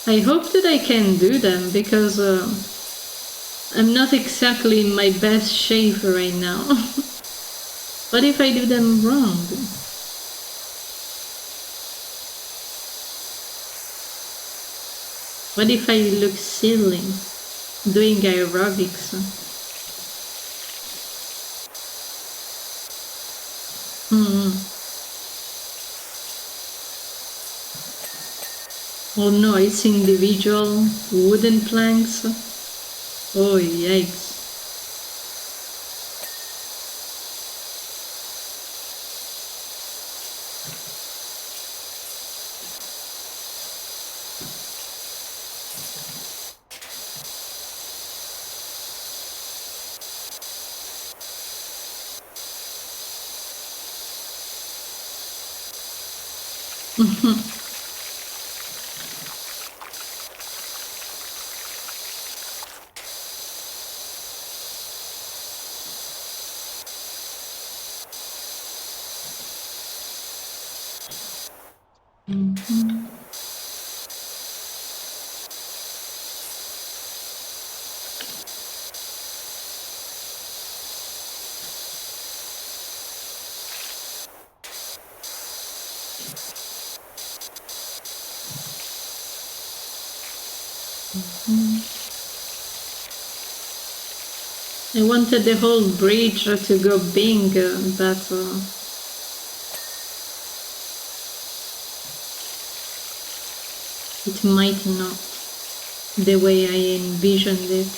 Speaker 1: I hope that I can do them because I'm not exactly in my best shape right now. What if I do them wrong? What if I look silly doing aerobics? Oh no, it's individual wooden planks. Oh yikes. I wanted the whole bridge to go big, but it might not, the way I envisioned it.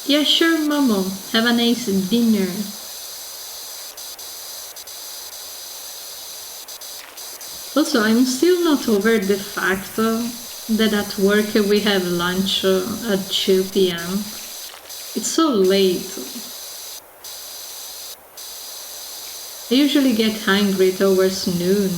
Speaker 1: Yeah, sure, Momo. Have a nice dinner. Also, I'm still not over the fact that at work we have lunch at 2 p.m. It's so late. I usually get hungry towards noon.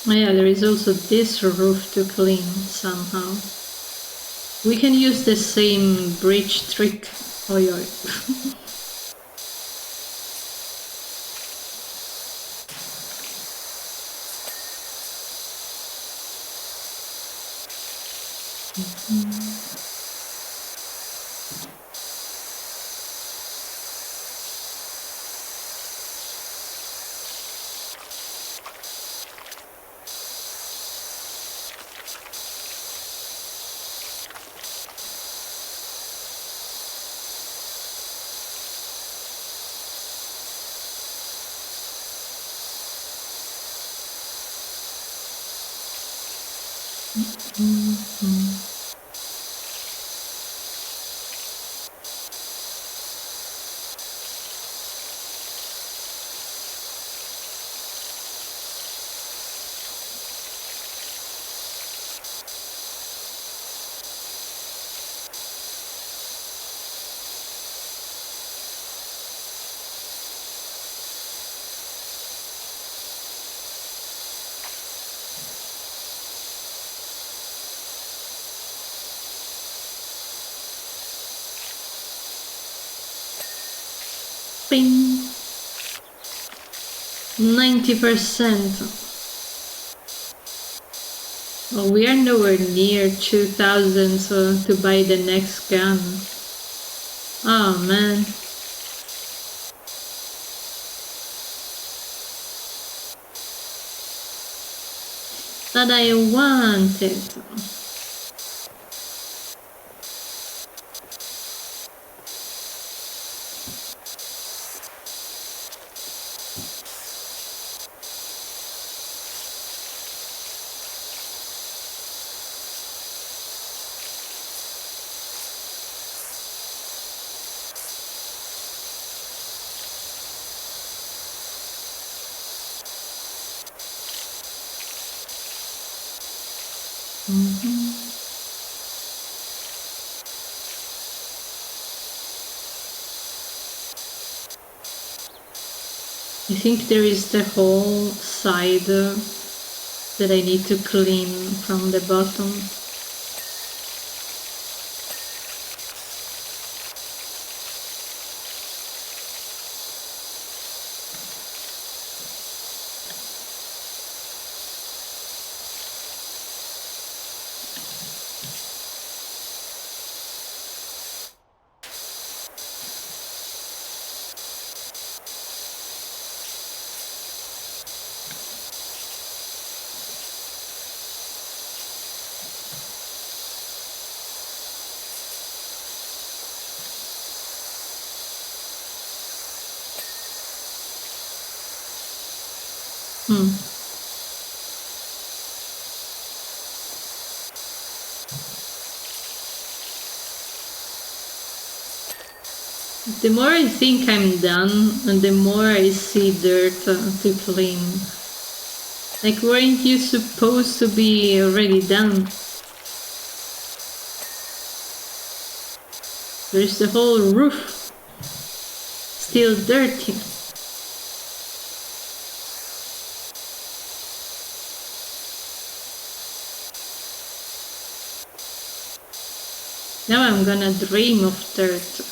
Speaker 1: Oh yeah, there is also this roof to clean somehow. We can use the same bridge trick. Oh yeah. Bing. 90%. Well, we are nowhere near 2000 to buy the next gun. Oh man. But I want it. I think there is the whole side that I need to clean from the bottom. The more I think I'm done, and the more I see dirt to clean. Like, weren't you supposed to be already done? There's the whole roof still dirty. Now I'm gonna dream of dirt.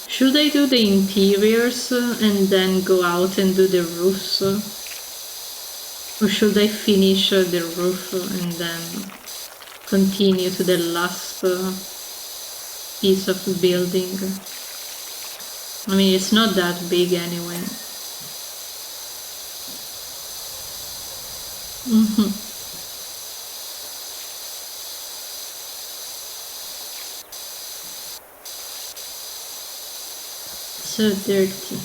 Speaker 1: Should I do the interiors and then go out and do the roofs? Or should I finish the roof and then continue to the last piece of building? I mean, it's not that big anyway. So dirty.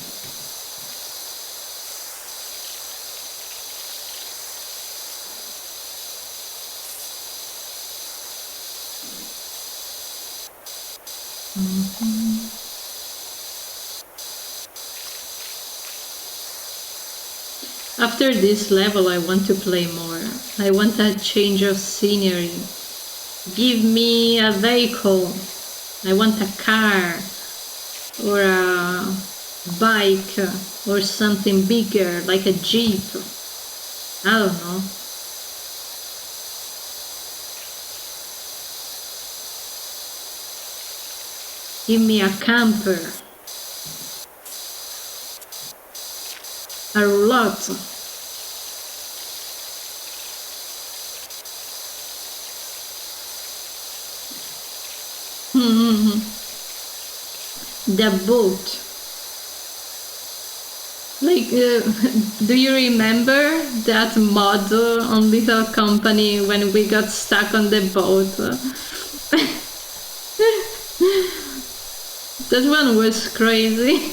Speaker 1: After this level, I want to play more. I want a change of scenery. Give me a vehicle. I want a car or a bike or something bigger like a jeep. I don't know. Give me a camper. A lot. The boat. Like, do you remember that mod on Little Company when we got stuck on the boat? That one was crazy.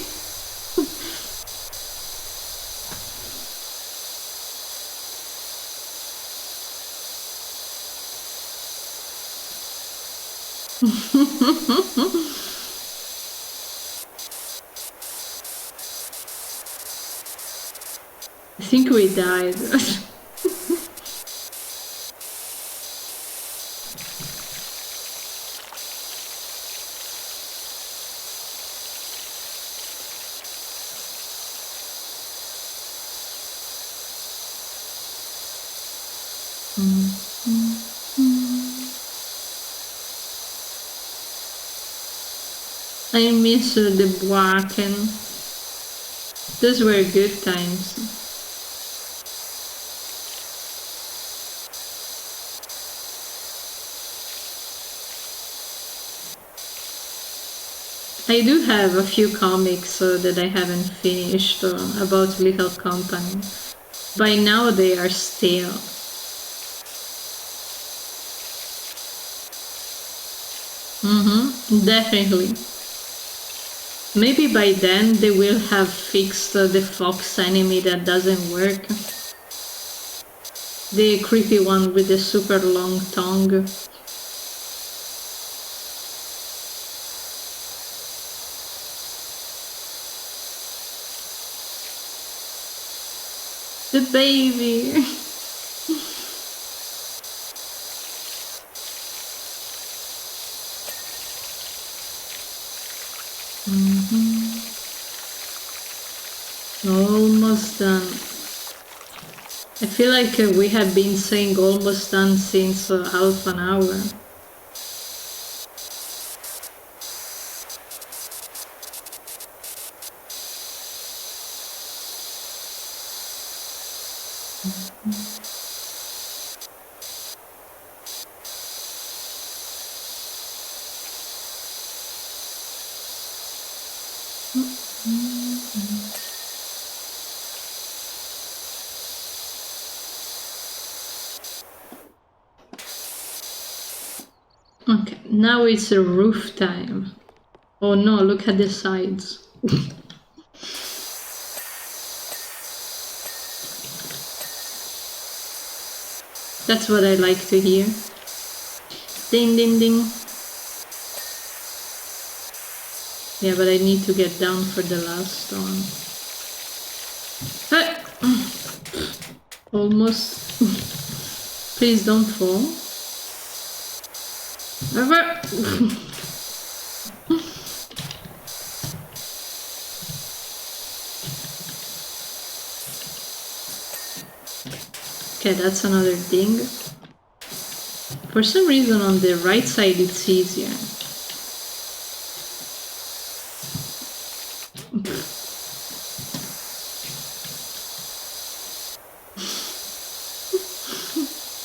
Speaker 1: I think we died. I miss the Bracken. Those were good times. I do have a few comics that I haven't finished about Little Company. By now they are stale. Definitely. Maybe by then they will have fixed the fox enemy that doesn't work. The creepy one with the super long tongue. The baby. Almost done. I feel like we have been saying almost done since half an hour. Okay, now it's a roof time. Oh no, look at the sides. That's what I like to hear. Ding ding ding. Yeah, but I need to get down for the last one. Hey! Almost. Please don't fall. Okay, that's another thing. For some reason on the right side it's easier.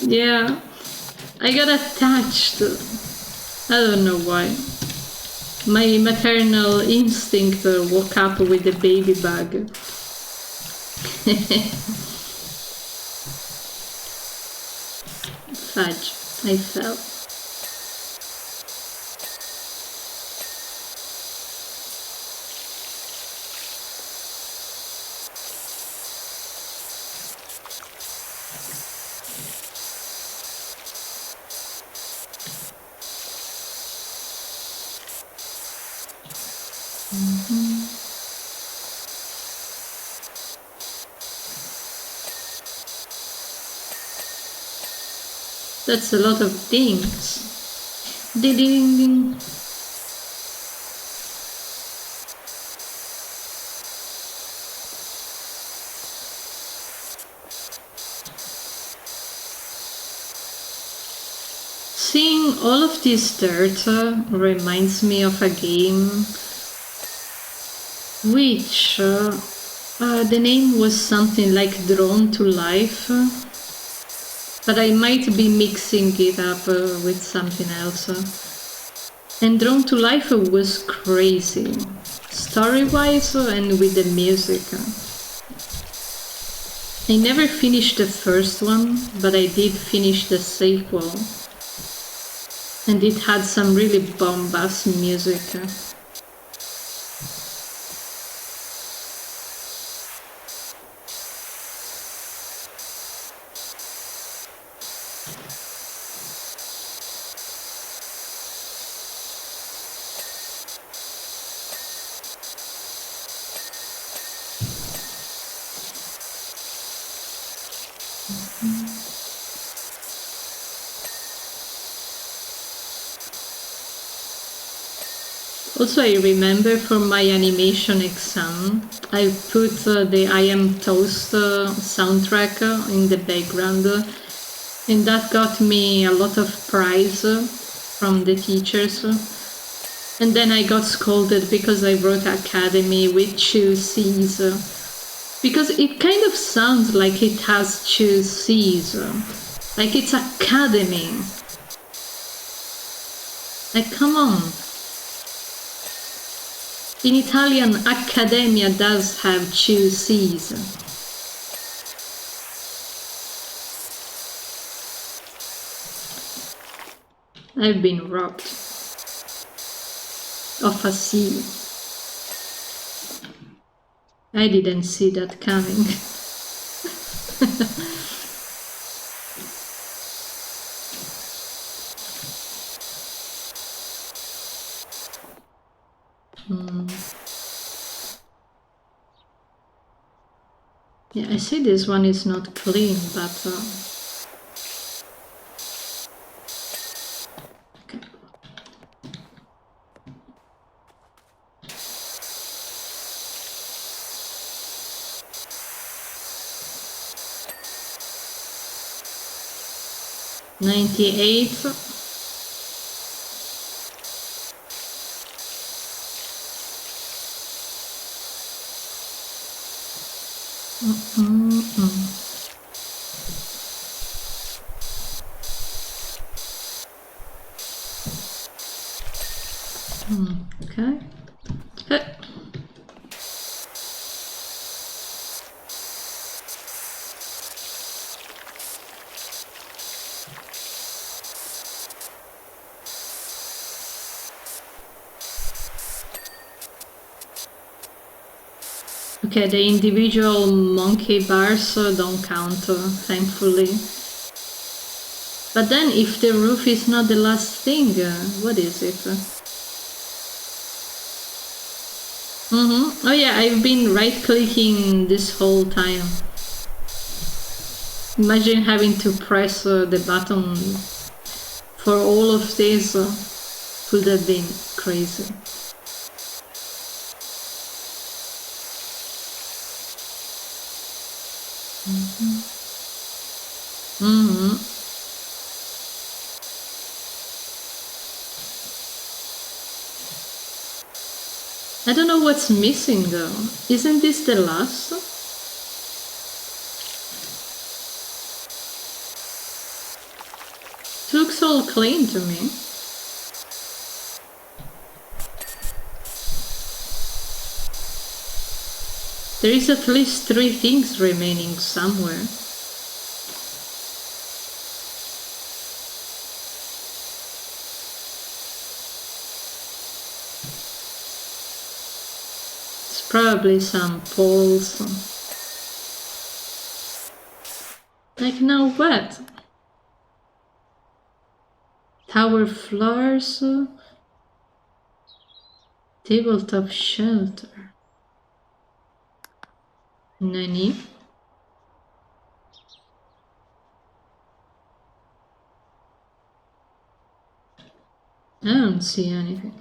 Speaker 1: Yeah, I got attached. I don't know why. My maternal instinct woke up with the baby bug. Fudge, I fell. That's a lot of things. Ding ding ding. Seeing all of this dirt reminds me of a game which the name was something like Drawn to Life, but I might be mixing it up with something else. And Drawn to Life was crazy, story-wise and with the music. I never finished the first one, but I did finish the sequel. And it had some really bombastic music. Also, I remember for my animation exam, I put the I Am Toast soundtrack in the background, and that got me a lot of praise from the teachers. And then I got scolded because I wrote Academy with two C's, because it kind of sounds like it has two C's, like it's Academy. Like, come on. In Italian, Accademia does have two C's. I've been robbed of a C. I didn't see that coming. Yeah, I see this one is not clean, but okay. $98. Okay. Okay, the individual monkey bars don't count, thankfully. But then if the roof is not the last thing, what is it? Oh yeah, I've been right-clicking this whole time. Imagine having to press the button for all of this would have been crazy. I don't know what's missing though. Isn't this the last? It looks all clean to me. There is at least 3 things remaining somewhere. It's probably some poles. Like now what? Tower floors? Tabletop shelter. Nani? I don't see anything.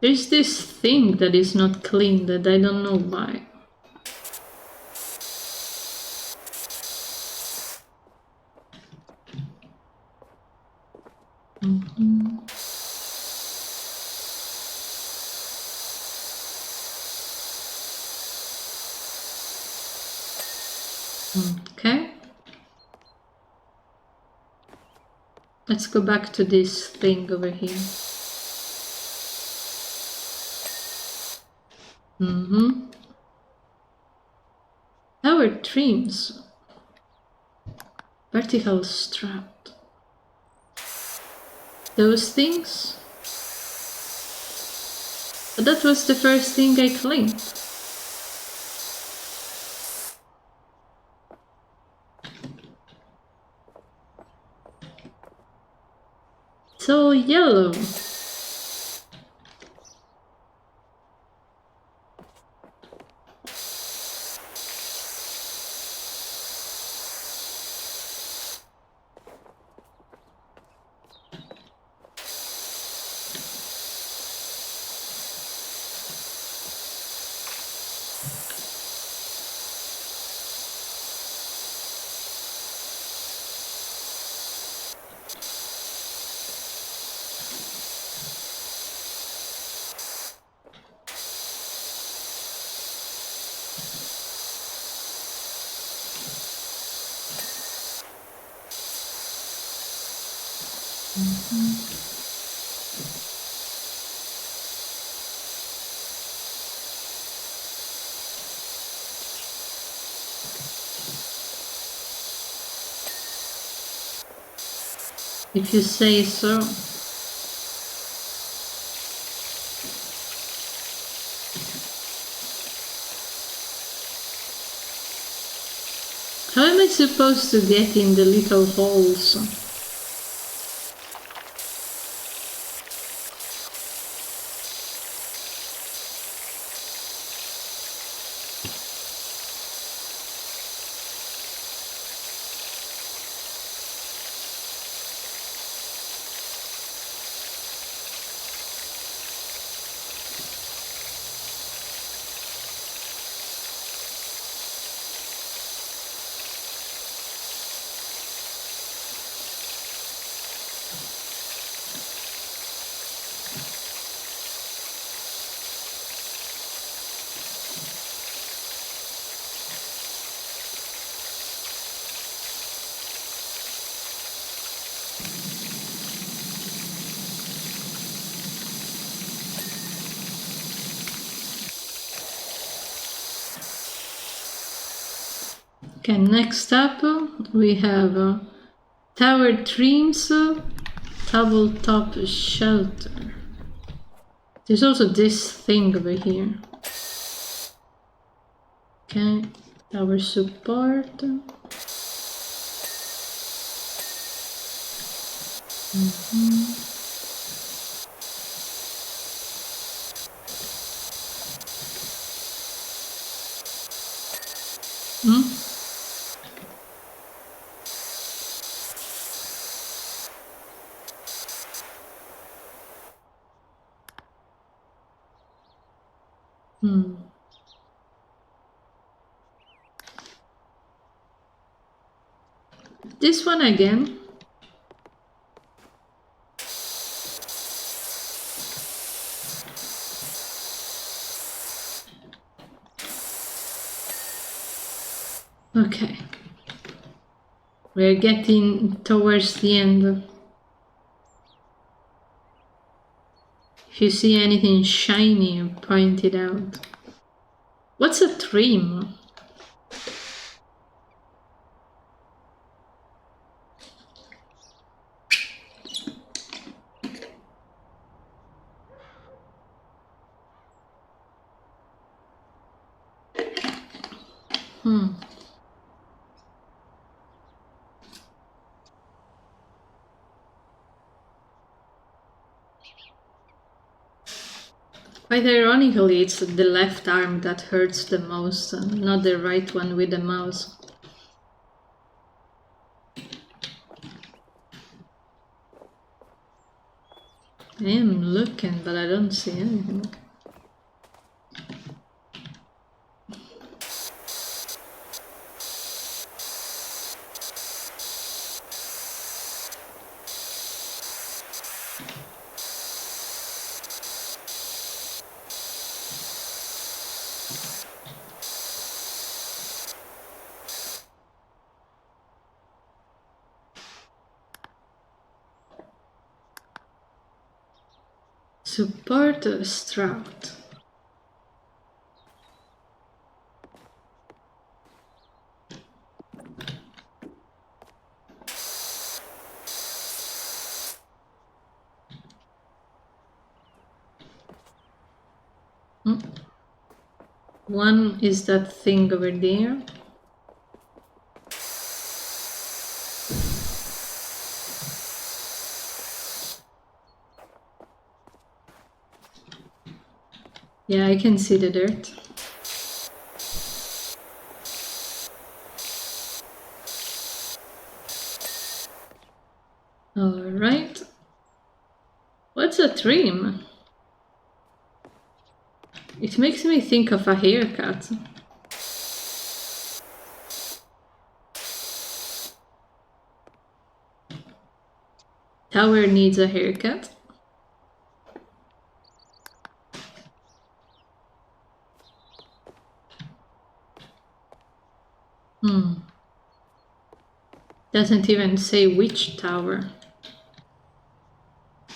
Speaker 1: There's this thing that is not clean that I don't know why. Okay. Let's go back to this thing over here. Tower trims. Vertical strut. Those things? But that was the first thing I cleaned. It's all yellow. If you say so. How am I supposed to get in the little holes? Okay, next up we have tower trims, tabletop shelter. There's also this thing over here. Okay, tower support. This one again. Okay. We're getting towards the end. If you see anything shiny, point it out. What's a trim? Quite ironically, it's the left arm that hurts the most, not the right one with the mouse. I am looking, but I don't see anything. Support Stroud. One is that thing over there. Yeah, I can see the dirt. Alright. What's a trim? It makes me think of a haircut. Tower needs a haircut. Doesn't even say which tower.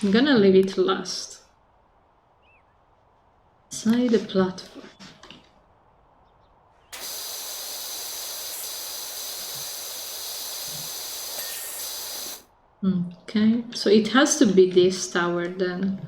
Speaker 1: I'm gonna leave it last. Inside the platform. Okay, so it has to be this tower then.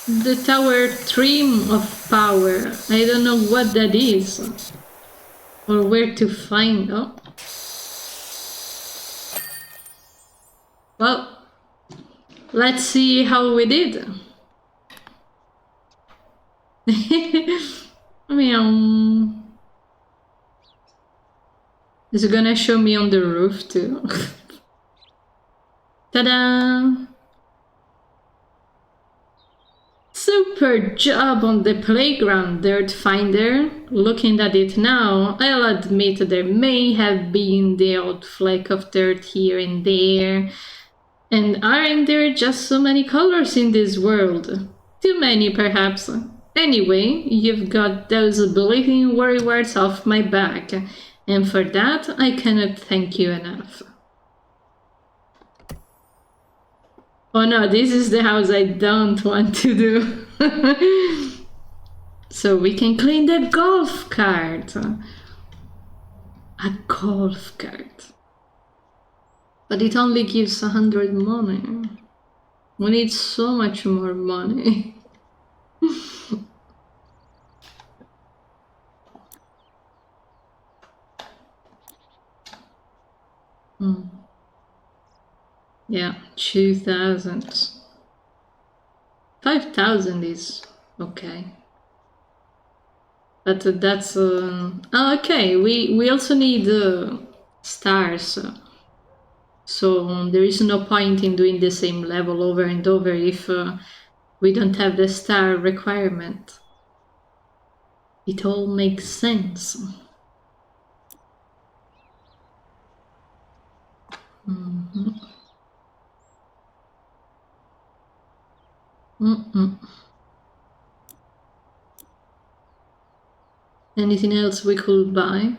Speaker 1: The tower trim of power. I don't know what that is. Or where to find. Oh. Well, let's see how we did. Meow. It's gonna show me on the roof too. Ta-da! Super job on the playground, Dirt Finder. Looking at it now, I'll admit there may have been the odd flake of dirt here and there. And aren't there just so many colors in this world? Too many, perhaps. Anyway, you've got those bleeding worry words off my back, and for that I cannot thank you enough. Oh no, this is the house I don't want to do. So we can clean the golf cart. A golf cart. But it only gives 100 money. We need so much more money. Yeah, 2,000. 5,000 is okay. But that's... okay, we also need stars. So there is no point in doing the same level over and over if we don't have the star requirement. It all makes sense. Anything else we could buy?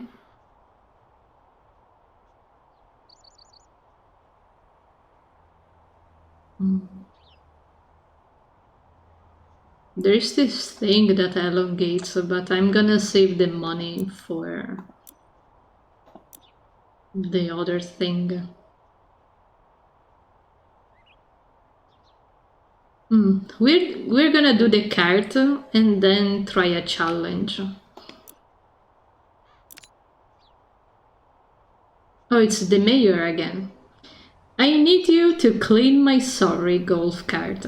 Speaker 1: There's this thing that elongates, but I'm gonna save the money for the other thing. We're gonna do the cart and then try a challenge. Oh, it's the mayor again. I need you to clean my sorry golf cart.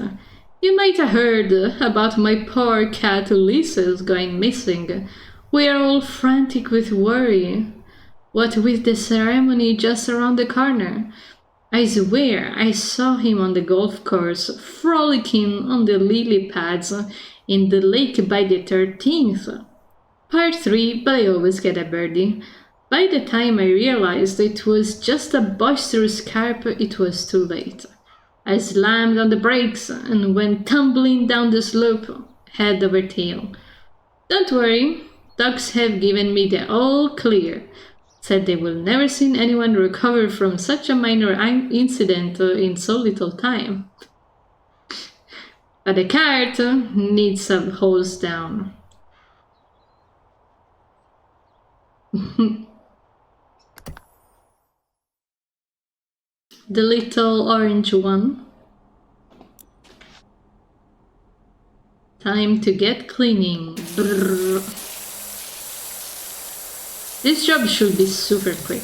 Speaker 1: You might have heard about my poor cat Ulysses going missing. We are all frantic with worry. What with the ceremony just around the corner. I swear I saw him on the golf course, frolicking on the lily pads in the lake by the 13th. Part 3, but I always get a birdie. By the time I realized it was just a boisterous carp, it was too late. I slammed on the brakes and went tumbling down the slope, head over tail. Don't worry, dogs have given me the all clear. Said they will never seen anyone recover from such a minor incident in so little time. But the cart needs some hose down. The little orange one. Time to get cleaning. Brrr. This job should be super quick.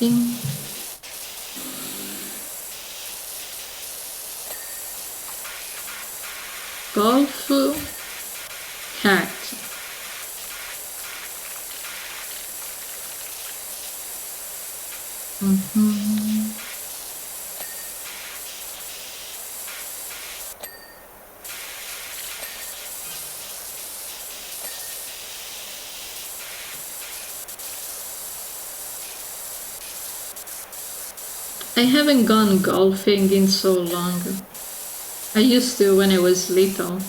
Speaker 1: Ding. Golf cart. I haven't gone golfing in so long. I used to when I was little.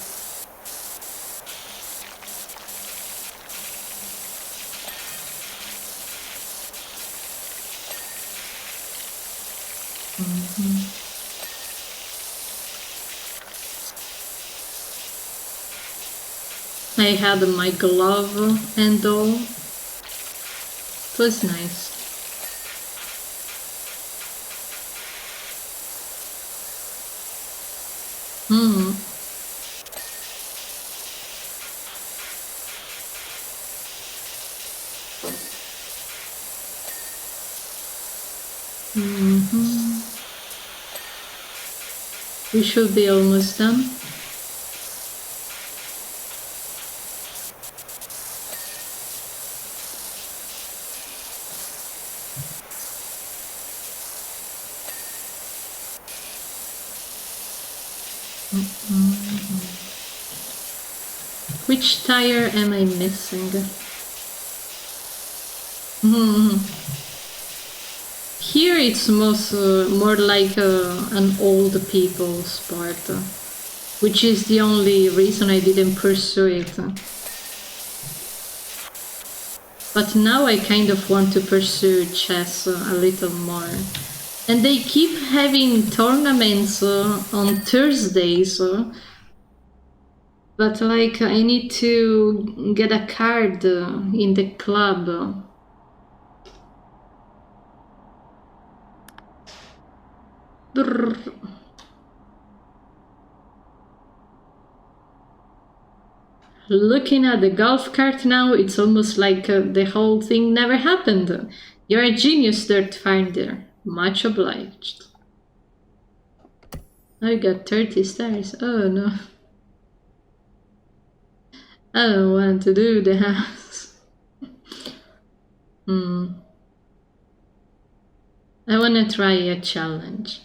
Speaker 1: I had my glove and all. It was nice. We should be almost done. Which tire am I missing? Here it's more like an old people sport, which is the only reason I didn't pursue it. But now I kind of want to pursue chess a little more. And they keep having tournaments on Thursdays. But like I need to get a card in the club. Brrr. Looking at the golf cart now, it's almost like the whole thing never happened. You're a genius, Dirt Finder. Much obliged. I got 30 stars. Oh no. I don't want to do the house. I want to try a challenge.